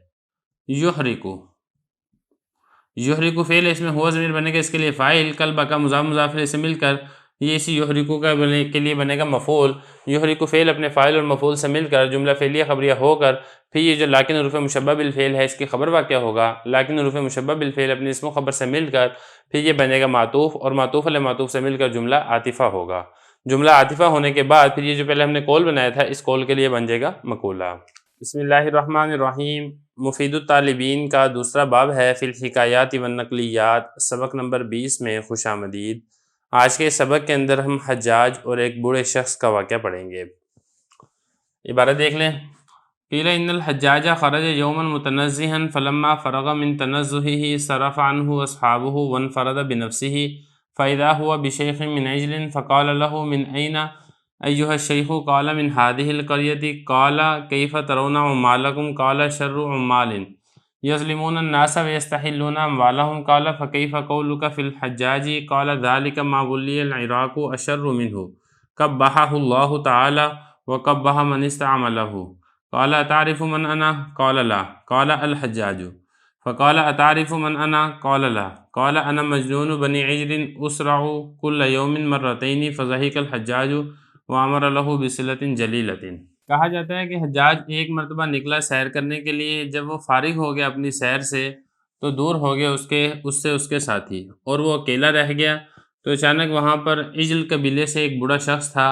یحرکو فعل اس میں ہوا ضمیر بنے گا اس کے لیے فاعل، قلب کا مضاف علیہ سے مل کر یہ اسی یحرکو کا کے لیے بنے گا مفعول، یحرکو فعل اپنے فاعل اور مفعول سے مل کر جملہ فعلیہ خبریہ ہو کر پھر یہ جو لیکن حروف مشبہ بالفعل ہے اس کی خبر واقع ہوگا، لیکن حروف مشبہ بالفعل اپنے اسم و خبر سے مل کر پھر یہ بنے گا معطوف، اور معطوف علیہ معطوف سے مل کر جملہ عاطفہ ہوگا، جملہ عاطفہ ہونے کے بعد پھر یہ جو پہلے ہم نے قول بنایا تھا اس قول کے لیے بن جائے گا مقولہ۔ بسم اللہ الرحمن الرحیم، مفید الطالبین کا دوسرا باب ہے فی الحکایات والنقلیات، سبق نمبر 20 میں خوش آمدید۔ آج کے سبق کے اندر ہم حجاج اور ایک بوڑھے شخص کا واقعہ پڑھیں گے۔ عبارت دیکھ لیں، قیل ان الحجاج خرج یوما متنزہا فلما فرغ من تنزہہ صرف عنہ اصحابہ وانفرد بنفسہ فاذا هو بشیخ من عجل فقال له من این ایہا الشیخ قال من هذه القریۃ قال کیف ترون عمالکم قال شر عمال یظلمون الناس ویستحلون اموالهم قال فکیف قولک فی الحجاج قال ذلک ما ولی العراق اشر منہ قبحہ اللہ تعالی وقبح من استعملہ قال اتعرف من انا قال لا قال الحجاج فقال اتعرف من انا قال لا قال انا مجنون بنی عجل اسرع كل یوم مرتين فضحك الحجاج وامر له بصلۃ جلیلۃ۔ کہا جاتا ہے کہ حجاج ایک مرتبہ نکلا سیر کرنے کے لیے، جب وہ فارغ ہو گیا اپنی سیر سے تو دور ہو گیا اس کے ساتھی، اور وہ اکیلا رہ گیا، تو اچانک وہاں پر عجل قبیلے سے ایک بڑا شخص تھا،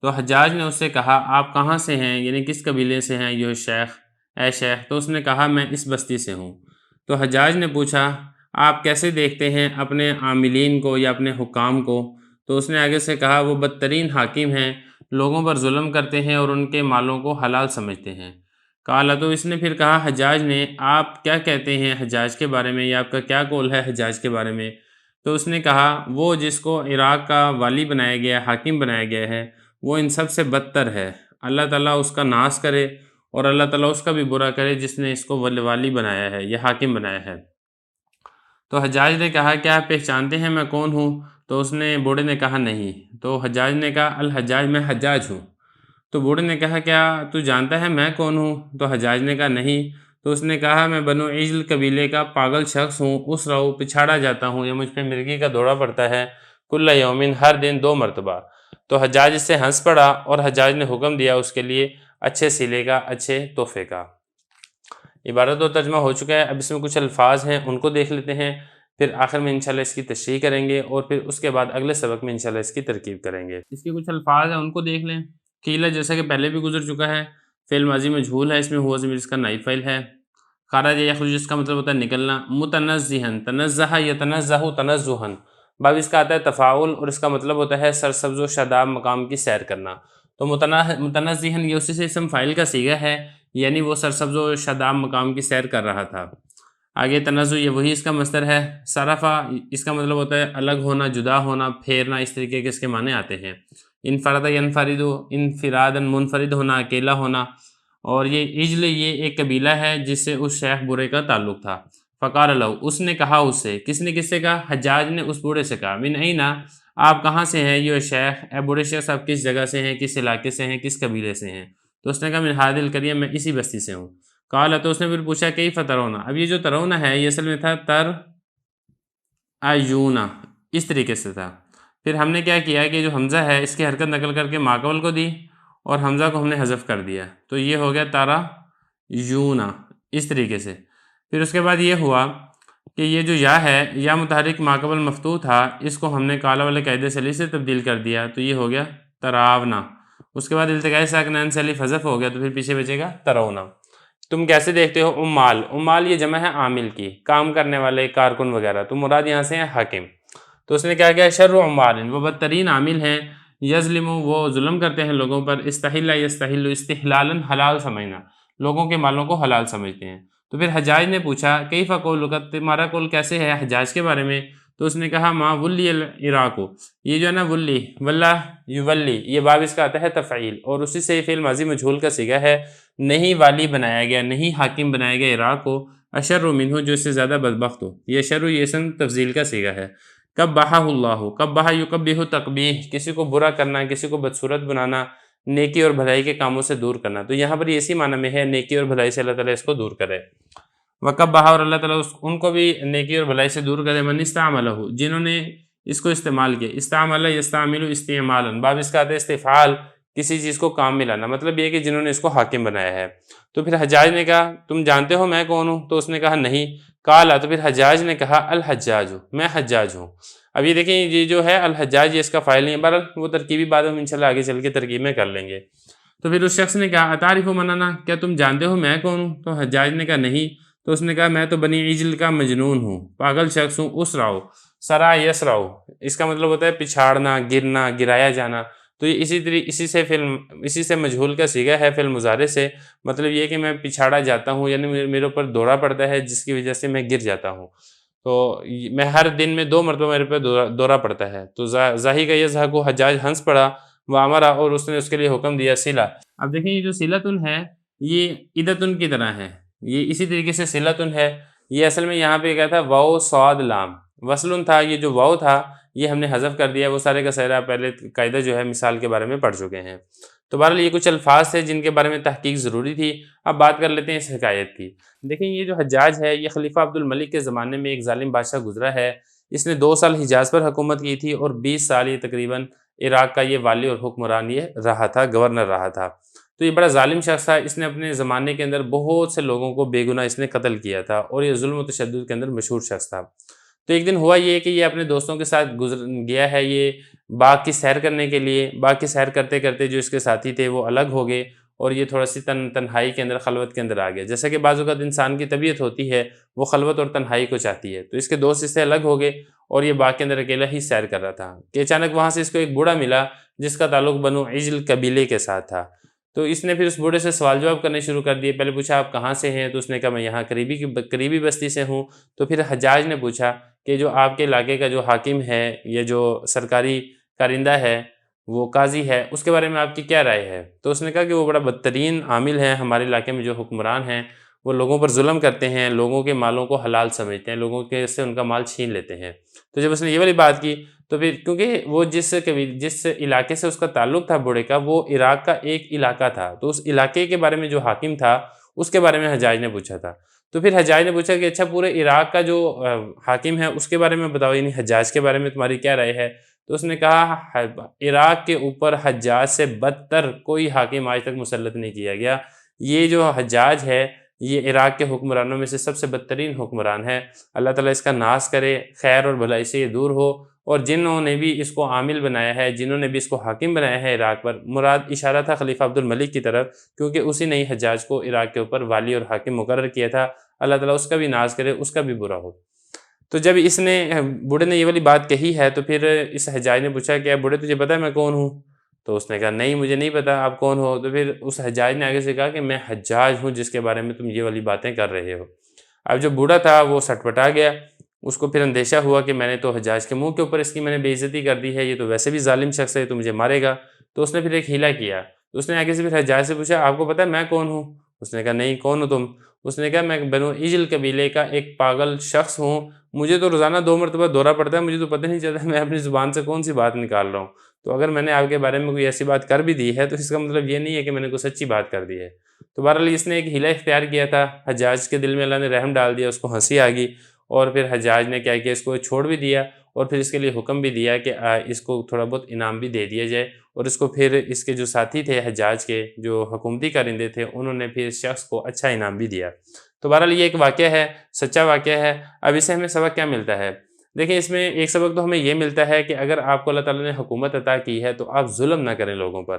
تو حجاج نے اس سے کہا آپ کہاں سے ہیں، یعنی کس قبیلے سے ہیں یہ شیخ، اے شیخ؟ تو اس نے کہا میں اس بستی سے ہوں۔ تو حجاج نے پوچھا آپ کیسے دیکھتے ہیں اپنے عاملین کو یا اپنے حکام کو؟ تو اس نے آگے سے کہا وہ بدترین حاکم ہیں، لوگوں پر ظلم کرتے ہیں اور ان کے مالوں کو حلال سمجھتے ہیں۔ کالا، تو اس نے پھر کہا حجاج نے آپ کیا کہتے ہیں حجاج کے بارے میں، یا آپ کا کیا قول ہے حجاج کے بارے میں؟ تو اس نے کہا وہ جس کو عراق کا والی بنایا گیا، حاکم بنایا گیا ہے، وہ ان سب سے بدتر ہے۔ اللہ تعالیٰ اس کا ناس کرے اور اللہ تعالیٰ اس کا بھی برا کرے جس نے اس کو والی بنایا ہے یا حاکم بنایا ہے۔ تو حجاج نے کہا کیا آپ پہچانتے ہیں میں کون ہوں؟ تو اس نے بوڑھے نے کہا نہیں۔ تو حجاج نے کہا الحجاج، میں حجاج ہوں۔ تو بوڑھے نے کہا کیا تو جانتا ہے میں کون ہوں؟ تو حجاج نے کہا نہیں۔ تو اس نے کہا میں بنو عجل قبیلے کا پاگل شخص ہوں، اس رو پچھاڑا جاتا ہوں یا مجھ پہ مرغی کا دورہ پڑتا ہے، کل یومن، ہر دن 2 مرتبہ۔ تو حجاج اس سے ہنس پڑا اور حجاج نے حکم دیا اس کے لیے اچھے سلے کا، اچھے تحفے کا۔ عبارت و ترجمہ ہو چکا ہے، اب اس میں کچھ الفاظ ہیں ان کو دیکھ لیتے ہیں، پھر آخر میں انشاءاللہ اس کی تشریح کریں گے اور پھر اس کے بعد اگلے سبق میں انشاءاللہ اس کی ترکیب کریں گے۔ اس کے کچھ الفاظ ہیں ان کو دیکھ لیں۔ قیلہ جیسا کہ پہلے بھی گزر چکا ہے، فعل ماضی مجہول ہے، اس میں ہوا ضمیر اس کا نائب فاعل ہے۔ خرج یخرج اس کا مطلب ہوتا ہے نکلنا۔ متنزہن، تنزہ یتنزہ تنزہن، باب اس کا آتا ہے تفاعل اور اس کا مطلب ہوتا ہے سرسبز و شاداب مقام کی سیر کرنا۔ تو متنزہن یہ اسی سے اسم فاعل کا صیغہ ہے، یعنی وہ سرسبز و شاداب مقام کی سیر کر رہا تھا۔ آگے تنزہ یہ وہی اس کا مصدر ہے۔ صرفہ اس کا مطلب ہوتا ہے الگ ہونا، جدا ہونا، پھیرنا، اس طریقے کے اس کے معنی آتے ہیں۔ انفرد ینفرد، انفرادن منفرد ہونا، اکیلا ہونا۔ اور یہ عجل یہ ایک قبیلہ ہے جس سے اس شیخ برے کا تعلق تھا۔ فقال لہ، اس نے کہا اس سے، کس نے کس سے کہا؟ حجاج نے اس بوڑھے سے کہا، من اینا، آپ کہاں سے ہیں یہ شیخ، اے بوڑھے شیخ آپ کس جگہ سے ہیں، کس علاقے سے ہیں، کس قبیلے سے ہیں؟ تو اس نے کہا من ہذا القریہ، میں اسی بستی سے ہوں۔ قال، تو اس نے پھر پوچھا کیف ترونا، اب یہ جو ترونا ہے یہ اصل میں تھا تر ایونا، اس طریقے سے تھا۔ پھر ہم نے کیا کیا کہ جو حمزہ ہے اس کی حرکت نقل کر کے ماقبل کو دی اور حمزہ کو ہم نے حذف کر دیا، تو یہ ہو گیا تارا یونا، اس طریقے سے۔ پھر اس کے بعد یہ ہوا کہ یہ جو یا ہے، یا متحرک ماقبل مفتوح تھا، اس کو ہم نے کالا والے قاعدے سے سے تبدیل کر دیا، تو یہ ہو گیا تراونا۔ اس کے بعد التقاء ساکنین سے الف حذف ہو گیا، تو پھر پیچھے بچے گا ترونا۔ تم کیسے دیکھتے ہو؟ عمال، عمال یہ جمع ہے عامل کی، کام کرنے والے، کارکن وغیرہ، تو مراد یہاں سے ہے حاکم۔ تو اس نے کیا کیا؟ شر عمال، وہ بدترین عامل ہیں، یظلم وہ ظلم کرتے ہیں لوگوں پر، استحل یستحل استحلالا حلال سمجھنا، لوگوں کے مالوں کو حلال سمجھتے ہیں۔ تو پھر حجاج نے پوچھا کیف قولک، تمہارا قول کیسے ہے حجاج کے بارے میں؟ تو اس نے کہا ما ولی العراق، یہ جو ہے نا ولی، واللہ یولی، یہ باب اس کا آتا ہے تفعیل اور اسی سے فعل ماضی مجہول کا صیغہ ہے، نہیں والی بنایا گیا، نہیں حاکم بنایا گیا عراق کو، اشر منہ، جو اس سے زیادہ بدبخت ہو۔ یہ اشر یہ اسم تفضیل کا صیغہ ہے۔ قبحہ اللہ، قبحہ یقبح تقبیح، کسی کو برا کرنا، کسی کو بدصورت بنانا، نیکی اور بھلائی کے کاموں سے دور کرنا، تو یہاں پر اسی معنی میں ہے نیکی اور بھلائی سے اللہ تعالیٰ اس کو دور کرے۔ وقبحہ، اور اللہ تعالیٰ ان کو بھی نیکی اور بھلائی سے دور کرے، من استعملہ، جنہوں نے اس کو استعمال کیا، استعمل یستعمل استعمالا، باب اس کا آتا ہے استفعال، کسی چیز کو کام میں لانا، مطلب یہ کہ جنہوں نے اس کو حاکم بنایا ہے۔ تو پھر حجاج نے کہا تم جانتے ہو میں کون ہوں؟ تو اس نے کہا نہیں۔ کالا، تو پھر حجاج نے کہا الحجاج، میں حجاج ہوں۔ اب یہ دیکھیں یہ جو ہے الحجاج یہ اس کا فاعل نہیں ہے، بہرحال وہ ترکیبی بعد میں انشاءاللہ آگے چل کے ترکیب میں کر لیں گے۔ تو پھر اس شخص نے کہا اتعرف مننا، کیا تم جانتے ہو میں کون ہوں؟ تو حجاج نے کہا نہیں۔ تو اس نے کہا میں تو بنی عجل کا مجنون ہوں، پاگل شخص ہوں، اسراؤ، سرا یسراؤ، اس کا مطلب ہوتا ہے پچھاڑنا، گرنا، گرایا جانا، تو یہ اسی سے مجہول کا صیغہ ہے فعل مضارع سے، مطلب یہ کہ میں پچھاڑا جاتا ہوں، یعنی میرے اوپر دورہ پڑتا ہے جس کی وجہ سے میں گر جاتا ہوں، تو میں ہر دن میں 2 مرتبہ میرے پہ دورہ پڑتا ہے۔ تو زاہی کا یہ زہا کو حجاج ہنس پڑا، وہ امرا، اور اس نے اس کے لیے حکم دیا صلہ۔ اب دیکھیں یہ جو صلتن ہے یہ عدتن کی طرح ہے، یہ اسی طریقے سے صلتن ہے، یہ اصل میں یہاں پہ کیا تھا واو صاد لام، وصلن تھا، یہ جو واو تھا یہ ہم نے حذف کر دیا، وہ سارے کا سارا پہلے قاعدہ جو ہے مثال کے بارے میں پڑھ چکے ہیں۔ تو بہرحال یہ کچھ الفاظ تھے جن کے بارے میں تحقیق ضروری تھی۔ اب بات کر لیتے ہیں اس حکایت کی۔ دیکھیں یہ جو حجاج ہے یہ خلیفہ عبد الملک کے زمانے میں ایک ظالم بادشاہ گزرا ہے، اس نے 2 سال حجاز پر حکومت کی تھی اور 20 سال یہ تقریباً عراق کا یہ والی اور حکمران یہ رہا تھا، گورنر رہا تھا۔ تو یہ بڑا ظالم شخص تھا، اس نے اپنے زمانے کے اندر بہت سے لوگوں کو بے گناہ اس نے قتل کیا تھا اور یہ ظلم و تشدد کے اندر مشہور شخص تھا۔ تو ایک دن ہوا یہ کہ یہ اپنے دوستوں کے ساتھ گیا ہے یہ باغ کی سیر کرنے کے لیے۔ باغ کی سیر کرتے کرتے جو اس کے ساتھی تھے وہ الگ ہو گئے اور یہ تھوڑا سی تنہائی کے اندر، خلوت کے اندر آ گیا۔ جیسا کہ بعض اوقات انسان کی طبیعت ہوتی ہے، وہ خلوت اور تنہائی کو چاہتی ہے، تو اس کے دوست اس سے الگ ہو گئے اور یہ باغ کے اندر اکیلا ہی سیر کر رہا تھا کہ اچانک وہاں سے اس کو ایک بوڑھا ملا جس کا تعلق بنو عجل قبیلے کے ساتھ تھا۔ تو اس نے پھر اس بوڑھے سے سوال جواب کرنے شروع کر دیے۔ پہلے پوچھا آپ کہاں سے ہیں؟ تو اس نے کہا میں یہاں قریبی بستی سے ہوں۔ تو پھر حجاج نے پوچھا کہ جو آپ کے علاقے کا جو حاکم ہے، یہ جو سرکاری کارندہ ہے، وہ قاضی ہے، اس کے بارے میں آپ کی کیا رائے ہے؟ تو اس نے کہا کہ وہ بڑا بدترین عامل ہے، ہمارے علاقے میں جو حکمران ہیں وہ لوگوں پر ظلم کرتے ہیں، لوگوں کے مالوں کو حلال سمجھتے ہیں، لوگوں کے سے ان کا مال چھین لیتے ہیں۔ تو جب اس نے یہ والی بات کی تو پھر کیونکہ وہ جس علاقے سے اس کا تعلق تھا بوڑھے کا، وہ عراق کا ایک علاقہ تھا، تو اس علاقے کے بارے میں جو حاکم تھا اس کے بارے میں حجاج نے پوچھا تھا۔ تو پھر حجاج نے پوچھا کہ اچھا پورے عراق کا جو حاکم ہے اس کے بارے میں بتاؤ، یعنی حجاج کے بارے میں تمہاری کیا رائے ہے؟ تو اس نے کہا عراق کے اوپر حجاج سے بدتر کوئی حاکم آج تک مسلط نہیں کیا گیا۔ یہ جو حجاج ہے یہ عراق کے حکمرانوں میں سے سب سے بدترین حکمران ہے۔ اللہ تعالیٰ اس کا ناس کرے، خیر اور بھلائی سے یہ دور ہو۔ اور جنہوں نے بھی اس کو عامل بنایا ہے، جنہوں نے بھی اس کو حاکم بنایا ہے عراق پر، مراد اشارہ تھا خلیفہ عبد الملک کی طرف، کیونکہ اسی نے حجاج کو عراق کے اوپر والی اور حاکم مقرر کیا تھا۔ اللہ تعالیٰ اس کا بھی ناز کرے، اس کا بھی برا ہو۔ تو جب اس نے بوڑھے نے یہ والی بات کہی ہے تو پھر اس حجاج نے پوچھا کہ بوڑھے تجھے پتہ ہے میں کون ہوں؟ تو اس نے کہا نہیں مجھے نہیں پتا آپ کون ہو۔ تو پھر اس حجاج نے آگے سے کہا کہ میں حجاج ہوں جس کے بارے میں تم یہ والی باتیں کر رہے ہو۔ اب جو بوڑھا تھا وہ سٹپٹا گیا، اس کو پھر اندیشہ ہوا کہ میں نے تو حجاج کے منہ کے اوپر اس کی میں نے بے عزتی کر دی ہے، یہ تو ویسے بھی ظالم شخص ہے، تو مجھے مارے گا۔ تو اس نے پھر ایک ہیلا کیا، تو اس نے آگے سے پھر حجاج سے پوچھا آپ کو پتہ ہے میں کون ہوں؟ اس نے کہا نہیں کون ہو تم؟ اس نے کہا میں بنو عجل قبیلے کا ایک پاگل شخص ہوں، مجھے تو روزانہ 2 مرتبہ دورہ پڑتا ہے، مجھے تو پتہ نہیں چلتا میں اپنی زبان سے کون سی بات نکال رہا ہوں۔ تو اگر میں نے آپ کے بارے میں کوئی ایسی بات کر بھی دی ہے تو اس کا مطلب یہ نہیں ہے کہ میں نے کوئی سچی بات کر دی ہے۔ تو بہرحال اس نے ایک ہیلا اختیار کیا تھا، حجاج کے دل میں اللہ نے رحم ڈال دیا، اس کو ہنسی آ گئی اور پھر حجاج نے کیا کیا اس کو چھوڑ بھی دیا اور پھر اس کے لیے حکم بھی دیا کہ اس کو تھوڑا بہت انعام بھی دے دیا جائے۔ اور اس کو پھر اس کے جو ساتھی تھے حجاج کے جو حکومتی کارندے تھے انہوں نے پھر اس شخص کو اچھا انعام بھی دیا۔ تو بہرحال یہ ایک واقعہ ہے، سچا واقعہ ہے۔ اب اس سے ہمیں سبق کیا ملتا ہے؟ دیکھیں اس میں ایک سبق تو ہمیں یہ ملتا ہے کہ اگر آپ کو اللہ تعالیٰ نے حکومت عطا کی ہے تو آپ ظلم نہ کریں لوگوں پر،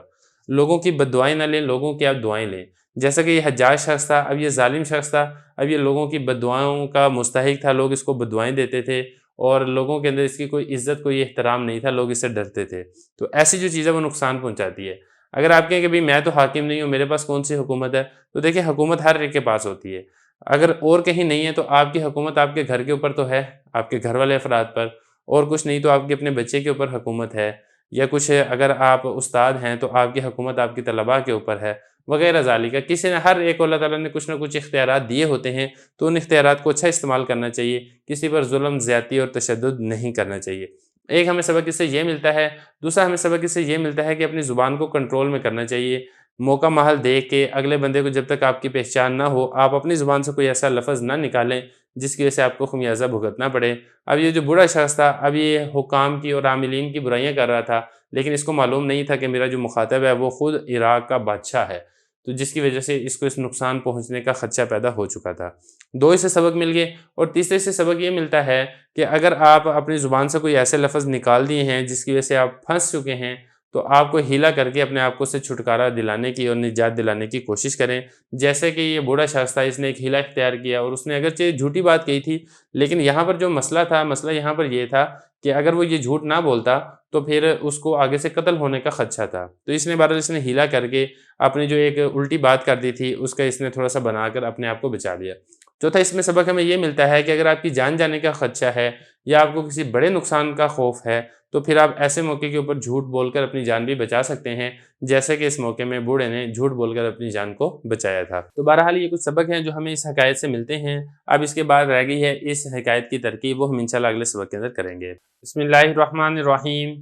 لوگوں کی بد دعائیں نہ لیں، لوگوں کی آپ دعائیں لیں۔ جیسا کہ یہ حجاج شخص تھا، اب یہ ظالم شخص تھا، اب یہ لوگوں کی بد دعاؤں کا مستحق تھا، لوگ اس کو بد دعائیں دیتے تھے اور لوگوں کے اندر اس کی کوئی عزت کوئی احترام نہیں تھا، لوگ اس سے ڈرتے تھے۔ تو ایسی جو چیزیں وہ نقصان پہنچاتی ہے۔ اگر آپ کہیں کہ بھئی میں تو حاکم نہیں ہوں، میرے پاس کون سی حکومت ہے، تو دیکھیں حکومت ہر ایک کے پاس ہوتی ہے۔ اگر اور کہیں نہیں ہے تو آپ کی حکومت آپ کے گھر کے اوپر تو ہے، آپ کے گھر والے افراد پر، اور کچھ نہیں تو آپ کے اپنے بچے کے اوپر حکومت ہے، یا کچھ اگر آپ استاد ہیں تو آپ کی حکومت آپ کی طلباء کے اوپر ہے وغیرہ ذالک۔ کسی نے ہر ایک کو اللہ تعالیٰ نے کچھ نہ کچھ اختیارات دیے ہوتے ہیں تو ان اختیارات کو اچھا استعمال کرنا چاہیے، کسی پر ظلم زیادتی اور تشدد نہیں کرنا چاہیے۔ ایک ہمیں سبق اس سے یہ ملتا ہے۔ دوسرا ہمیں سبق اس سے یہ ملتا ہے کہ اپنی زبان کو کنٹرول میں کرنا چاہیے۔ موقع محل دیکھ کے اگلے بندے کو جب تک آپ کی پہچان نہ ہو آپ اپنی زبان سے کوئی ایسا لفظ نہ نکالیں جس کی وجہ سے آپ کو خمیازہ بھگتنا پڑے۔ اب یہ جو بوڑھا شخص تھا اب یہ حکام کی اور عاملین کی برائیاں کر رہا تھا، لیکن اس کو معلوم نہیں تھا کہ میرا جو مخاطب ہے وہ خود عراق کا بادشاہ ہے، تو جس کی وجہ سے اس کو اس نقصان پہنچنے کا خدشہ پیدا ہو چکا تھا۔ دو اس سے سبق مل گئے، اور تیسرے سے سبق یہ ملتا ہے کہ اگر آپ اپنی زبان سے کوئی ایسے لفظ نکال دیے ہیں جس کی وجہ سے آپ پھنس چکے ہیں تو آپ کو ہیلا کر کے اپنے آپ کو سے چھٹکارا دلانے کی اور نجات دلانے کی کوشش کریں۔ جیسے کہ یہ بوڑھا شخص تھا، اس نے ایک ہیلا اختیار کیا اور اس نے اگرچہ جھوٹی بات کہی تھی، لیکن یہاں پر جو مسئلہ تھا، مسئلہ یہاں پر یہ تھا کہ اگر وہ یہ جھوٹ نہ بولتا تو پھر اس کو آگے سے قتل ہونے کا خدشہ تھا۔ تو اس نے بہرحال اس نے ہیلا کر کے اپنی جو ایک الٹی بات کر دی تھی اس کا اس نے تھوڑا سا بنا کر اپنے آپ کو بچا لیا۔ چوتھا اس میں سبق ہمیں یہ ملتا ہے کہ اگر آپ کی جان جانے کا خدشہ ہے یا آپ کو کسی بڑے نقصان کا خوف ہے تو پھر آپ ایسے موقع کے اوپر جھوٹ بول کر اپنی جان بھی بچا سکتے ہیں، جیسے کہ اس موقع میں بوڑھے نے جھوٹ بول کر اپنی جان کو بچایا تھا۔ تو بہرحال یہ کچھ سبق ہیں جو ہمیں اس حکایت سے ملتے ہیں۔ اب اس کے بعد رہ گئی ہے اس حکایت کی ترکیب، وہ ہم انشاءاللہ اگلے سبق کے اندر کریں گے۔ بسم اللہ الرحمن الرحیم۔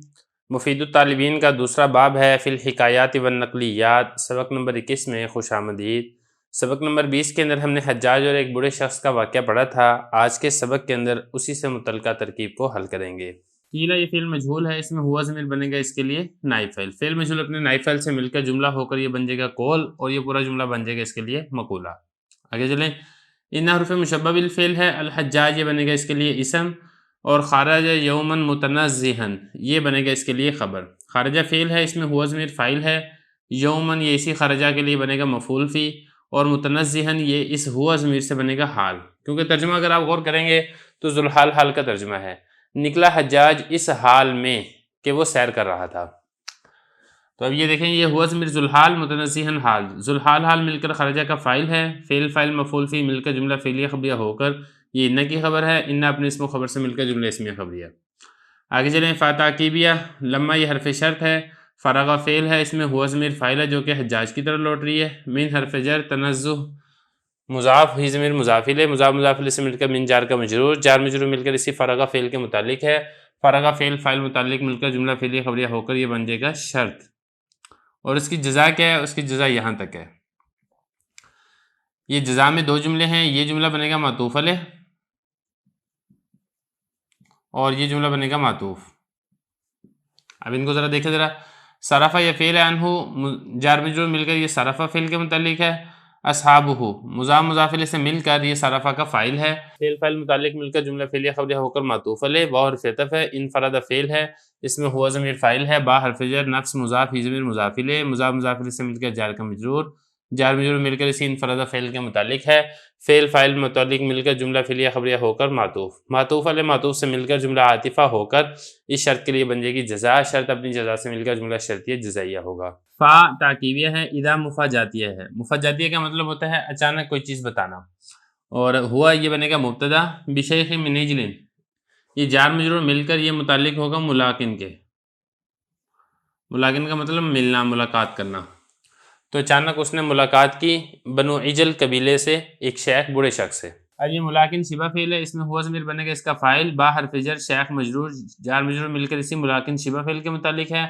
مفید الطالبین کا دوسرا باب ہے فی الحکایات والنقلیات، سبق نمبر 21 میں خوش آمدید۔ سبق نمبر 20 کے اندر ہم نے حجاج اور ایک بوڑھے شخص کا واقعہ پڑھا تھا۔ آج کے سبق کے اندر اسی سے متعلقہ ترکیب کو حل کریں گے۔ قیلہ یہ فعل مجہول ہے، اس میں ہوا ضمیر بنے گا اس کے لیے نائب فعل۔ فعل مجہول اپنے نائب فعل سے مل کر جملہ ہو کر یہ بن جائے گا قول، اور یہ پورا جملہ بن جائے گا اس کے لیے مقولہ۔ آگے چلیں۔ ان حرف مشبہ بالفعل ہے، الحجاج یہ بنے گا اس کے لیے اسم، اور خرج یومن متنزہن یہ بنے گا اس کے لیے خبر. خرجہ فعل ہے، اس میں ہوا ضمیر فاعل ہے. یومن یہ اسی خرجہ کے لیے بنے گا مفعول فی، اور متنزہن یہ اس ہوا ضمیر سے بنے گا حال. کیونکہ ترجمہ اگر آپ غور کریں گے تو ذوالحال حال کا ترجمہ ہے. نکلا حجاج اس حال میں کہ وہ سیر کر رہا تھا. تو اب یہ دیکھیں یہ ہوا ضمیر ذوالحال متنزہن حال. ذوالحال حال مل کر خرجہ کا فاعل ہے، فعل فاعل مفعول فی مل کر جملہ فعلیہ خبریہ ہو کر یہ ان کی خبر ہے. ان اپنے اسم و خبر سے مل کر جملہ اسمیہ خبریہ. آگے چلیں فاتعقیبیہ. لما یہ حرف شرط ہے، فرغ فعل ہے، اس میں ہوا ضمیر فاعل ہے جو کہ حجاج کی طرف لوٹ رہی ہے. من حرف جر تنزہ مضاف ہی ضمیر مضاف الیہ، مضاف مضاف الیہ سے مل کر من جار کا مجرور، جار مجرور مل کر اسی فرغ فعل کے متعلق ہے. فرغ فعل فاعل متعلق مل کر جملہ فعلیہ خبریہ ہو کر یہ بن جائے گا شرط. اور اس کی جزا کیا ہے؟ اس کی جزا یہاں تک ہے. یہ جزا میں دو جملے ہیں. یہ جملہ بنے گا معطوف علیہ اور یہ جملہ بنے گا معطوف. اب ان کو ذرا دیکھیں ذرا. صرفہ یا فعل عنہ جار مجرور مل کر یہ صرفہ فعل کے متعلق ہے. اصحابہ مضاف مضاف الیہ سے مل کر یہ صرفہ کا فاعل ہے. فعل فاعل متعلق مل کر جملہ فعلیہ خبریہ ہو کر معطوف علیہ. واو حرف عطف ہے. انفرد فعل ہے، اس میں ہوا ضمیر فاعل ہے. با حرف جر نفس مضاف ہی ضمیر مضاف الیہ، مضاف مضاف الیہ سے مل کر جار کا مجرور، جار مجرور مل کر اسی انفرد فعل کے متعلق ہے. فعل فاعل متعلق مل کر جملہ فعلیہ خبریہ ہو کر معطوف، معطوف علیہ معطوف سے مل کر جملہ عاطفہ ہو کر اس شرط کے لیے بن جائے گی جزا. شرط اپنی جزا سے مل کر جملہ شرطیہ جزائیہ ہوگا. فا تعقیبیہ ہے. اذا مفاجاتیہ ہے. مفاجاتیہ کا مطلب ہوتا ہے اچانک کوئی چیز بتانا. اور ہوا یہ بنے گا مبتدا. بشیخ من عجل یہ جار مجرور مل کر یہ متعلق ہوگا ملاقن کے. ملاقن کا مطلب ملنا، ملاقات کرنا. تو اچانک اس نے ملاقات کی بنو عجل قبیلے سے ایک شیخ بوڑھے شخص سے. اب یہ ملاقن شبہ فعل ہے، اس میں ہوا ضمیر بنے گا اس کا فاعل. با حرف جر شیخ مجرور، جار مجرور مل کر اسی ملاقن شبہ فعل کے متعلق ہے.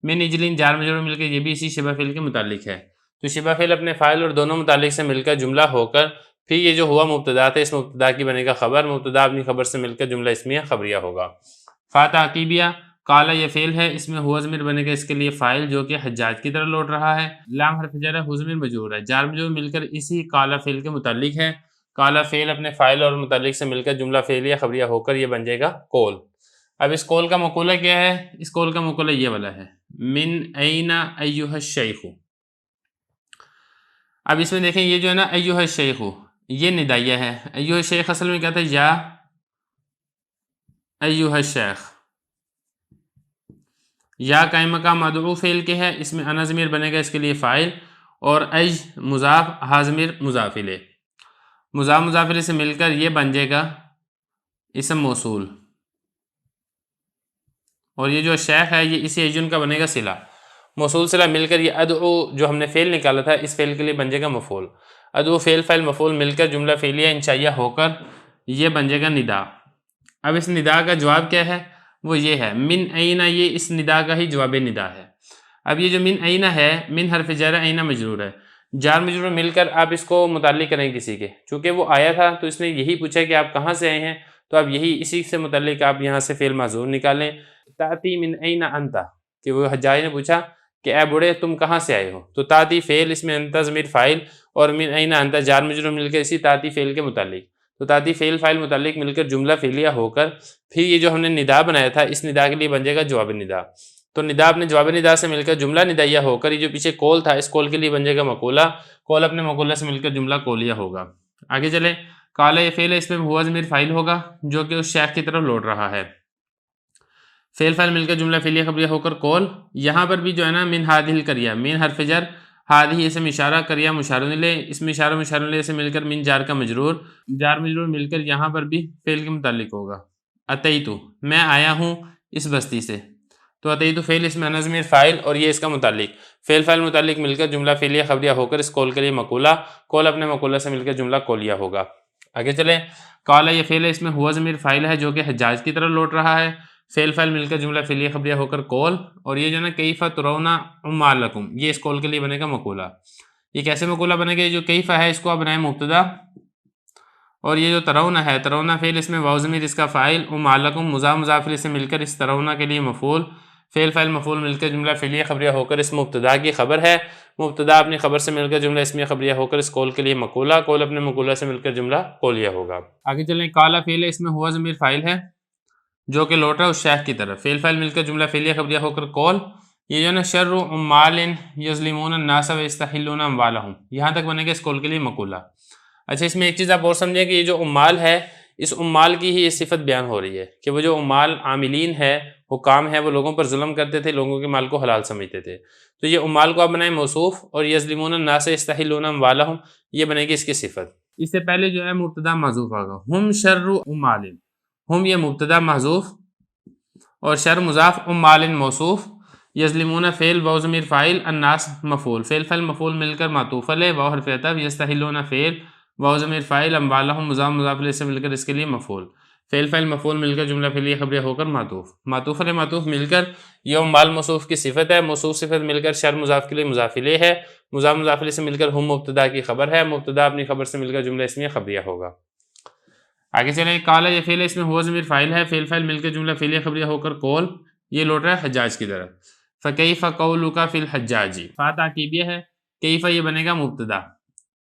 من عجلین جار مجرور مل کر یہ بھی اسی شبہ فعل کے متعلق ہے. تو شبہ فعل اپنے فاعل اور دونوں متعلق سے مل کر جملہ ہو کر پھر یہ جو ہوا مبتدا تھا اس مبتدا کی بنے گا خبر. مبتدا اپنی خبر سے مل کر جملہ اسمیہ خبریہ ہوگا. فا تعقیبیہ. قال یہ فعل ہے، اس میں ہوا ضمیر بنے گا اس کے لیے فاعل جو کہ حجاج کی طرف لوٹ رہا ہے. لام حرف جر ہے، ہوا ضمیر مجرور ہے، جار مجرور مل کر اسی قال فعل کے متعلق ہے. قال فعل اپنے فاعل اور متعلق سے مل کر جملہ فعلیہ خبریہ ہو کر یہ بن جائے گا قول. اب اس قول کا مقولہ کیا ہے؟ اس قول کا مقولہ یہ والا ہے من این ایھا الشیخ. اب اس میں دیکھیں یہ جو ہے نا ایھا الشیخ یہ ندائیہ ہے. ایھا الشیخ اصل میں کیا تھا؟ یا ایھا الشیخ. یا قائم مقام مدعو فعل کے ہے، اس میں انا ضمیر بنے گا اس کے لیے فاعل، اور ایج مضاف ہا ضمیر مضاف الیہ. مضاف مضاف الیہ سے مل کر یہ بن جائے گا اسم موصول. اور یہ جو شیخ ہے یہ اسی ایجن کا بنے گا صلہ. موصول صلہ مل کر یہ ادعو جو ہم نے فعل نکالا تھا اس فعل کے لیے بن جائے گا مفعول. ادعو فعل فاعل مفعول مل کر جملہ فعلیہ انشائیہ ہو کر یہ بن جائے گا ندا. اب اس ندا کا جواب کیا ہے؟ وہ یہ ہے من این. یہ اس ندا کا ہی جواب ندا ہے. اب یہ جو من این ہے، من حرف جر این مجرور ہے، جار مجرور مل کر آپ اس کو متعلق کریں کسی کے. چونکہ وہ آیا تھا تو اس نے یہی پوچھا کہ آپ کہاں سے آئے ہیں، تو اب یہی اسی سے متعلق آپ یہاں سے فعل معذور نکالیں. تاتی من این انت کہ وہ حجاج نے پوچھا کہ اے بوڑھے تم کہاں سے آئے ہو. تو تاتی فعل، اس میں انت ضمیر فاعل، اور من این انت جار مجرور مل کر اسی تاتی فعل کے متعلق. تو تاتی فعل فاعل متعلق مل کر جملہ فعلیہ ہو کر پھر یہ جو ہم نے ندا بنایا تھا اس ندا کے لیے بن جائے گا جواب ندا. تو ندا اپنے جواب ندا سے مل کر جملہ ندائیہ ہو کر یہ جو پیچھے کول تھا اس کول کے لیے بن جائے گا مقولہ. کول اپنے مقولہ سے مل کر جملہ کولیہ ہوگا. آگے چلیں. قال یہ فعل ہے، اس میں ہوا ضمیر فاعل ہوگا جو کہ اس شیخ کی طرف لوٹ رہا ہے. فعل فاعل مل کر جملہ فعلیہ خبریہ ہو کر کول. یہاں پر بھی جو ہے نا من ہذہ القریہ، من حرف جر، ہذہ اسم اشارہ، قریہ مشار الیہ، اس میں اشارہ مشار الیہ سے مل کر من جار کا مجرور، جار مجرور مل کر یہاں پر بھی فعل کے متعلق ہوگا. اتیت میں آیا ہوں اس بستی سے. تو اتیت فعل، اس میں انا ضمیر فاعل اور یہ اس کا متعلق. فعل فاعل متعلق مل کر جملہ فعلیہ خبریہ ہو کر اس کول کے لیے مقولہ. کول اپنے مقولہ سے مل کر جملہ کولیہ ہوگا. آگے چلیں. قال یہ فعل ہے، اس میں ہوا ضمیر فاعل ہے جو کہ حجاج کی طرف لوٹ رہا ہے. فعل فاعل مل کر جملہ فعلیہ خبریہ ہو کر کول. اور یہ جو نا کیف ترون اعمالکم یہ اس کول کے لیے بنے گا مقولہ. یہ کیسے مقولہ بنے گا؟ یہ جو کیف ہے اس کو آپ بنائیں مبتدا، اور یہ جو ترون ہے، ترون فعل، اس میں واو ضمیر اس کا فاعل، اعمالکم مضاف مضاف الیہ سے مل کر اس ترون کے لیے مفعول. فعل فاعل مفعول مل کر جملہ فعلیہ خبریہ ہو کر اس مبتدا کی خبر ہے. مبتدا اپنی خبر سے مل کر جملہ اسمیہ خبریہ ہو کر اس کول کے لیے مقولہ. کول اپنے مقولہ سے مل کر جملہ کولیہ ہوگا. آگے چلیں. قال فعل ہے، اس میں ہوا ضمیر فاعل ہے جو کہ لوٹ رہا ہے اس شیخ کی طرف. فعل فاعل مل کر جملہ فعلیہ خبریہ ہو کر قول. یہ جو ہے نا شر عمال یظلمون الناس ویستحلون اموالہم، یہاں تک بنے گا اس قول کے لیے مقولہ. اچھا اس میں ایک چیز آپ اور سمجھیں کہ یہ جو عمال ہے اس عمال کی ہی یہ صفت بیان ہو رہی ہے کہ وہ جو عمال عاملین ہے، حکام ہے، وہ لوگوں پر ظلم کرتے تھے، لوگوں کے مال کو حلال سمجھتے تھے. تو یہ عمال کو آپ بنائیں موصوف، اور یظلمون الناس یستحلون اموالہم یہ بنے گی اس کی صفت. اس سے پہلے جو ہے مبتدا محذوف آگا، ہم شر عمال. ہم یہ مبتدا محذوف اور شر مضاف، عمال موصوف، یظلمون فعل واو ضمیر فاعل، الناس مفعول. فعل فاعل مفعول مل کر معطوف علیہ، واو حرف عطف، یستحلون فعل واو ضمیر فاعل، اموالہم مضاف مضاف الیہ سے مل کر اس کے لیے مفعول. فعل فاعل مفعول مل کر جملہ فعلیہ خبریہ ہو کر معطوف، معطوف علیہ معطوف مل کر یہ عمال موصوف کی صفت ہے، موصوف صفت مل کر شر مضاف کے لیے مضاف الیہ ہے، مضاف مضاف الیہ سے مل کر ہم مبتدا کی خبر ہے، مبتدا اپنی خبر سے مل کر جملہ اسمیہ خبریہ ہوگا. آگے چلیں، قال یہ فعل اس میں ہوا ضمیر فاعل ہے، فعل فاعل مل کر جملہ فعلیہ خبریہ ہو کر قول، یہ لوٹ رہا ہے حجاج کی طرف. فکیف قولک فی الحجاج، فا تاکیبیہ ہے، کیف یہ بنے گا مبتدا،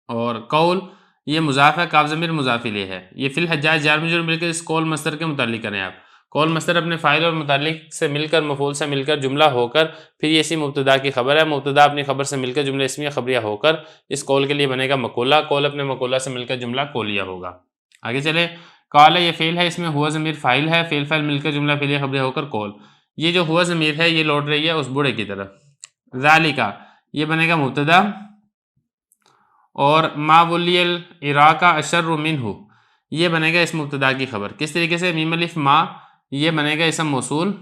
اور قول یہ مضاف ہے، کاف ضمیر مضاف الیہ ہے. یہ فی الحجاج جار مجرور مل کر اس قول مصدر کے متعلق کریں آپ. قول مصدر اپنے فاعل اور متعلق سے مل کر مفعول سے مل کر جملہ ہو کر پھر یہ اسی مبتدا کی خبر ہے، مبتدا اپنی خبر سے مل کر جملہ اسمیہ خبریہ ہو کر اس قول کے لیے بنے گا مقولہ، قول اپنے مقولہ سے مل کر جملہ قولیہ ہوگا. آگے چلیں، قال یہ فعل ہے، اس میں ہوا ضمیر فاعل ہے، فعل فاعل مل کر جملہ فعلیہ خبریہ ہو کر قول. یہ جو ہوا ضمیر ہے یہ لوٹ رہی ہے اس بوڑھے کی طرف. ذالک یہ بنے گا مبتدا، اور ما ولی العراق اشر منہ یہ بنے گا اس مبتدا کی خبر. کس طریقے سے؟ میم الف ما یہ بنے گا اسم موصول،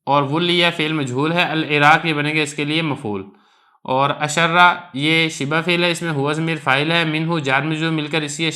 اور ولی فعل مجہول ہے، العراق یہ بنے گا اس کے لیے مفعول، اور اشرہ یہ شبہ فعل ہے، اس میں ہوا ضمیر فاعل ہے، منہ جار مجرور مل کر اسی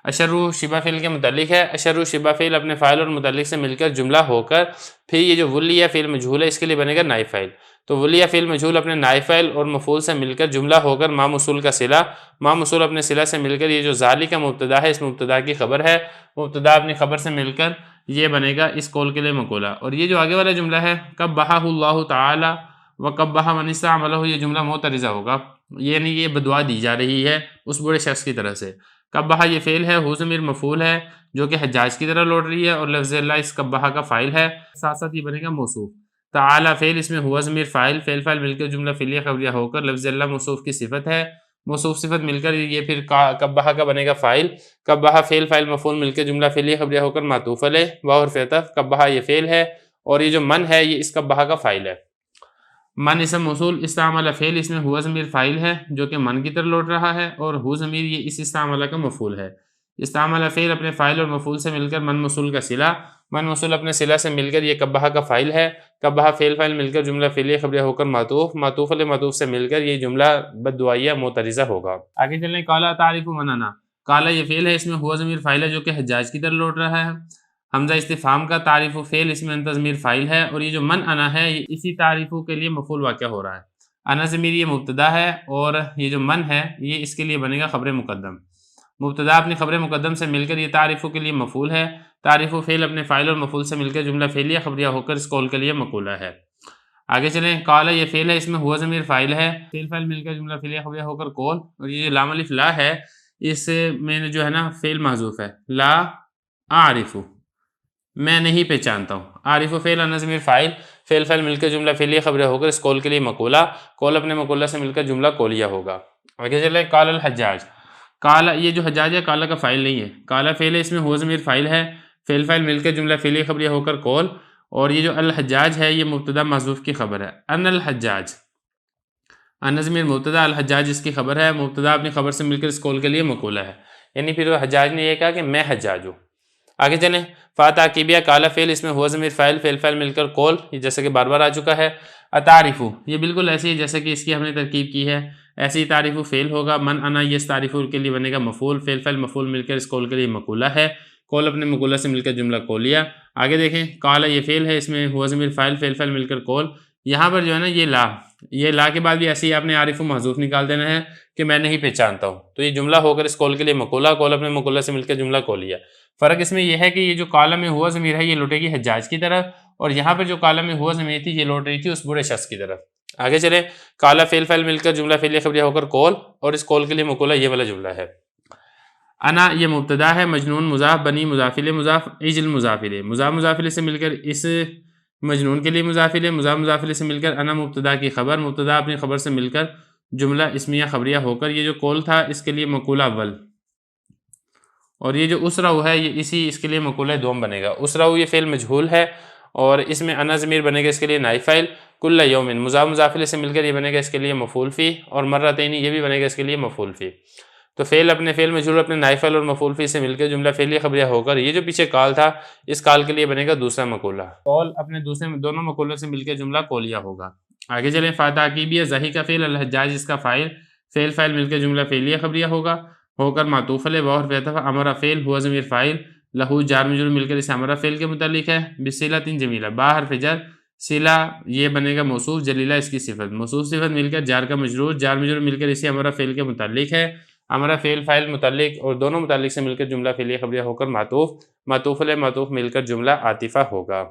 اشرو شبہ فعل کے متعلق ہے، اشرو شبہ فعل اپنے فاعل اور متعلق سے مل کر جملہ ہو کر پھر یہ جو ولیہ فعل مجہول ہے اس کے لیے بنے گا نائب فاعل. تو ولیہ فعل مجہول اپنے نائب فاعل اور مفعول سے مل کر جملہ ہو کر ما موصول کا صلہ، ما موصول اپنے صلہ سے مل کر یہ جو ذالک کا مبتدا ہے اس مبتدا کی خبر ہے، مبتدا اپنی خبر سے مل کر یہ بنے گا اس قول کے لیے مقولہ. اور یہ جو آگے والا جملہ ہے قبحہ اللہ تعالی وقبح من استعملہ، یہ جملہ معترضہ ہوگا، یعنی یہ بدعا دی جا رہی ہے اس بڑے شخص کی طرح سے. قبحہ یہ فعل ہے، ہو ضمیر مفعول ہے جو کہ حجاج کی طرح لوٹ رہی ہے، اور لفظ اللہ اس قبحہ کا فاعل ہے، ساتھ ساتھ یہ بنے گا موصوف. تعالی فعل اس میں ہوا ضمیر فاعل، فعل فاعل مل کر جملہ فعلیہ خبریہ ہو کر لفظ اللہ موصوف کی صفت ہے، موصوف صفت مل کر یہ پھر قبحہ کا بنے گا فاعل، قبحہ فعل فاعل مفعول مل کے جملہ فعلیہ خبریہ ہو کر معطوف علیہ، واو حرف عطف، قبحہ یہ فعل ہے، اور یہ جو من ہے یہ اس قبحہ کا فاعل ہے. من اسم موصول، استعمل فعل اس میں ہوا ضمیر فاعل ہے جو کہ من کی طرف لوٹ رہا ہے، اور ہو ضمیر یہ اس استعمل کا مفعول ہے. استعمل فعل اپنے فاعل اور مفعول سے مل کر من موصول کا صلہ، من موصول اپنے صلہ سے مل کر یہ قبحہ کا فاعل ہے، قبحہ فعل فاعل مل کر جملہ فعلیہ خبریہ ہو کر معطوف، معطوف علیہ معطوف سے مل کر یہ جملہ بددعائیہ معترضہ ہوگا. آگے چلیں، قال تعریف من انا، قال یہ فعل ہے، اس میں ہوا ضمیر فاعل ہے جو کہ حجاج کی طرف لوٹ رہا ہے. حمزہ استفہام کا تعریف و فعل اس میں انت ضمیر فاعل ہے، اور یہ جو من انا ہے یہ اسی تعریفوں کے لیے مفعول واقع ہو رہا ہے. انا ضمیر یہ مبتدا ہے، اور یہ جو من ہے یہ اس کے لیے بنے گا خبر مقدم. مبتدا اپنی خبر مقدم سے مل کر یہ تعریفوں کے لیے مفعول ہے، تعریف و فعل اپنے فاعل اور مفعول سے مل کر جملہ فعلیہ خبریہ ہو کر اس قول کے لیے مقولہ ہے. آگے چلیں، قال یہ فعل ہے، اس میں ہوا ضمیر فاعل ہے، فعل فاعل مل کر جملہ فعلیہ خبریہ ہو کر قول، اور یہ جو لام الف لا ہے اس میں جو ہے نا فعل محذوف ہے، لا اعرف میں نہیں پہچانتا ہوں. عارف و فعل انا ضمیر فاعل، فعل فاعل مل کر جملہ فعلیہ خبریہ ہو کر اس قول کے لیے مقولہ، قول اپنے مقولہ سے مل کر جملہ قولیہ ہوگا. آگے چلیں، قال الحجاج، قال یہ جو حجاج ہے قال کا فاعل نہیں ہے، قال فعل ہے، اس میں ہوا ضمیر فاعل ہے، فعل فاعل مل کر جملہ فعلیہ خبریہ ہو کر قول، اور یہ جو الحجاج ہے یہ مبتدا محذوف کی خبر ہے. ان الحجاج، ان ضمیر مبتدا، الحجاج اس کی خبر ہے، مبتدا اپنی خبر سے مل کر اس قول کے لیے مقولہ ہے، یعنی پھر حجاج نے یہ کہا کہ میں حجاج ہوں. آگے چلیں، فا تاکیبیہ، قال فعل اس میں ہوا ضمیر فاعل، فعل فاعل مل کر قول، یہ جیسے کہ بار بار آ چکا ہے. اتعارف یہ بالکل ایسے ہی جیسے کہ اس کی ہم نے ترکیب کی ہے، ایسے ہی تعریف فعل ہوگا. من انا یہ اس تعریف کے لیے بنے گا مفعول، فعل فاعل مفعول مل کر اس قول کے لیے مقولہ ہے، قول اپنے مقولہ سے مل کر جملہ قولیہ. آگے دیکھیں، قال یہ فعل ہے، اس میں ہوا ضمیر فاعل، فعل فاعل مل کر قول. یہاں پر جو ہے نا یہ لا کے بعد بھی ایسے ہی آپ نے عارف و محذوف نکال دینا ہے کہ میں نہیں پہچانتا ہوں، تو یہ جملہ ہو کر اس قول کے لیے مقولہ، قول اپنے مقولہ سے مل کر جملہ قولیہ. فرق اس میں یہ ہے کہ یہ جو قال میں ہوا ضمیر ہے یہ لوٹے گی حجاج کی طرف، اور یہاں پر جو قال میں ہوا ضمیر تھی یہ لوٹ رہی تھی اس بڑے شخص کی طرف. آگے چلیں، قال فعل فاعل مل کر جملہ فعلیہ خبریہ ہو کر قول، اور اس قول کے لیے مقولہ یہ والا جملہ ہے. انا یہ مبتدا ہے، مجنون مضاف، بنی مضاف الیہ مضاف، اجل مضاف الیہ، مضاف الیہ سے مل کر اس مجنون کے لیے مضاف الیہ، مضاف الیہ سے مل کر انا مبتدا کی خبر، مبتدا اپنی خبر سے مل کر جملہ اسمیہ خبریہ ہو کر یہ جو قول تھا اس کے لیے مقولہ اول، اور یہ جو اسرعوا ہے یہ اس کے لیے مقولہ دوم بنے گا۔ اسرعوا یہ فعل مجہول ہے اور اس میں انا ضمیر بنے گا اس کے لیے نائب فاعل، کل یوم مضاف الیہ سے مل کر یہ بنے گا اس کے لیے مفعول فی، اور مرتین یہ بھی بنے گا اس کے لیے مفعول فی۔ تو فعل مجہول اپنے نائب فاعل اور مفعول فی سے مل کر جملہ فعلیہ خبریہ ہو کر یہ جو پیچھے کال تھا اس کال کے لیے بنے گا دوسرا مقولہ، قول اپنے دونوں مقولوں سے مل کے جملہ قولیہ ہوگا۔ آگے چلیں، فتعقیبیہ ضحی کا فعل، الحجاج اس کا فاعل مل کے جملہ فعلیہ خبریہ ہو کر معطوف علیہ، واو حرف عطف، امر فعل، ہوا ضمیر فاعل، لہو جار مجرور مل کر اسے امر فعل کے متعلق ہے، بصلۃ جمیلہ، با حرف جر، صلہ یہ بنے گا موصوف، جلیلہ اس کی صفت، موصوف صفت مل کر جار مجرور مل کر اسی امر فعل کے متعلق ہے، امر فعل فاعل متعلق اور دونوں متعلق سے مل کر جملہ فعلیہ خبریہ ہو کر معطوف علیہ معطوف مل کر جملہ عاطفہ ہوگا۔